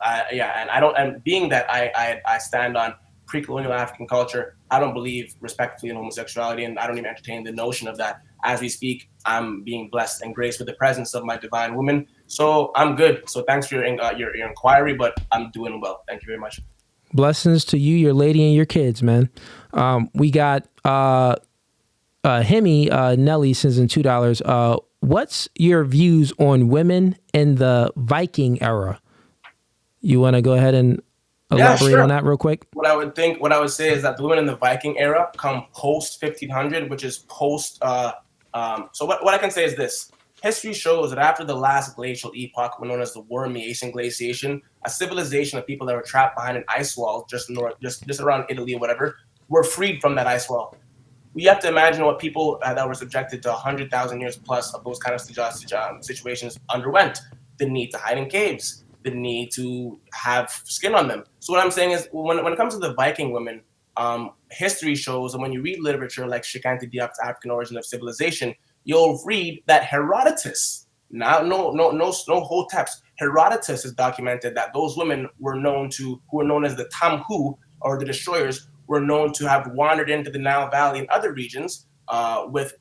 And being that I stand on pre-colonial African culture, I don't believe respectfully in homosexuality, and I don't even entertain the notion of that. As we speak, I'm being blessed and graced with the presence of my divine woman, so I'm good. So thanks for your inquiry, but I'm doing well. Thank you very much.
Blessings to you, your lady, and your kids, man. We got Hemi Nelly sends in $2. What's your views on women in the Viking era? You want to go ahead and elaborate on that real quick?
What I would say is that the women in the Viking era come post 1500, which is post. So what I can say is this: history shows that after the last glacial epoch, known as the Warm-Eocene glaciation, a civilization of people that were trapped behind an ice wall just around Italy or whatever, were freed from that ice wall. we have to imagine what people that were subjected to 100,000 years plus of those kind of situations underwent. The need to hide in caves, the need to have skin on them. So what I'm saying is, when it comes to the Viking women, history shows, and when you read literature like Shikanti Diop's African Origin of Civilization, you'll read that Herodotus, no Hoteps, Herodotus has documented that those women who were known as the Tamhu, or the destroyers, were known to have wandered into the Nile Valley and other regions with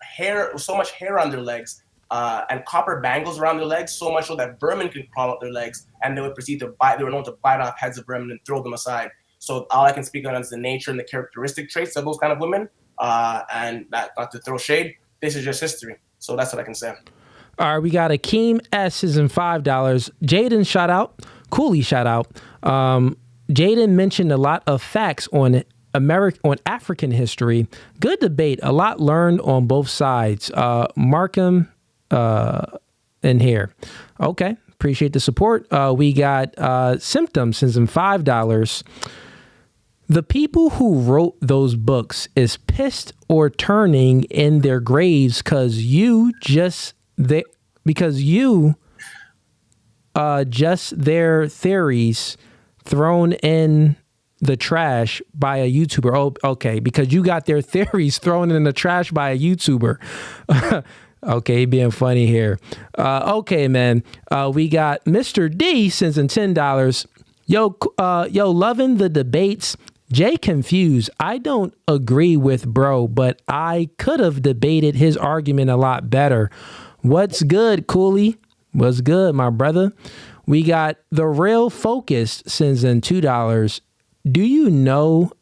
hair, so much hair on their legs, and copper bangles around their legs, so much so that vermin could crawl up their legs, and they would proceed to bite. They were known to bite off heads of vermin and throw them aside. So all I can speak on is the nature and the characteristic traits of those kind of women, and not to throw shade. This is just history. So that's what I can say.
All right, we got Akeem S is in $5. Jaden shout out. Cooley shout out. Jaden mentioned a lot of facts on African history. Good debate. A lot learned on both sides. Markham in here. Okay, appreciate the support. We got Symptoms is in $5. The people who wrote those books is pissed or turning in their graves because you just their theories thrown in the trash by a YouTuber. Oh, okay, because you got their theories thrown in the trash by a YouTuber. Okay, being funny here. Okay, man. We got Mr. D sends in $10. Yo, loving the debates. Jay confused. I don't agree with bro, but I could have debated his argument a lot better. What's good, Cooley? What's good, my brother? We got The Real Focus sends in $2. Do you know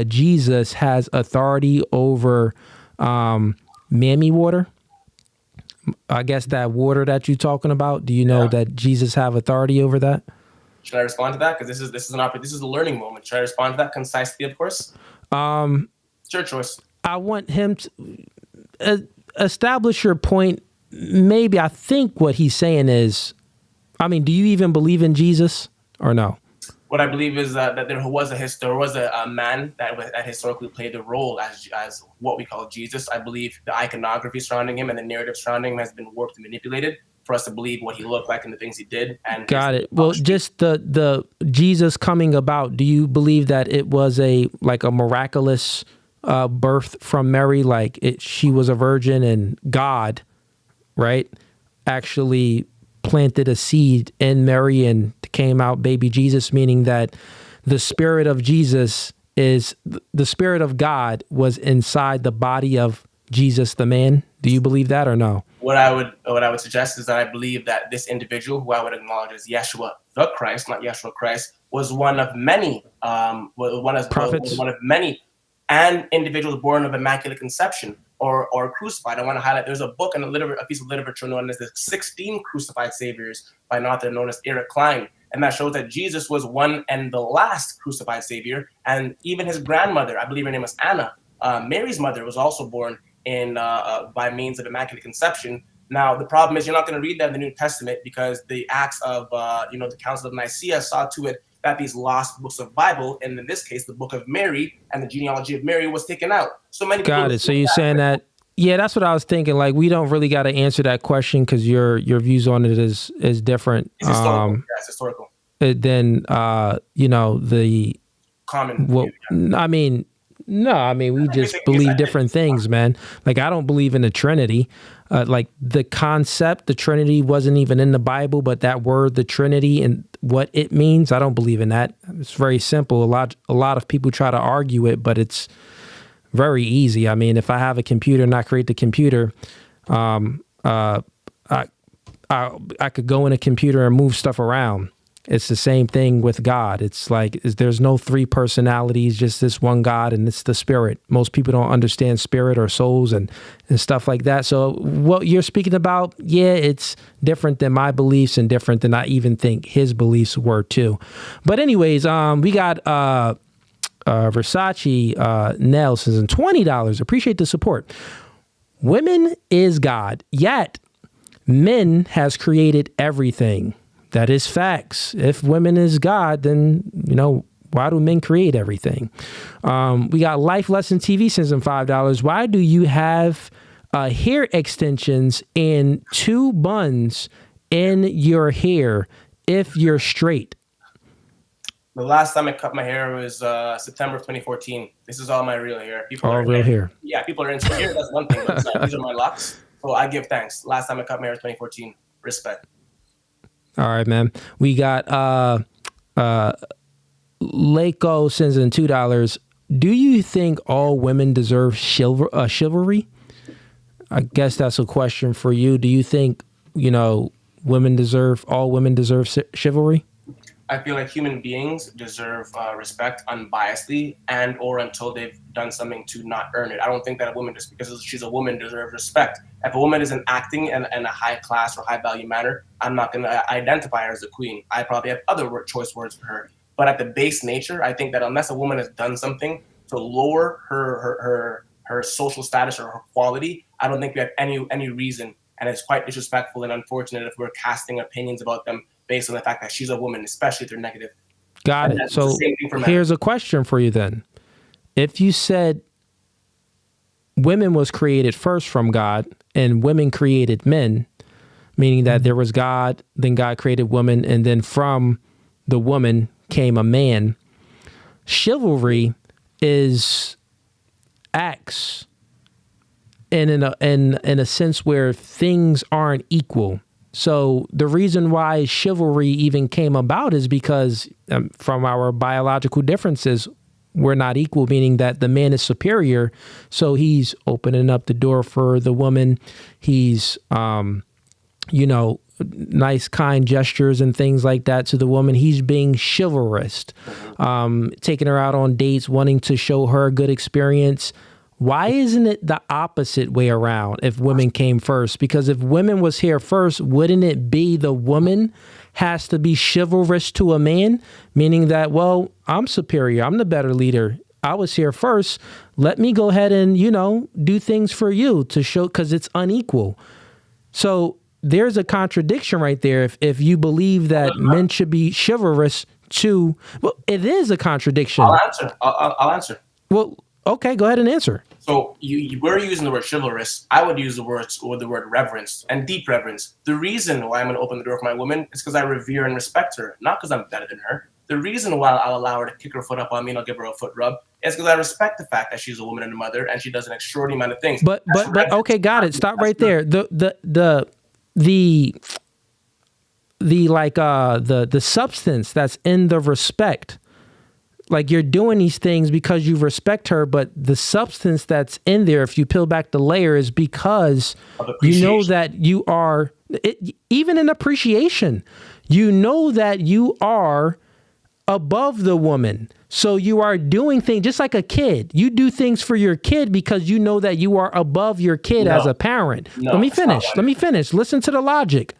Jesus has authority over mammy water? I guess that water that you're talking about. Do you know that Jesus have authority over that?
Should I respond to that? Because this is a learning moment. Should I respond to that concisely? Of course. It's your choice.
I want him to establish your point. Maybe I think what he's saying is, I mean, do you even believe in Jesus or no?
What I believe is that there was a man that historically played a role as what we call Jesus. I believe the iconography surrounding him and the narrative surrounding him has been warped and manipulated for us to believe what he looked like and the things he did. And
got it. Well, just the Jesus coming about. Do you believe that it was a miraculous birth from Mary? Like she was a virgin and God, right, actually planted a seed in Mary and came out baby Jesus, meaning that the spirit of Jesus is the spirit of God was inside the body of Jesus, the man. Do you believe that or no?
What I would suggest is that I believe that this individual, who I would acknowledge as Yeshua the Christ, not Yeshua Christ, was one of many,
prophets,
one of many, and individuals born of immaculate conception or crucified. I want to highlight there's a book and a piece of literature known as the 16 Crucified Saviors by an author known as Eric Klein. And that shows that Jesus was one and the last crucified savior. And even his grandmother, I believe her name was Anna, Mary's mother, was also born by means of immaculate conception. Now, the problem is you're not going to read that in the New Testament because the Acts of, the Council of Nicaea saw to it that these lost books of Bible, and in this case, the book of Mary and the genealogy of Mary was taken out. So many
got it. So you're saying that, yeah, that's what I was thinking. Like, we don't really got to answer that question because your views on it is different.
It's historical. It's historical.
Then, the
common.
Well, view, yeah. We just believe different things, man. Like, I don't believe in the Trinity. Like the concept, the Trinity wasn't even in the Bible, but that word, the Trinity, and what it means, I don't believe in that. It's very simple. A lot of people try to argue it, but it's very easy. I mean, if I have a computer and I create the computer, I could go in a computer and move stuff around. It's the same thing with God. It's like there's no three personalities, just this one God, and it's the spirit. Most people don't understand spirit or souls and stuff like that. So what you're speaking about, yeah, it's different than my beliefs and different than I even think his beliefs were too. But anyways, we got Versace Nelson's and $20. Appreciate the support. Women is God, yet men has created everything. That is facts. If women is God, then, Why do men create everything? We got Life Lesson TV sends in $5. Why do you have hair extensions and 2 buns in your hair if you're straight?
The last time I cut my hair was September of 2014. This is all my real hair.
Real hair.
Yeah, people are insecure. That's one thing. But these are my locks. So I give thanks. Last time I cut my hair was 2014. Respect.
All right, man. We got Lako sends in $2. Do you think all women deserve chivalry? I guess that's a question for you. Do you think, all women deserve chivalry?
I feel like human beings deserve respect unbiasedly and or until they've done something to not earn it. I don't think that a woman, just because she's a woman, deserves respect. If a woman isn't acting in a high class or high value manner, I'm not going to identify her as a queen. I probably have other choice words for her. But at the base nature, I think that unless a woman has done something to lower her social status or her quality, I don't think we have any reason. And it's quite disrespectful and unfortunate if we're casting opinions about them based on the fact that she's a woman, especially if they're negative.
Got it. So here's a question for you then. If you said women was created first from God and women created men, meaning that there was God, then God created woman, and then from the woman came a man, chivalry is acts in a sense where things aren't equal. So the reason why chivalry even came about is because from our biological differences, we're not equal, meaning that the man is superior. So he's opening up the door for the woman. He's, nice, kind gestures and things like that to the woman. He's being chivalrous, taking her out on dates, wanting to show her a good experience. Why isn't it the opposite way around if women came first? Because if women was here first, wouldn't it be the woman has to be chivalrous to a man? Meaning that, well, I'm superior. I'm the better leader. I was here first. Let me go ahead and, do things for you to show, because it's unequal. So there's a contradiction right there. If you believe that men should be chivalrous to, well, it is a contradiction.
I'll answer.
Well, okay, go ahead and answer.
So you were using the word chivalrous. I would use the word reverence and deep reverence. The reason why I'm going to open the door for my woman is because I revere and respect her, not because I'm better than her. The reason why I'll allow her to kick her foot up on me and I'll give her a foot rub is because I respect the fact that she's a woman and a mother and she does an extraordinary amount of things. But
okay, got it. Stop right there. The substance that's in the respect. Like, you're doing these things because you respect her, but the substance that's in there, if you peel back the layer, is because you know that you are, even in appreciation, you know that you are above the woman. So you are doing things just like a kid. You do things for your kid because you know that you are above your kid as a parent. Let me finish. Listen to the logic,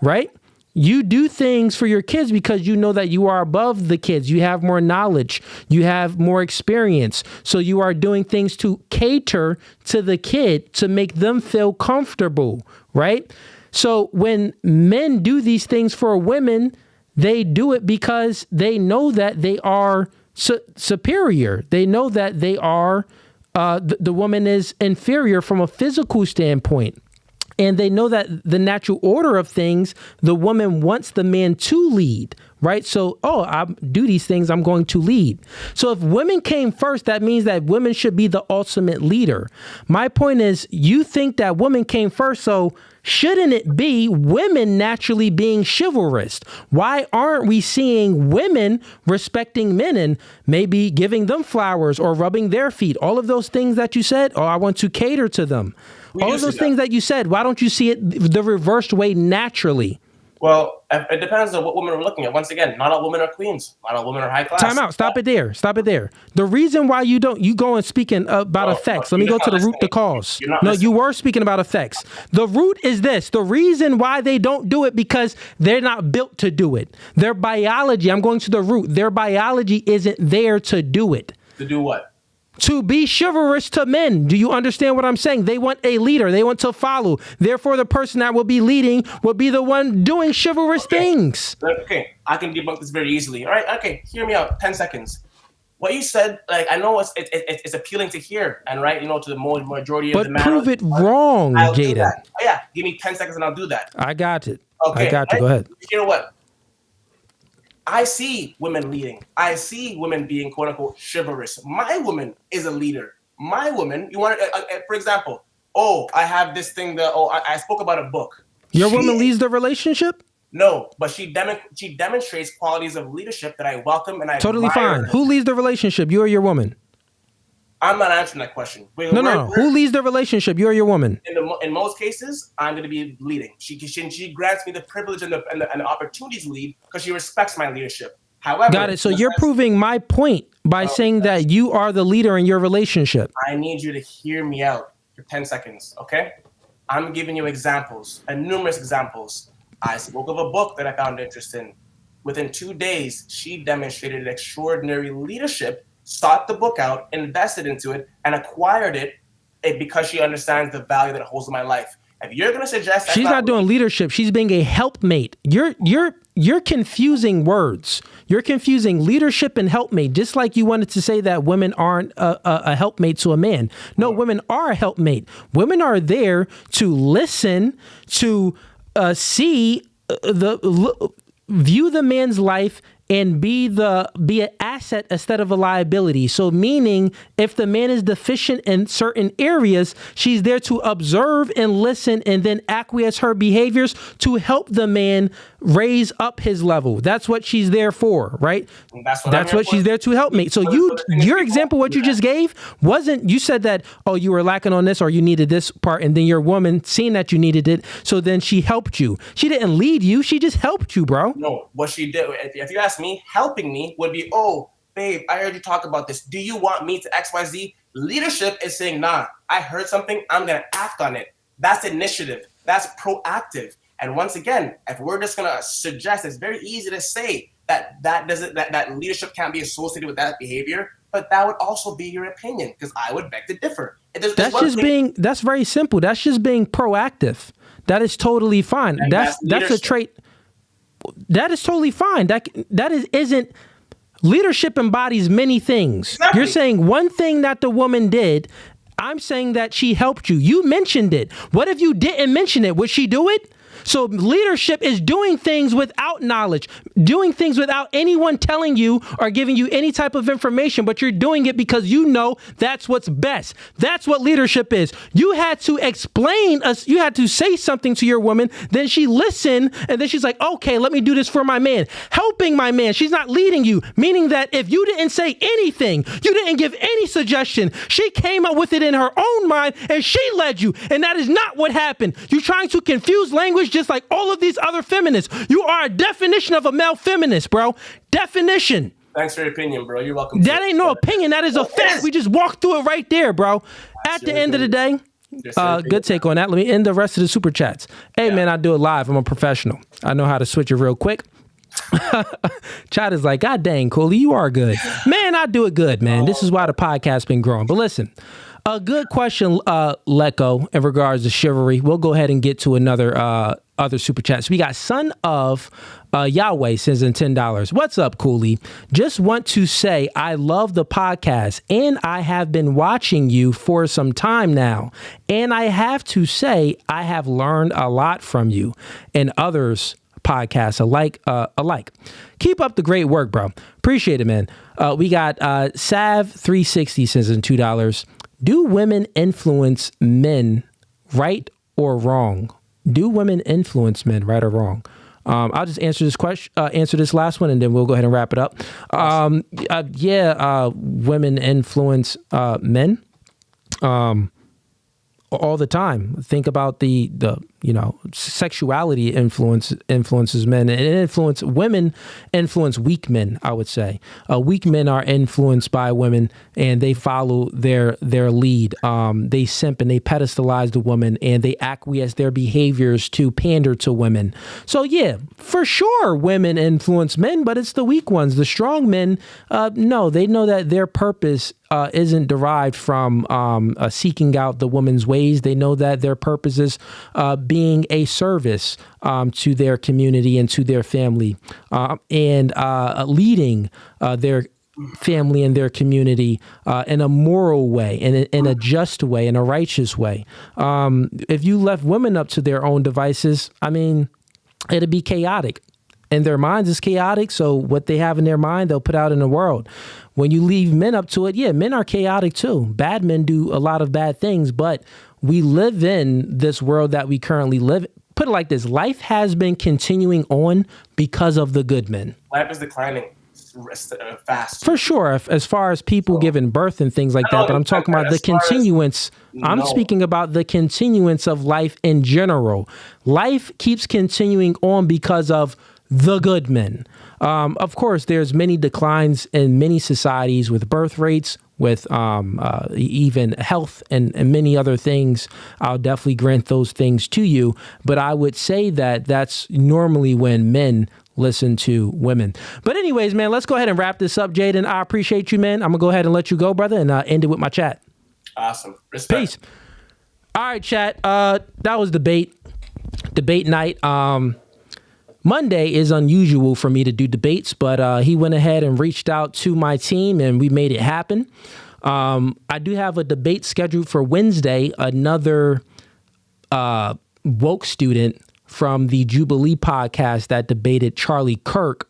right? You do things for your kids because you know that you are above the kids. You have more knowledge. You have more experience. So you are doing things to cater to the kid to make them feel comfortable, right? So when men do these things for women, they do it because they know that they are superior. They know that they are, the woman is inferior from a physical standpoint. And they know that the natural order of things, the woman wants the man to lead, right? So, I do these things, I'm going to lead. So if women came first, that means that women should be the ultimate leader. My point is, you think that women came first, so shouldn't it be women naturally being chivalrous? Why aren't we seeing women respecting men and maybe giving them flowers or rubbing their feet? All of those things that you said, I want to cater to them. All of those things that you said, why don't you see it the reversed way naturally?
Well, it depends on what women we're looking at. Once again, not all women are queens. Not all women are high class.
Time out. Stop it there. The reason why you go and speaking about effects. Let me go to the root of the cause. No, you were speaking about effects. The root is this. The reason why they don't do it because they're not built to do it. Their biology, I'm going to the root. Their biology isn't there to do it.
To do what?
to be chivalrous to men. Do you understand what I'm saying? They want a leader. They want to follow. Therefore, the person that will be leading will be the one doing chivalrous things.
Okay, I can debunk this very easily. All right, okay, hear me out. 10 seconds. What you said, like, I know it's appealing to hear, and right, to the majority of the man.
But prove it wrong, Jaden.
Oh, yeah, give me 10 seconds and I'll do that.
I got it.
Okay,
I got you. Go ahead.
You know what? I see women leading. I see women being quote unquote chivalrous. My woman is a leader. My woman, you want to, for example, I have this thing that, I spoke about a book.
Your woman leads the relationship?
No, but she demonstrates qualities of leadership that I welcome and I
totally
admire.
Fine. Who leads the relationship? You or your woman?
I'm not answering that question.
No. Who leads the relationship? You or your woman?
In most cases, I'm going to be leading. She grants me the privilege and the opportunity to lead because she respects my leadership. However,
got it. So you're proving my point by saying that you are the leader in your relationship.
I need you to hear me out for 10 seconds, okay? I'm giving you examples and numerous examples. I spoke of a book that I found interesting. Within 2 days, she demonstrated extraordinary leadership, sought the book out, invested into it, and acquired it because she understands the value that it holds in my life. If you're going to suggest
she's not doing leadership, she's being a helpmate. You're confusing words. You're confusing leadership and helpmate, just like you wanted to say that women aren't a helpmate to a man. No, women are a helpmate. Women are there to listen, to view the man's life and be an asset instead of a liability. So meaning if the man is deficient in certain areas, she's there to observe and listen and then acquiesce her behaviors to help the man raise up his level. That's what she's there for, right? That's what she's there to help me. So your example, what you just gave wasn't, you said that, you were lacking on this or you needed this part. And then your woman seeing that you needed it. So then she helped you. She didn't lead you. She just helped you, bro.
No, what she did, if you ask me, helping me would be, babe, I heard you talk about this. Do you want me to XYZ? Leadership is saying, nah, I heard something. I'm going to act on it. That's initiative. That's proactive. And once again, if we're just going to suggest, it's very easy to say that leadership can't be associated with that behavior, but that would also be your opinion because I would beg to differ.
That's very simple. That's just being proactive. That is totally fine. That's a trait. That is totally fine. Isn't leadership embodies many things. Exactly. You're saying one thing that the woman did. I'm saying that she helped you. You mentioned it. What if you didn't mention it? Would she do it? So leadership is doing things without knowledge, doing things without anyone telling you or giving you any type of information, but you're doing it because you know that's what's best. That's what leadership is. You had to explain you had to say something to your woman, then she listened, and then she's like, okay, let me do this for my man. Helping my man. She's not leading you, meaning that if you didn't say anything, you didn't give any suggestion, she came up with it in her own mind and she led you. And that is not what happened. You're trying to confuse language just like all of these other feminists. You are a definition of a male feminist, bro. Definition.
Thanks for your opinion, bro. You're welcome.
That ain't no opinion. That is a fact. We just walked through it right there, bro. At the end of the day, good take on that. Let me end the rest of the super chats. Hey, man, I do it live. I'm a professional. I know how to switch it real quick. Chat is like, God dang, Cooley, you are good. Man, I do it good, man. This is why the podcast's been growing. But listen, a good question, Lecco, in regards to chivalry. We'll go ahead and get to another other super chats. We got Son of Yahweh sends in $10. What's up, Cooley? Just want to say I love the podcast and I have been watching you for some time now. And I have to say I have learned a lot from you and others podcasts alike. Keep up the great work, bro. Appreciate it, man. We got Sav360 sends in $2. Do women influence men right or wrong? Do women influence men right or wrong? I'll just answer this question, answer this last one, and then we'll go ahead and wrap it up. Women influence men all the time. Think about the sexuality influences men, and women influence weak men, I would say. Weak men are influenced by women and they follow their lead. They simp and they pedestalize the woman and they acquiesce their behaviors to pander to women. So yeah, for sure women influence men, but it's the weak ones. The strong men, no, they know that their purpose isn't derived from seeking out the woman's ways. They know that their purpose is being a service to their community and to their family, and leading their family and their community in a moral way, in a just way, in a righteous way. If you left women up to their own devices, I mean, it'd be chaotic. In their minds, it's chaotic. So what they have in their mind, they'll put out in the world. When you leave men up to it, yeah, men are chaotic too. Bad men do a lot of bad things, but we live in this world that we currently live. Put it like this: life has been continuing on because of the good men.
Life is declining fast.
For sure, as far as people giving birth and things like that. But I'm talking about the continuance. I'm speaking about the continuance of life in general. Life keeps continuing on because of the good men. Of course, there's many declines in many societies with birth rates, with even health and many other things. I'll definitely grant those things to you. But I would say that that's normally when men listen to women. But anyways, man, let's go ahead and wrap this up, Jaden. I appreciate you, man. I'm going to go ahead and let you go, brother, and end it with my chat.
Awesome. Respect.
Peace. All right, chat. That was debate night. Monday is unusual for me to do debates, but he went ahead and reached out to my team and we made it happen. I do have a debate scheduled for Wednesday, another woke student from the Jubilee podcast that debated Charlie Kirk.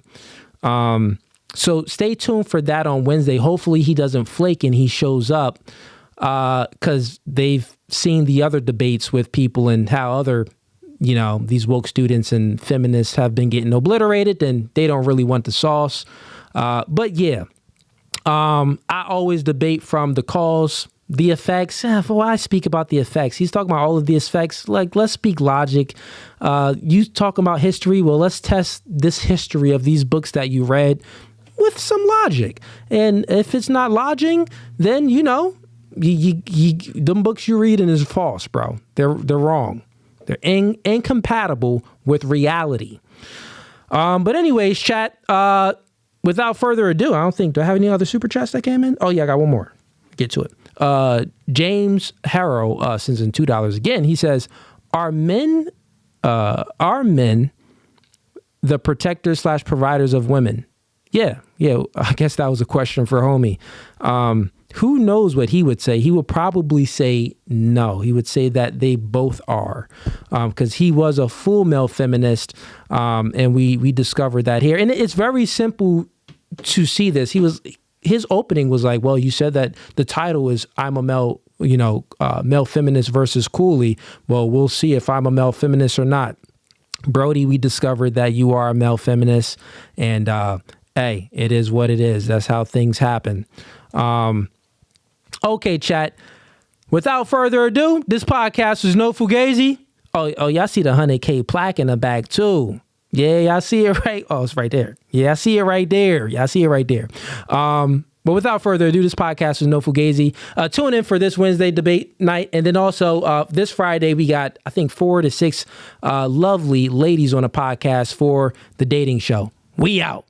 So stay tuned for that on Wednesday. Hopefully he doesn't flake and he shows up, because they've seen the other debates with people and how other, these woke students and feminists have been getting obliterated, and they don't really want the sauce. But yeah, I always debate from the cause, the effects. Why speak about the effects? He's talking about all of the effects. Like, let's speak logic. You talking about history. Well, let's test this history of these books that you read with some logic. And if it's not lodging, then, them books you're reading is false, bro. They're wrong. They're incompatible with reality. But anyways, chat, without further ado, do I have any other super chats that came in? Oh yeah, I got one more. Get to it. James Harrow sends in $2 again. He says, are men the protectors / providers of women? Yeah. I guess that was a question for homie. Who knows what he would say? He would probably say no. He would say that they both are, because he was a full male feminist, and we discovered that here. And it's very simple to see this. His opening was like, well, you said that the title is I'm a male, male feminist versus Cooley. Well, we'll see if I'm a male feminist or not. Brody, we discovered that you are a male feminist, and hey, it is what it is. That's how things happen. Okay, chat. Without further ado, this podcast is no Fugazee. Oh, y'all see the 100K plaque in the back too. Yeah, y'all see it right. Oh, it's right there. Yeah, I see it right there. But without further ado, this podcast is no Fugazee. Tune in for this Wednesday debate night. And then also this Friday, we got, I think, 4 to 6 lovely ladies on a podcast for the dating show. We out.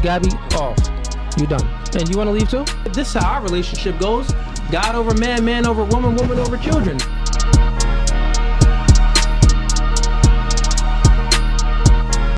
Gabby, oh, you done. And you want to leave too? This is how our relationship goes. God over man, man over woman, woman over children.